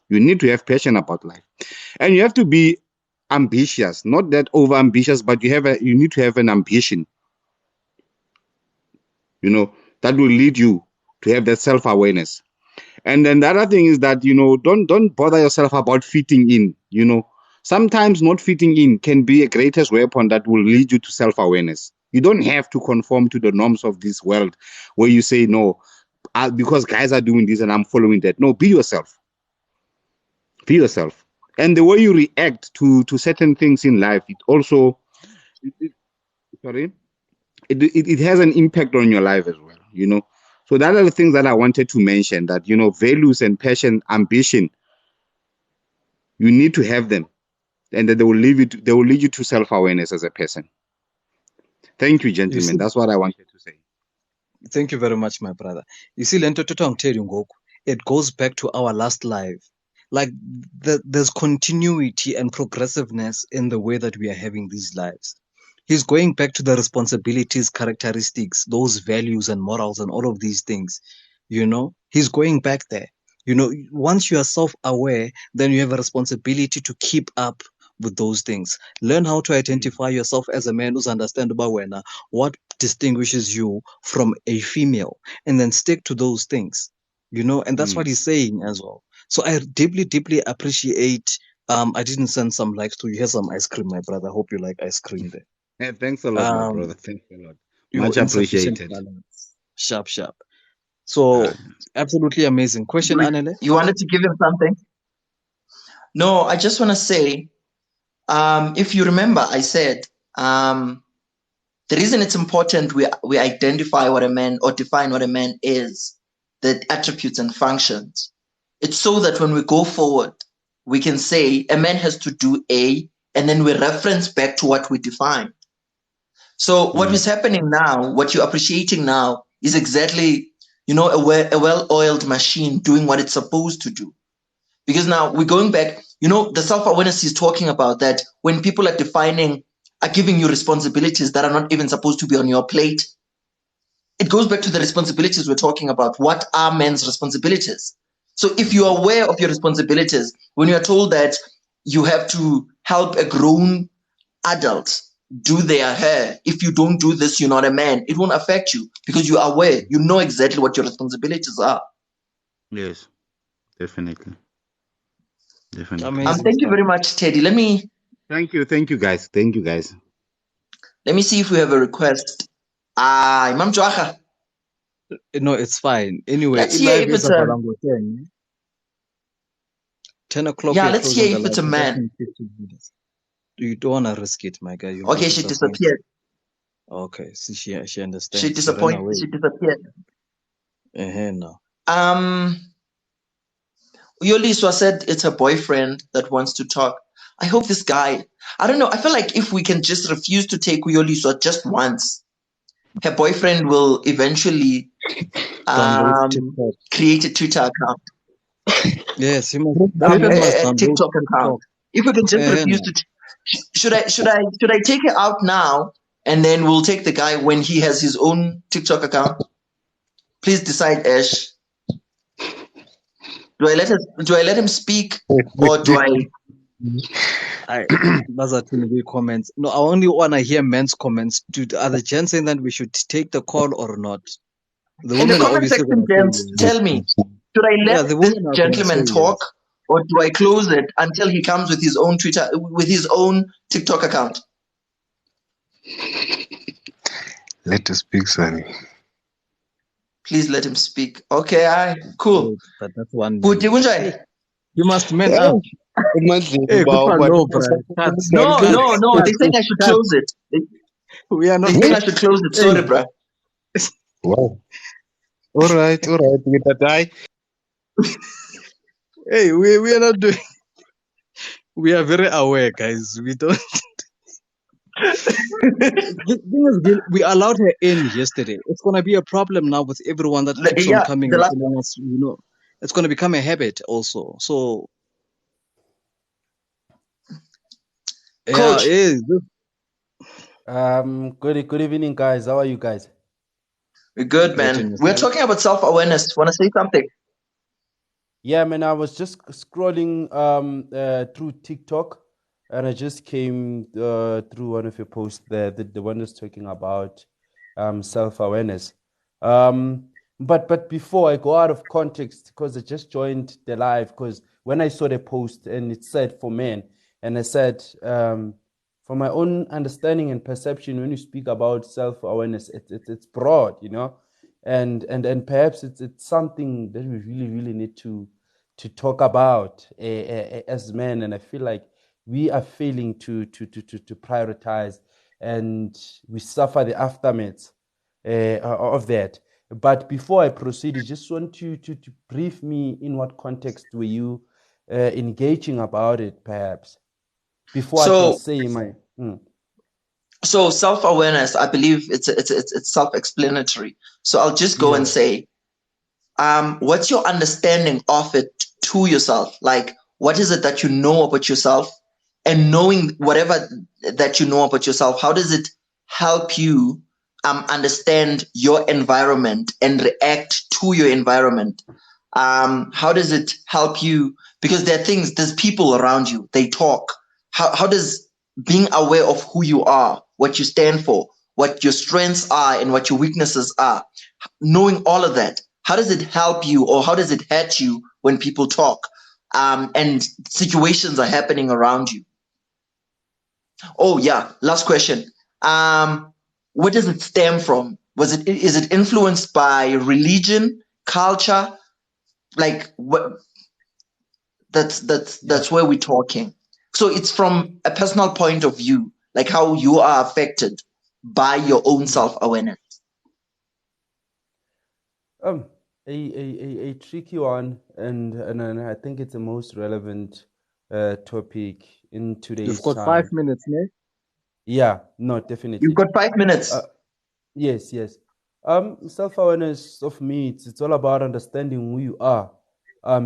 You need to have passion about life. And you have to be ambitious, not that over-ambitious, but you need to have an ambition, you know, that will lead you to have that self-awareness. And then the other thing is that, you know, don't bother yourself about fitting in, you know. Sometimes not fitting in can be a greatest weapon that will lead you to self-awareness. You don't have to conform to the norms of this world where you say, no, because guys are doing this and I'm following that. No, be yourself. Be yourself. And the way you react to certain things in life, it also it has an impact on your life as well, you know. So that are the things that I wanted to mention, that, you know, values and passion, ambition, you need to have them, and that they will lead you to self-awareness as a person. Thank you,
You
gentlemen.
see,
That's what I wanted to say.
thank you very much, my brother. You see, Lento Ngoku, it goes back to our last live. Like there's continuity and progressiveness in the way that we are having these lives. He's going back to the responsibilities, characteristics, those values and morals and all of these things. You know, he's going back there. You know, once you are self-aware, then you have a responsibility to keep up with those things. Learn how to identify yourself as a man who's understandable when what distinguishes you from a female, and then stick to those things. You know, and that's what he's saying as well. So I deeply, deeply appreciate. I didn't send some likes to you. Here's some ice cream, my brother. Hope you like ice cream there.
Hey, thanks a lot, my brother. Thanks a lot.
Your
Much
insufficient
appreciated.
balance. Sharp. So absolutely amazing. Question, Anele?
You wanted to give him something? No, I just want to say, if you remember, I said the reason it's important we identify what a man or define what a man is, the attributes and functions. It's so that when we go forward, we can say a man has to do A, and then we reference back to what we defined. So what is happening now, what you're appreciating now, is exactly, you know, a well-oiled machine doing what it's supposed to do. Because now we're going back, you know, the self-awareness is talking about that when people are giving you responsibilities that are not even supposed to be on your plate. It goes back to the responsibilities we're talking about. What are men's responsibilities? So if you are aware of your responsibilities, when you are told that you have to help a grown adult do their hair, if you don't do this, you're not a man, it won't affect you because you are aware, you know exactly what your responsibilities are.
Yes, definitely.
Amazing
thank you
stuff.
very much, Teddy.
Thank you guys.
Let me see if we have a request. Imam Joacha.
No, it's fine. Anyway,
Let's hear
live
if
is
it's a
10 o'clock.
yeah.
We're
Let's
closing
hear
the
if
live.
it's a
We just
man.
need 15 minutes. You don't want to risk it, my guy. You'll be
Okay, she
disappointed.
disappeared.
Okay, see, she understands.
She
She ran
disappeared.
away.
She disappeared.
No.
Yoliswa said it's her boyfriend that wants to talk. I hope this guy. I don't know. I feel like if we can just refuse to take Yoliswa just once, her boyfriend will eventually
Download TikTok.
create a Twitter account.
Yes, he must.
A
Download
TikTok account. If we can just refuse to, should I take her out now and then we'll take the guy when he has his own TikTok account? Please decide, Ash. Do I let him speak or do I?
Those are too many comments. No, I only want to hear men's comments. Are the gents saying that we should take the call or not? The
In the
women are
comment
obviously
section,
going to
gents,
say yes.
tell me, should I let
the
this
women are going to
gentleman
say
talk,
yes.
or do I close it until he comes with his own TikTok account?
Let us speak, Sonny.
Please let him speak. Okay, cool.
But that's one.
You
must man up. Hey, no, bro.
No. They think I should close it.
We are not.
They think I should close it. Sorry, bro.
Wow. All right. We die.
Hey, we are not doing. We are very aware, guys. We don't. We allowed her in yesterday. It's gonna be a problem now with everyone that keeps on coming and telling us. You know, it's gonna become a habit also. So,
Coach.
Good evening, guys. How are you guys?
We're good, man. We're talking about self-awareness. Want to say something?
Yeah, man. I was just scrolling through TikTok, and I just came through one of your posts there, the one that's talking about self-awareness. But before I go out of context, because I just joined the live, because when I saw the post and it said for men, and I said, from my own understanding and perception, when you speak about self-awareness, it's broad, you know. and perhaps it's something that we really need to talk about as men. And I feel like we are failing to prioritize, and we suffer the aftermath of that. But before I proceed, I just want you to brief me in what context were you engaging about it, perhaps, before I can
So,
say my.
so self-awareness, I believe it's self-explanatory. So I'll just go and
Yeah.
say, what's your understanding of it to yourself? Like, what is it that you know about yourself? And knowing whatever that you know about yourself, how does it help you understand your environment and react to your environment? How does it help you? Because there's people around you, they talk. How does being aware of who you are, what you stand for, what your strengths are and what your weaknesses are, knowing all of that, how does it help you, or how does it hurt you when people talk and situations are happening around you? Oh yeah, last question. Where does it stem from? Is it influenced by religion, culture? Like what? That's where we're talking. So it's from a personal point of view, like how you are affected by your own self-awareness.
A tricky one, and I think it's the most relevant topic in today's
You've got
time.
5 minutes, ne?
Yeah, no, definitely.
You've got 5 minutes.
Yes. Self-awareness of me, it's all about understanding who you are.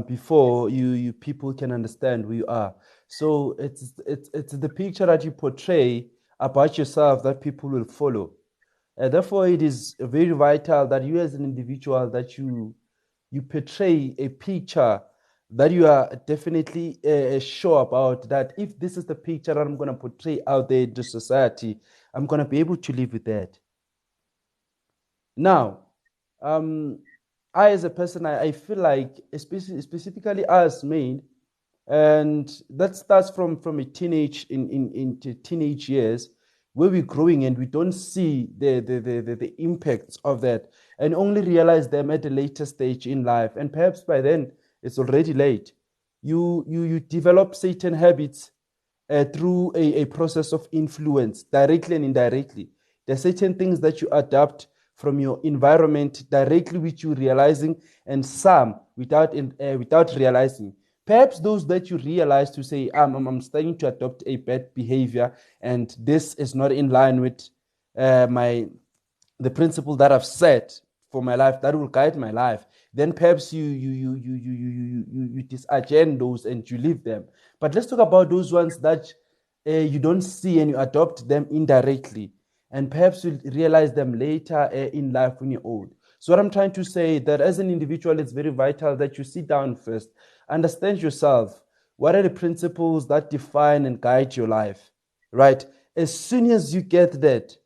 Before you people can understand who you are. So it's the picture that you portray about yourself that people will follow. Therefore, it is very vital that you as an individual, that you portray a picture that you are definitely sure about, that if this is the picture that I'm going to portray out there to society, I'm going to be able to live with that. Now, I as a person, I feel like, specifically as men, and that starts from a teenage into teenage years, where we're growing and we don't see the impacts of that, and only realize them at a later stage in life, and perhaps by then it's already late. You develop certain habits through a process of influence, directly and indirectly. There are certain things that you adapt from your environment directly, which you're realizing, and some without realizing. Perhaps those that you realize to say, I'm starting to adopt a bad behavior, and this is not in line with the principle that I've set for my life, that will guide my life. Then perhaps you disagenda those and you leave them. But let's talk about those ones that you don't see and you adopt them indirectly, and perhaps you'll realize them later in life when you're old. So what I'm trying to say, that as an individual, it's very vital that you sit down first, understand yourself. What are the principles that define and guide your life, right? As soon as you get that,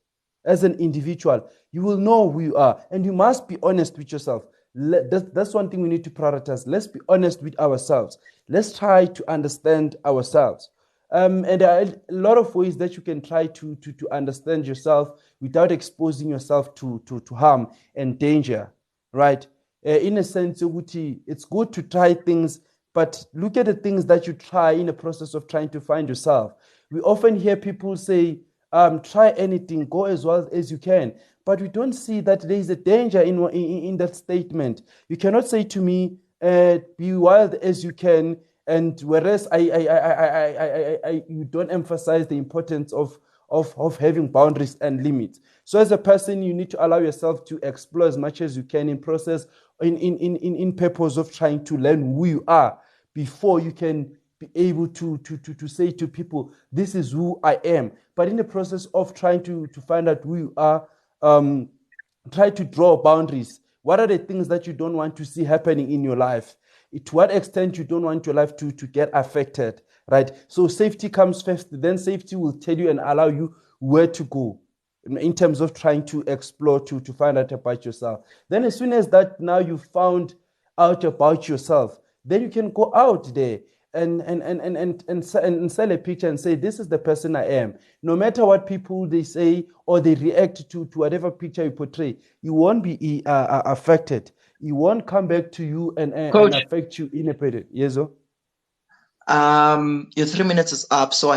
as an individual, you will know who you are, and you must be honest with yourself. That's one thing we need to prioritize. Let's be honest with ourselves. Let's try to understand ourselves. And there are a lot of ways that you can try to understand yourself without exposing yourself to harm and danger, right? In a sense, it's good to try things, but look at the things that you try in the process of trying to find yourself. We often hear people say, try anything, go as well as you can. But we don't see that there is a danger in that statement. You cannot say to me, be wild as you can, and whereas you don't emphasize the importance of having boundaries and limits. So as a person, you need to allow yourself to explore as much as you can in purpose of trying to learn who you are before you can be able to say to people, this is who I am. But in the process of trying to find out who you are, try to draw boundaries. What are the things that you don't want to see happening in your life? To what extent you don't want your life to get affected, right? So safety comes first, then safety will tell you and allow you where to go in terms of trying to explore, to find out about yourself. Then as soon as that, now you found out about yourself, then you can go out there and sell a picture and say, this is the person I am. No matter what people they say or they react to whatever picture you portray, you won't be affected. You won't come back to you and
Coach,
affect you in a period. Yes, sir?
your 3 minutes is up, so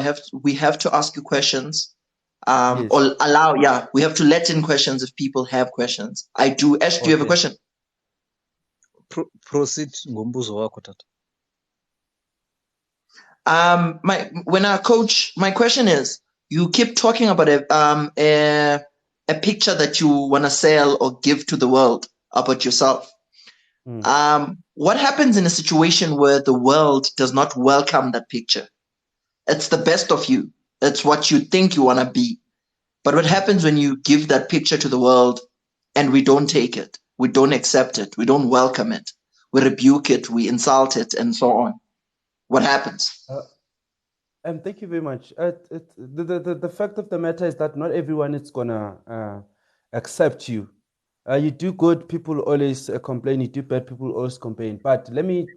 we have to ask you questions.
Yes.
Or we have to let in questions if people have questions. I do. Ash, do you have a
Okay.
question?
Proceed ngombuzo wakho tata.
My question is, you keep talking about a picture that you want to sell or give to the world about yourself. What happens in a situation where the world does not welcome that picture? It's the best of you. It's what you think you want to be. But what happens when you give that picture to the world and we don't take it? We don't accept it. We don't welcome it. We rebuke it. We insult it and so on. What happens?
Thank you very much. The fact of the matter is that not everyone is gonna accept you. You do good, people always complain. You do bad, people always complain. But let me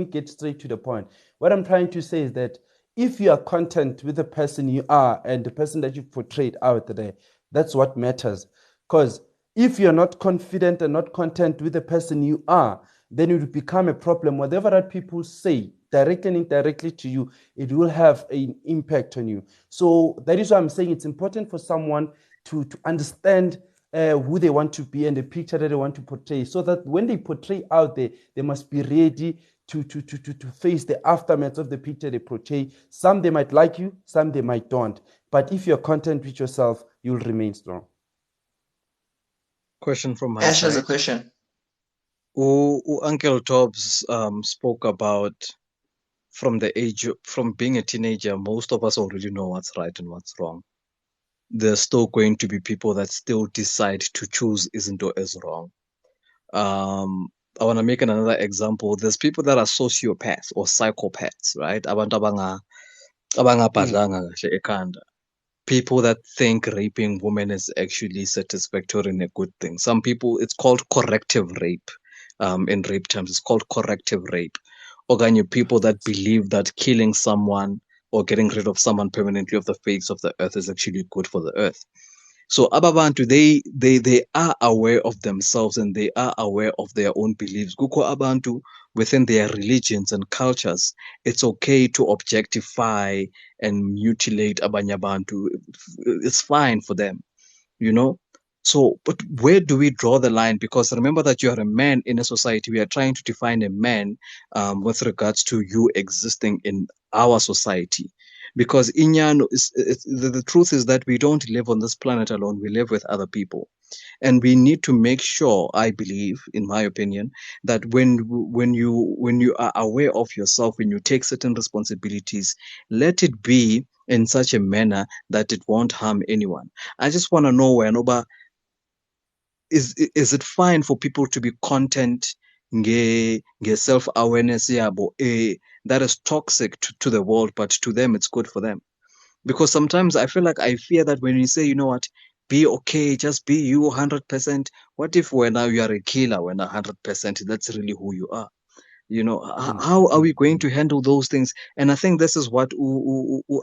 get straight to the point. What I'm trying to say is that if you are content with the person you are and the person that you portrayed out there, that's what matters. Because if you're not confident and not content with the person you are, then it will become a problem. Whatever that people say, directly and indirectly to you, it will have an impact on you. So that is why I'm saying it's important for someone to understand who they want to be and the picture that they want to portray, so that when they portray out there, they must be ready to face the aftermath of the picture they portray. Some they might like you, some they might don't. But if you're content with yourself, you'll remain strong.
Question from my
Ash has a
side.
question.
Uncle Tobbs spoke about from being a teenager, most of us already know what's right and what's wrong. There's still going to be people that still decide to choose isn't or is wrong. I want to make another example. There's people that are sociopaths or psychopaths, right? Abantu abangabhadlanga kahle ekhanda. People that think raping women is actually satisfactory and a good thing. Some people, it's called corrective rape. In rape terms, it's called corrective rape. Okanye people that believe that killing someone or getting rid of someone permanently off the face of the earth is actually good for the earth. So ababantu, they are aware of themselves and they are aware of their own beliefs. Kukho abantu within their religions and cultures, it's okay to objectify and mutilate abanye abantu. It's fine for them, you know. So, but where do we draw the line? Because remember that you are a man in a society. We are trying to define a man with regards to you existing in our society. Because Inyano the truth is that we don't live on this planet alone. We live with other people. And we need to make sure, I believe, in my opinion, that when you are aware of yourself, when you take certain responsibilities, let it be in such a manner that it won't harm anyone. I just want to know, Wenoba, is it fine for people to be content nge self-awareness yabo that is toxic to the world, but to them it's good for them? Because sometimes I fear that when you say, you know what, be okay, just be you 100%. What if when now you are a killer, when 100%, that's really who you are? You know, how are we going to handle those things? And I think this is what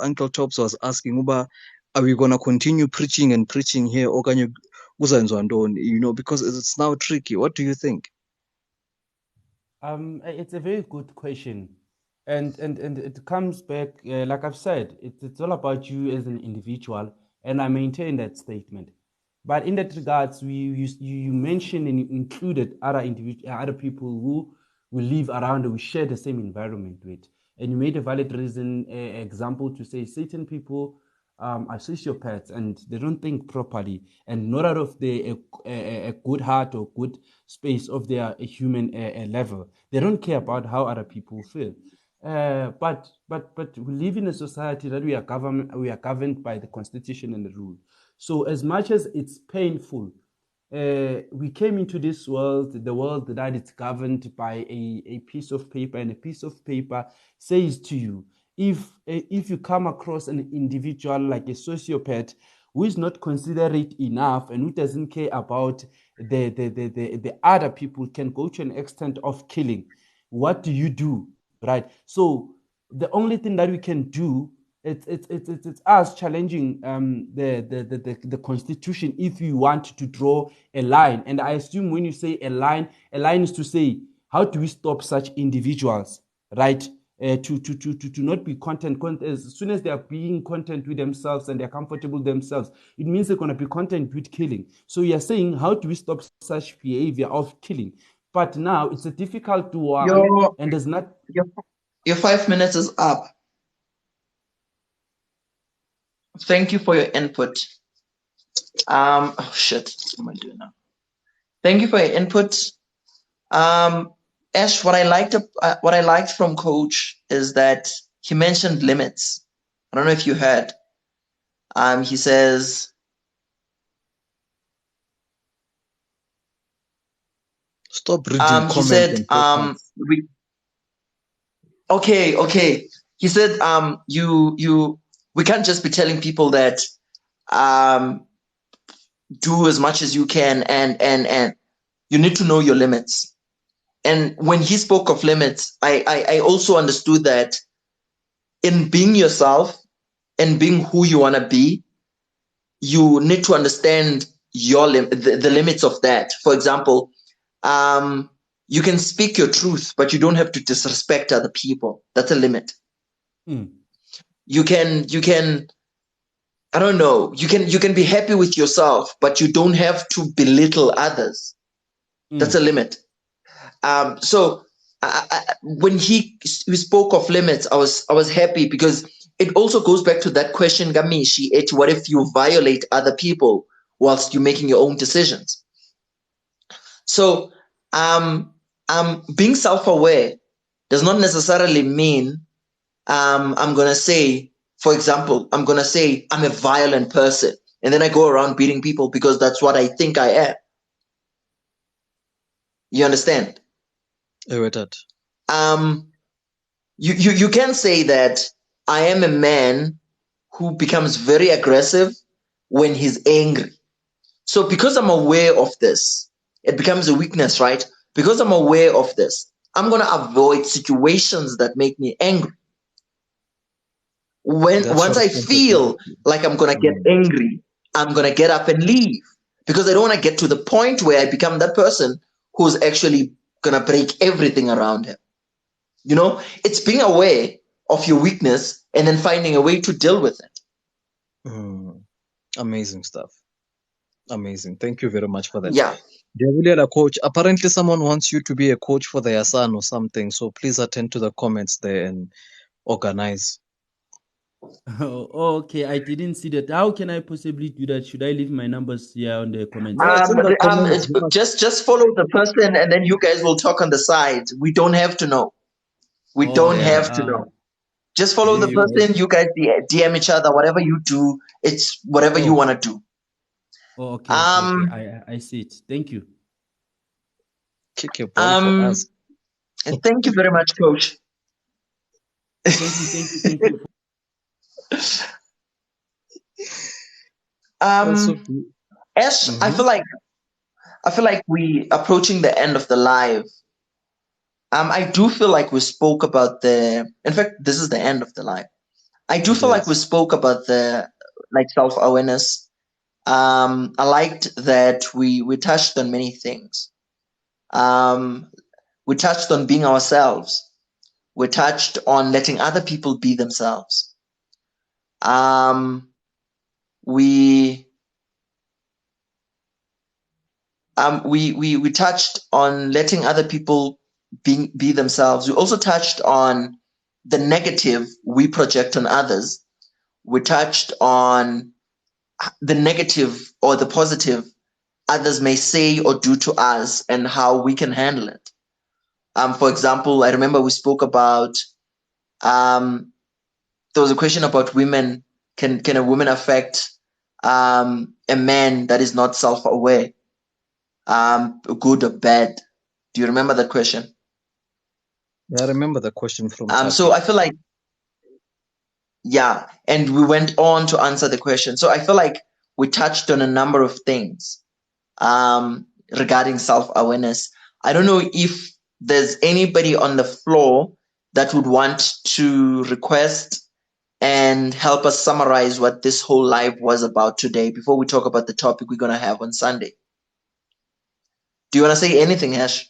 Uncle Tops was asking. Uba, are we going to continue preaching and preaching here? Or can you, you know, because it's now tricky. What do you think?
It's a very good question. And it comes back, like I've said, it's all about you as an individual, and I maintain that statement. But in that regards, you mentioned and included other people who we live around and we share the same environment with. And you made a valid reason example to say certain people are sociopaths and they don't think properly, and not out of a good heart or good space of their human level. They don't care about how other people feel. But we live in a society that we are governed by the constitution and the rule. So as much as it's painful, we came into this world, the world that it's governed by a piece of paper, and a piece of paper says to you, if you come across an individual like a sociopath who is not considerate enough and who doesn't care about the other people, can go to an extent of killing, what do you do? Right. So the only thing that we can do, it's us challenging the constitution if you want to draw a line. And I assume when you say a line is to say, how do we stop such individuals, right? To not be content. As soon as they are being content with themselves and they're comfortable themselves, it means they're going to be content with killing. So you're saying, how do we stop such behavior of killing? But now it's a difficult one, and there's not.
Your 5 minutes is up. Thank you for your input. Oh shit, what am I doing now? Thank you for your input. Ash, what I liked from Coach is that he mentioned limits. I don't know if you heard. He says,
stop reading comments.
He said, okay. He said, we can't just be telling people that do as much as you can, and you need to know your limits. And when he spoke of limits, I also understood that in being yourself and being who you want to be, you need to understand the limits of that. For example, you can speak your truth, but you don't have to disrespect other people. That's a limit. You can, I don't know, you can be happy with yourself, but you don't have to belittle others. That's a limit. So when he spoke of limits, I was happy, because it also goes back to that question, Gamishi, what if you violate other people whilst you're making your own decisions? So being self-aware does not necessarily mean I'm going to say, for example, I'm going to say I'm a violent person, and then I go around beating people because that's what I think I am. You understand?
With that.
You can say that I am a man who becomes very aggressive when he's angry. So because I'm aware of this, it becomes a weakness, right? Because I'm aware of this, I'm going to avoid situations that make me angry. Once I feel like I'm going to get angry, I'm going to get up and leave, because I don't want to get to the point where I become that person who's actually going to break everything around him. You know, it's being aware of your weakness and then finding a way to deal with it.
Amazing stuff. Amazing. Thank you very much for that.
Yeah.
Dear coach, apparently someone wants you to be a coach for their son or something. So please attend to the comments there and organize.
Oh, okay, I didn't see that. How can I possibly do that? Should I leave my numbers here on the comments?
Just follow the person, and then you guys will talk on the side. We don't have to know. We don't have to know. Just follow the person. You guys DM each other. Whatever you do, it's whatever you want to do.
Oh, okay. I see it. Thank you.
Kick your ball for us.
And thank you very much, Coach.
Thank you.
Ash, I feel like we approaching the end of the live. I do feel like we spoke about in fact, this is the end of the live. I do feel like we spoke about the self-awareness. I liked that we touched on many things. We touched on being ourselves. We touched on letting other people be themselves. We touched on letting other people be themselves. We also touched on the negative we project on others. We touched on the negative or the positive others may say or do to us and how we can handle it. For example, I remember we spoke about there was a question about women. Can a woman affect a man that is not self-aware, good or bad? Do you remember that question?
Yeah, I remember the question from
so I feel like, yeah, and we went on to answer the question. So I feel like we touched on a number of things regarding self-awareness. I don't know if there's anybody on the floor that would want to request and help us summarize what this whole live was about today before we talk about the topic we're going to have on Sunday? Do you want to say anything, Ash?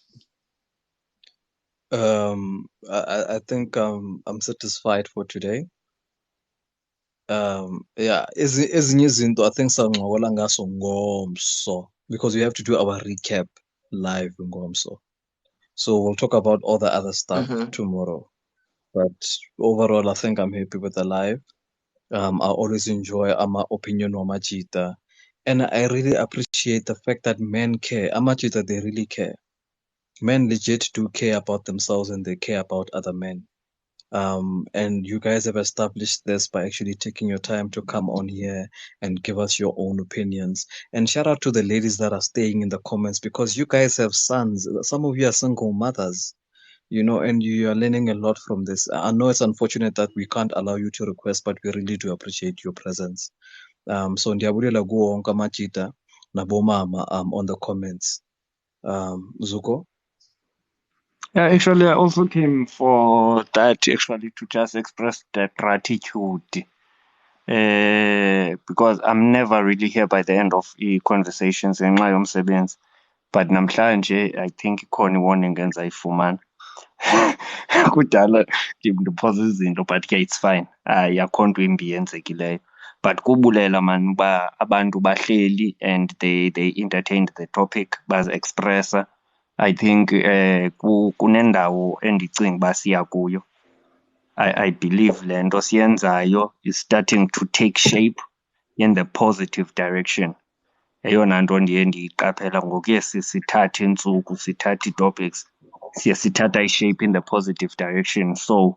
I think I'm satisfied for today. Yeah, ezinye izinto I think sancokola ngaso ngomso because we have to do our recap live ngomso. So we'll talk about all the other stuff tomorrow. But overall, I think I'm happy with the live. I always enjoy my opinion on Machita. And I really appreciate the fact that men care. Amachita, they really care. Men legit do care about themselves and they care about other men. And you guys have established this by actually taking your time to come on here and give us your own opinions. And shout out to the ladies that are staying in the comments because you guys have sons. Some of you are single mothers, you know, and you are learning a lot from this. I know it's unfortunate that we can't allow you to request, but we really do appreciate your presence. So ndiyabulela kuwo wonke amajita nabomama on the comments. Zuko?
Yeah, actually, I also came for that actually to just express the gratitude. Because I'm never really here by the end of the conversations ngenxa yomsebenzi. But namhlanje I think ikhona i-warning engizayifumana. Kudala ndiphosa izinto but ke it's fine. Akho nto imbi yenzekileyo. But kubulela man uba abantu bahleli and they entertained the topic bazi-expressa. I think kunendawo endicinga uba siya kuyo. I believe le nto siyenzayo is starting to take shape in the positive direction. Eyona nto ndiye ndiyiqaphela ngokuye sithathe iintsuku sithathe ii-topics siye sithatha i-shape in the positive direction. So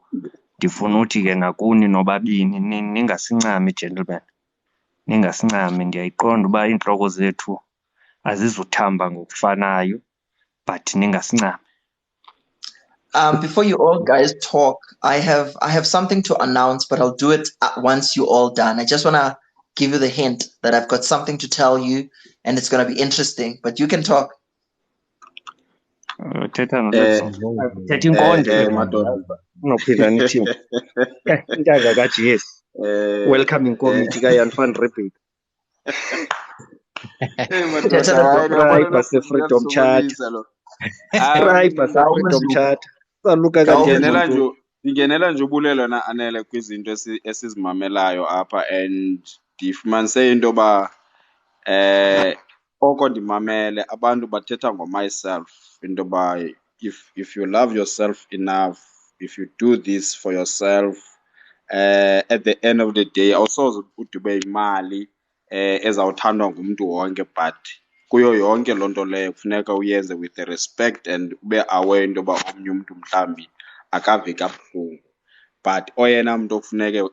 ndifuna uthi ke nakuni nobabini ningasincami gentlemen, ningasincami. Ndiyayiqonda uba iintloko zethu azizuthamba ngokufanayo but ningasincami.
Before you all guys talk, I have something to announce, but I'll do it once you all done. I just want to give you the hint that I've got something to tell you, and it's going to be interesting. But you can talk.
Welcoming committee kayan fan repeat. Freedom chat. Freedom chat.
Ndingenela nje ubulelo na Anele kwizinto esizimamelayo apha and ndifumanise into yoba oko ndimamele abantu bathetha ngo-myself into yoba if you love yourself enough, if you do this for yourself, at the end of the day awusoze udube imali ezawuthandwa ngumntu wonke, but kuyo yonke loo nto leyo kufuneka uyenze with the respect and ube aware into yoba omnye umntu mhlawumbi akave kabuhlungu, but oyena mntu okufuneke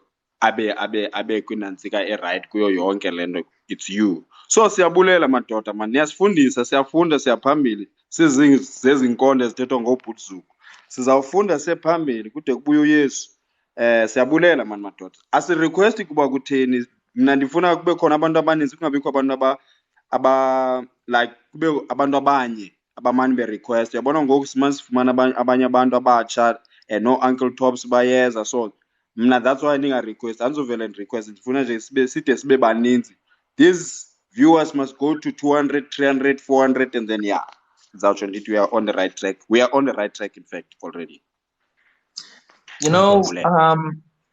abe kwinantsika erayithi kuyo yonke le nto it's you. So siyabulela madoda man, niyasifundisa, siyafunda, siyaphambili, sizezinkonde ezithethwa ngobhuti Zuku, sizawufunda siyephambili kude kubuye uYesu. Siyabulela man madoda, asirequesti kuba kutheni. Mna ndifuna kube khona abantu abaninzi, kungabikho abantu like kube abantu abanye abamane berequest. Uyabona ngoku sifumana abanye abantu abatsha no Uncle Tops bayeza, so mna that's why ndingarequest, andizovele ndirequest. Ndifuna nje side sibe baninzi. These viewers must go to 200, 300, 400 and then yeah, ndizawutsho ndithi we are on the right track. We are on the right track in fact already.
You know,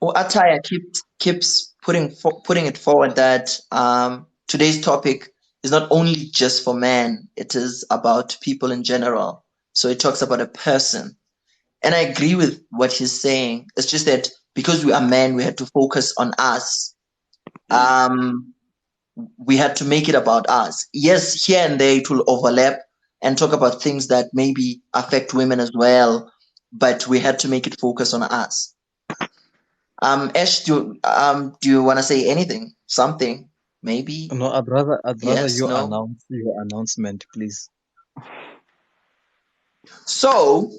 Ataya keeps putting it forward that today's topic is not only just for men, it is about people in general. So it talks about a person. And I agree with what he's saying. It's just that because we are men, we had to focus on us. We had to make it about us. Yes, here and there it will overlap and talk about things that maybe affect women as well, but we had to make it focus on us. Ash, do you want to say anything? Something? Maybe?
No, I'd rather
Yes,
you
no?
announce your announcement, please.
So,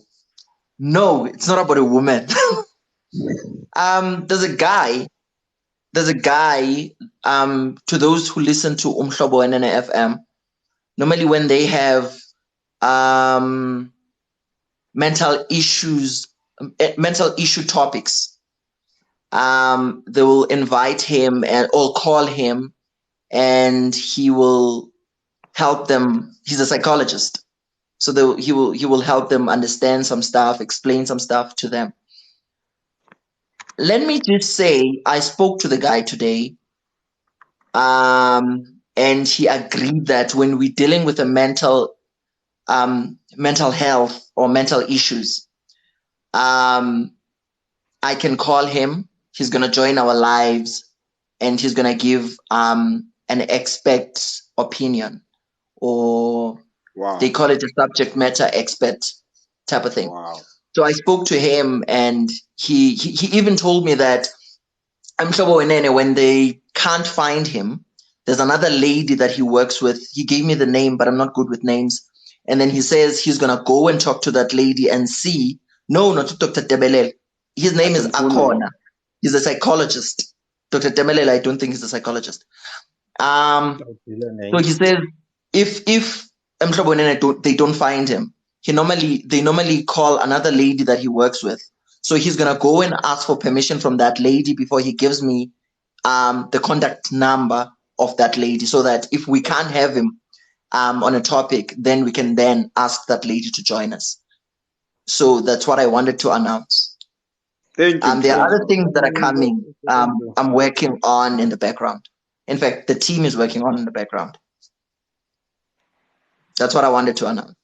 no, it's not about a woman. There's a guy, to those who listen to Umhlobo and NFM, normally when they have mental issues mental issue topics. They will invite him or call him, and he will help them. He's a psychologist, so he will help them understand some stuff, explain some stuff to them. Let me just say, I spoke to the guy today, and he agreed that when we're dealing with a mental health or mental issues, I can call him. He's gonna join our lives, and he's gonna give an expert opinion, or
Wow.
they call it a subject matter expert type of thing.
Wow.
So I spoke to him, and he even told me that when they can't find him, there's another lady that he works with. He gave me the name, but I'm not good with names. And then he says he's gonna go and talk to that lady and see. No, not Dr. Tebelel. His name is Akona. He's a psychologist. Dr. Tebelel, I don't think he's a psychologist. So he says if they don't find him, they normally call another lady that he works with. So he's gonna go and ask for permission from that lady before he gives me the contact number of that lady, so that if we can't have him on a topic, then we can then ask that lady to join us. So that's what I wanted to announce.
Thank you.
There are other things that are coming. I'm working on in the background. In fact, the team is working on in the background. That's what I wanted to announce.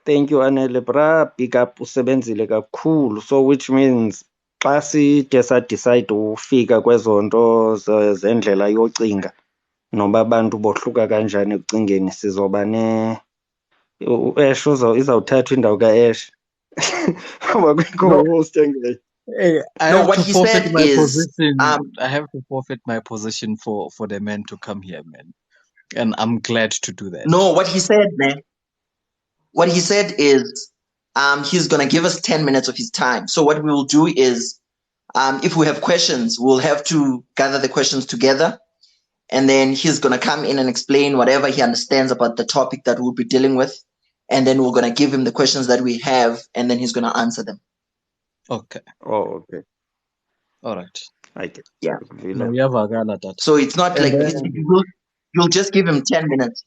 Thank you, Anele. Bra, big up usebenzile kakhulu. So which means xa side sadecide ufika kwezo nto zendlela yocinga noba abantu bohluka kanjani ekucingeni, sizoba u-Ash izawuthatha indawo ka-Ash. Ngoba kwikho host engeke.
Hey, I
No,
have
what
to
he
forfeit
said
my
is,
position. I have to forfeit my position for the men to come here, man. And I'm glad to do that.
no, what he said, man. What he said is, he's gonna give us 10 minutes of his time. So what we will do is, if we have questions, we'll have to gather the questions together, and then he's gonna come in and explain whatever he understands about the topic that we'll be dealing with, and then we're gonna give him the questions that we have, and then he's gonna answer them.
Okay.
Oh, okay.
All right.
I get.
Yeah.
No, uyavakala tata.
So it's not
And
like
then-
you'll just give him 10 minutes.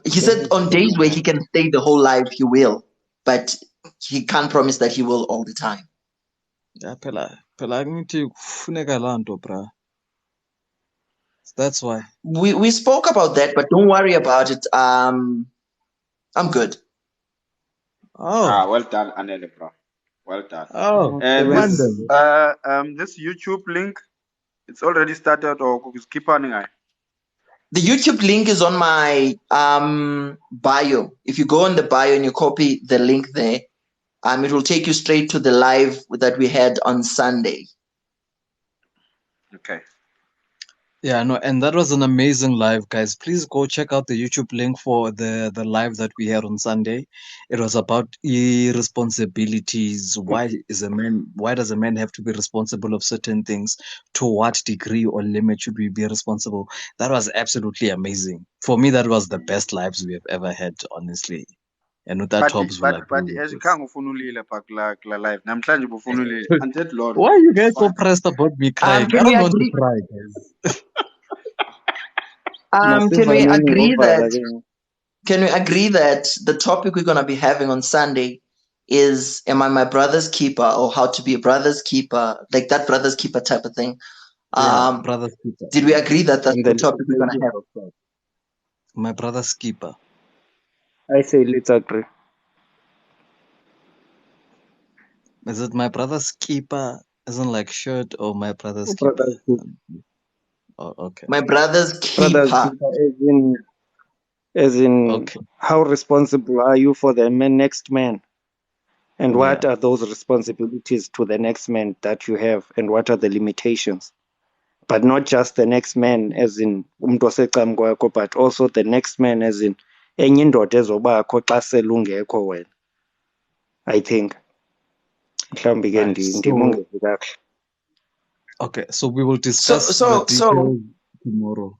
He said on days where he can stay the whole life, he will, but he can't promise that he will all the time.
Yeah, phela ngithi kufuneka laa nto, bra. That's why.
We spoke about that, but don't worry about it. I'm good.
Oh.
Well done, Anele, bro. Well done.
Oh,
This YouTube link, it's already started, or keep on it?
The YouTube link is on my bio. If you go on the bio and you copy the link there, it will take you straight to the live that we had on Sunday.
Okay.
Yeah, no, and that was an amazing live, guys. Please go check out the YouTube link for the live that we had on Sunday. It was about irresponsibilities. Why does a man have to be responsible of certain things? To what degree or limit should we be responsible? That was absolutely amazing. For me, that was the best lives we have ever had, honestly. And with that tops will
But as you can't ufuna ulile kula live. Namhlanje bufuna ulile. Andithethi loo nto.
Why are you guys so pressed about me crying? I
Can
don't
we
want to
agree?
cry, guys.
Can we agree that the topic we're gonna be having on Sunday is, am I my brother's keeper, or how to be a brother's keeper, like that brother's keeper type of thing?
Yeah, brother's keeper.
Did we agree that that's the topic we're gonna have?
My brother's keeper.
I say let's agree.
Is it my brother's keeper? Isn't like shirt, or my brother's keeper?
Brother's keeper.
Oh, okay.
My brother's keeper.
As in
Okay.
how responsible are you for the next man? And what are those responsibilities to the next man that you have, and what are the limitations? But not just the next man as in umntu osecam kwakho, but also the next man as in enye indoda ezobakho xa selungekho wena. I think. Mhlawumbi ke ndimongeze kakuhle.
Okay, so we will discuss
So-
the details tomorrow.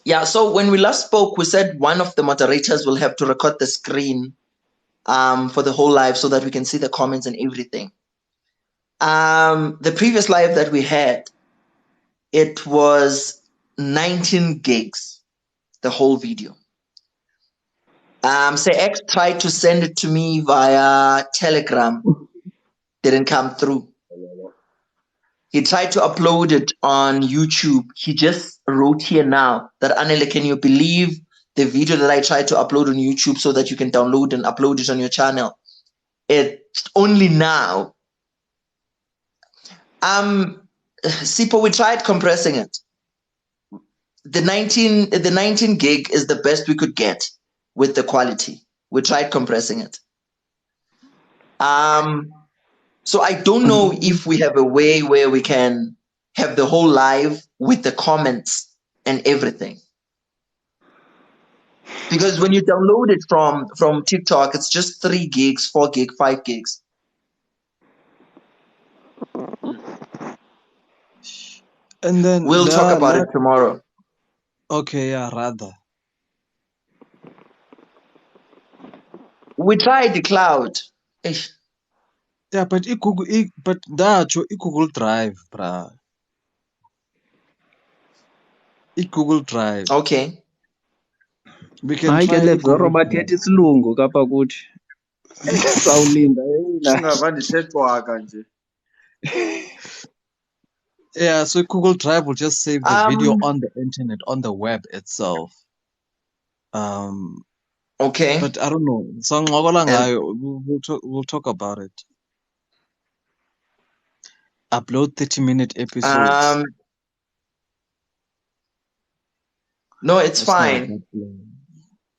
Yeah, so when we last spoke, we said one of the moderators will have to record the screen for the whole live so that we can see the comments and everything. The previous live that we had, it was 19 gigs, the whole video. Say X tried to send it to me via Telegram, didn't come through. He tried to upload it on YouTube. He just wrote here now that, Anele, can you believe the video that I tried to upload on YouTube so that you can download and upload it on your channel? It's only now. Sipo, we tried compressing it. The 19 gig is the best we could get with the quality. We tried compressing it. So I don't know if we have a way where we can have the whole live with the comments and everything. Because when you download it from TikTok, it's just 3 gigs, 4 gig, 5 gigs.
And then
We'll talk about it tomorrow.
Okay, yeah, rather.
We tried the cloud. Eish.
Yeah, but Google Drive, bruh. Google Drive.
Okay.
We can
Hayi ke
try
le
Google
Zoro bathetha isilungu kapha kuthi. Sawulinda
Singava ndithethwaka nje.
Yeah, so Google Drive will just save the video on the internet, on the web itself.
Okay.
But I don't know. We'll talk about it. Upload 30-minute episodes.
No, it's fine.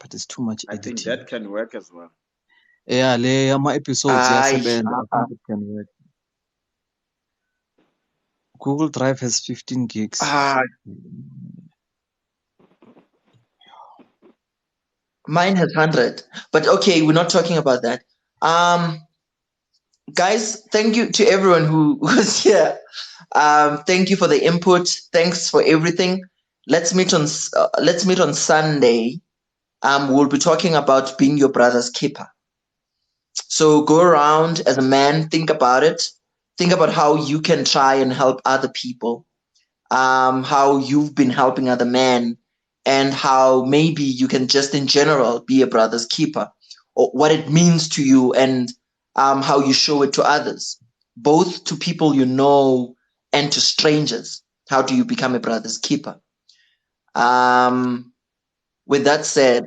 But it's too much editing.
I think that can work as well.
Yeah, my episodes, I think it can work. Google Drive has 15 gigs.
Mine has 100. But okay, we're not talking about that. Guys, thank you to everyone who was here. Thank you for the input. Thanks for everything. Let's meet on Sunday. We'll be talking about being your brother's keeper. So go around as a man, think about it. Think about how you can try and help other people. How you've been helping other men, and how maybe you can just in general be a brother's keeper, or what it means to you, and how you show it to others, both to people you know and to strangers. How do you become a brother's keeper? With that said,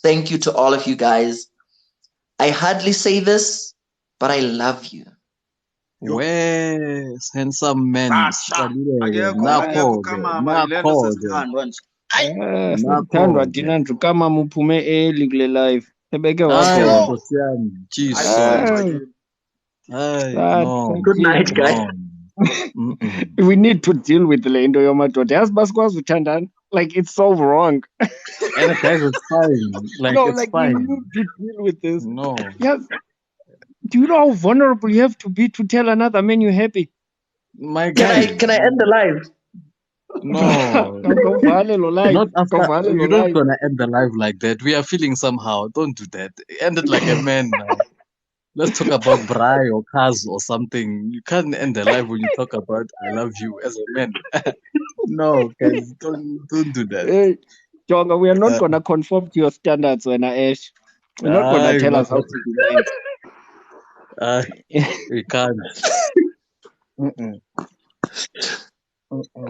thank you to all of you guys. I hardly say this, but I love you.
Wes, handsome man.
Thandwa thina ndikama muphume early kule live. Ebeke wakho.
No.
Good night, guys.
We need to deal with le into yomadoda. Yazi basikwazi uthandana. Like, it's so wrong.
And guys, it's fine. Like,
no,
it's
like
fine.
we need to deal with this.
No.
Yes. Do you know how vulnerable you have to be to tell another man you're happy?
My guy.
Can I end the live?
No. Not after. You're not gonna end the live like that. We are feeling somehow. Don't do that. End it like a man now. Let's talk about Braai or Kaz or something. You can't end the live when you talk about I love you as a man. No, guys, don't do that.
Hey, Jonga, we are not gonna conform to your standards, when Ash. You're not gonna tell us how to be nice.
We can't.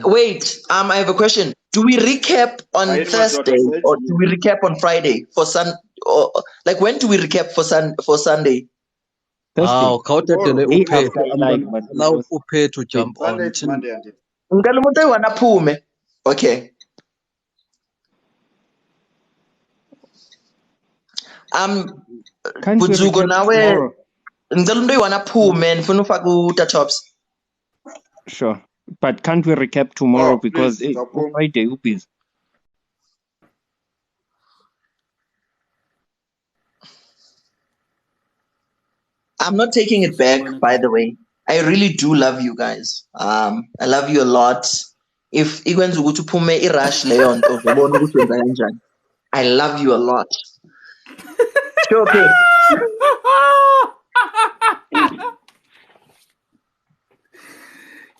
Wait, I have a question. Do we recap on Thursday or do we recap on Friday for or like when do we recap for Sunday?
Oh, allow Upe to jump on.
Okay. Buzuko nawe ngicela umuntu oyiwana aphume ngifuna ufake uTatops.
Sure. But can't we recap tomorrow because it's Friday Upis?
I'm not taking it back, by the way. I really do love you guys. I love you a lot. If ikwenza ukuthi uphume irush leyo nto uzobona ukuthi wenza kanjani. I love you a lot. Sure, okay.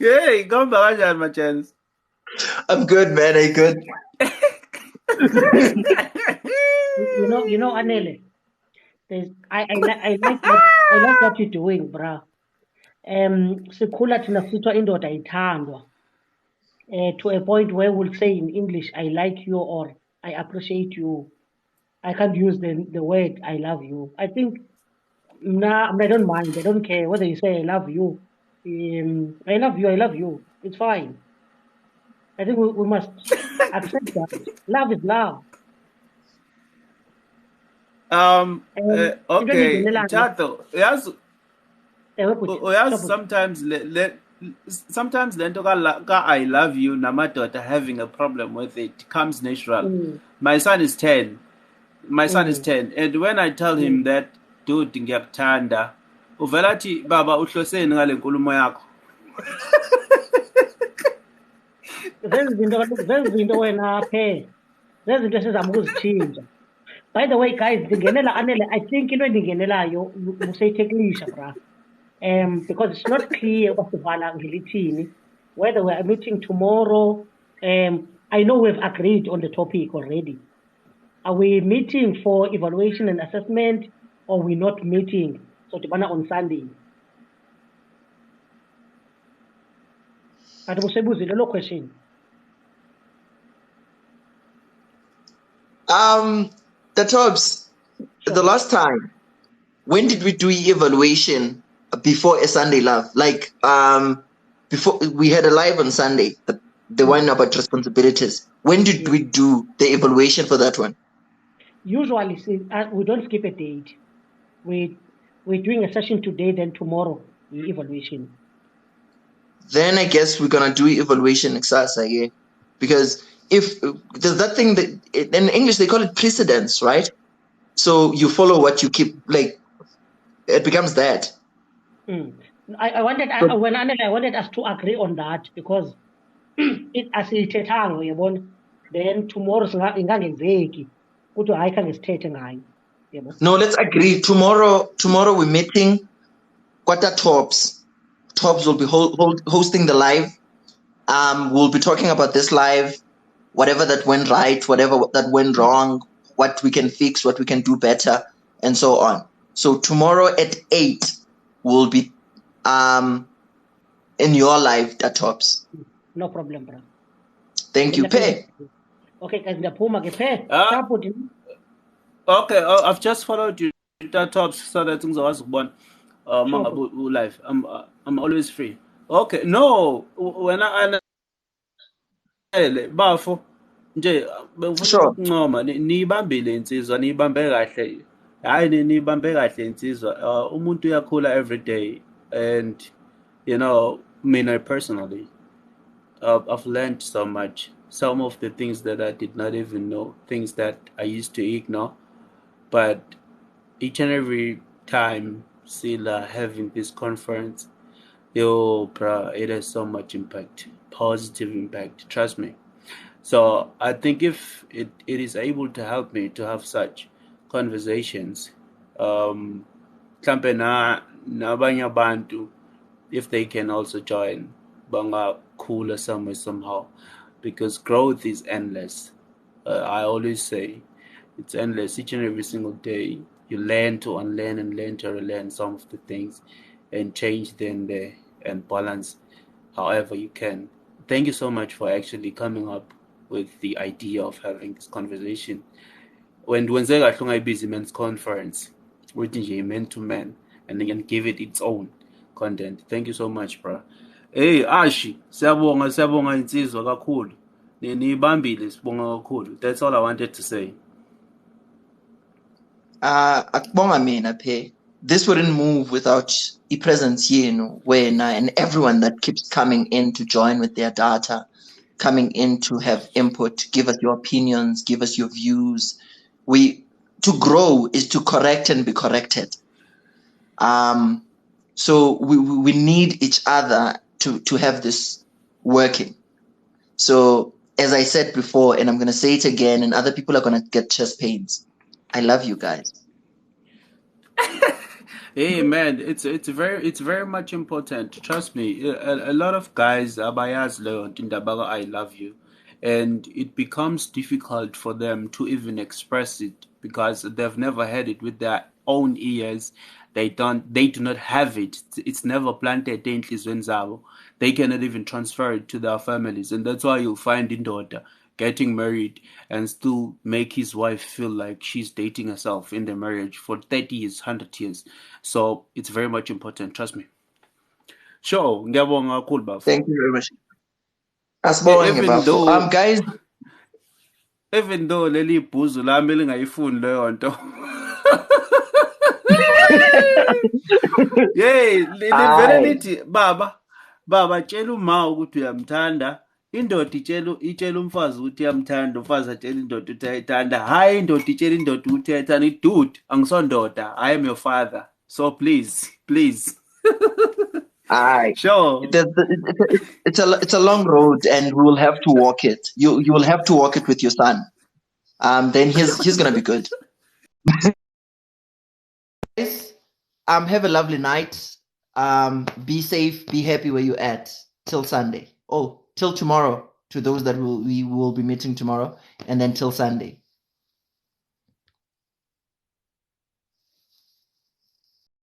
Hey, come back, my chance.
I'm good, man. I'm good.
You know, Anele. I like what you're doing, bruh. Sikhula thina sithiwa indoda ithandwa. To a point where we'll say in English, I like you or I appreciate you. I can't use the word I love you. I think I don't mind. I don't care whether you say I love you. I love you. I love you. It's fine. I think we must accept that. Love is love. Into
Okay,
endingenelayo,
Chato. Yes,
bhuti,
sometimes lento ka I love you namadoda having a problem with it comes natural. My son is 10. And when I tell him that, dude, ngiyakuthanda, uvela athi baba uhloseni ngale nkulumo yakho.
zezinto wena phe zezinto esizama ukuzitshintsha. By the way, guys, ndingenela Anele, I think into endingenelayo museyitheklisha, bra. Because it's not clear uba sivala ngelithini, whether we are meeting tomorrow. I know we've agreed on the topic already. Are we meeting for evaluation and assessment, or we not meeting? So dibana on Sunday. But musebuzile lo question.
The Tops, the last time, when did we do evaluation before a Sunday Love? Like, before we had a live on Sunday, the one about responsibilities. When did we do the evaluation for that one?
Usually, we don't skip a date. We're doing a session today, then tomorrow, the evaluation.
Then I guess we're gonna do evaluation exercise, yeah? Because if there's that thing that in English they call it precedence, right? So you follow what you keep, like it becomes that.
I wanted us to agree on that because it asiyithethanga uyabona, then tomorrow ingangenzeki ukuthi hayi khange sithethe ngayo, yabo.
No, let's agree. Tomorrow we're meeting Kwata Tops. Tops will be hosting the live. We'll be talking about this live, whatever that went right, whatever that went wrong, what we can fix, what we can do better, and so on. So tomorrow at 8, we'll be in your live, that Tops.
No problem, bro.
Thank you, Pay.
Okay, guys, ndaphuma ke Pay.
Okay, I've just followed you, that Tops, so that things are one. Live. I'm always free. Okay, no, when I bafo nje bengifuna ukuncoma niyibambile insizwa, niyibambe kahle. Hayi niyibambe kahle insizwa. Umuntu uyakhula every day, and you know, me personally, I've learned so much. Some of the things that I did not even know, things that I used to ignore, but each and every time still having this conference, bro, it has so much impact, positive impact, trust me. So I think if it is able to help me to have such conversations, mhlampe nabanye abantu, if they can also join, bangakhula somewhere somehow, because growth is endless. I always say it's endless. Each and every single day you learn to unlearn and learn to relearn some of the things and change them there and balance however you can. Thank you so much for actually coming up with the idea of having this conversation. When kwenzeka kahle ungayibizi men's conference, uthi nje man to man, and then give it its own content. Thank you so much, bro. Hey Ashi, siyabonga insizwa kakhulu. Niyibambile, sibonga kakhulu. That's all I wanted to say.
Akubonga mina Pay. This wouldn't move without the presence here, and everyone that keeps coming in to join with their data, coming in to have input, give us your opinions, give us your views. To grow is to correct and be corrected. So we need each other to have this working. So as I said before, and I'm going to say it again, and other people are going to get chest pains, I love you guys.
Hey man, it's very much important. Trust me, a lot of guys abayaz leyo nto indaba I love you, and it becomes difficult for them to even express it because they've never heard it with their own ears. They do not have it. It's never planted enhliziyweni zabo. They cannot even transfer it to their families, and that's why you'll find indoda getting married and still make his wife feel like she's dating herself in the marriage for 30 years, 100 years. So it's very much important, trust me. Sure, ngiyabonga kakhulu bafo.
Thank you very much. Asibonge
Even
bafo.
though
Guys,
even though leli bhuzu lami lingayifuni leyo nto. Yey, livele
aye.
lithi baba tshela uma ukuthi uyamthanda. Indoda itshela umfazi ukuthi iyamthanda, umfazi atshela indoda ukuthi ayithanda. Hayi indoda itshela indoda ukuthi ayithanda. Dude, angisondoda. I am your father. So please.
Aye.
Sure.
It's a long road, and we will have to walk it. You will have to walk it with your son. Then he's gonna be good. Guys, have a lovely night. Be safe, be happy where you're at till Sunday. Oh, till tomorrow, to those that we will be meeting tomorrow, and then till Sunday.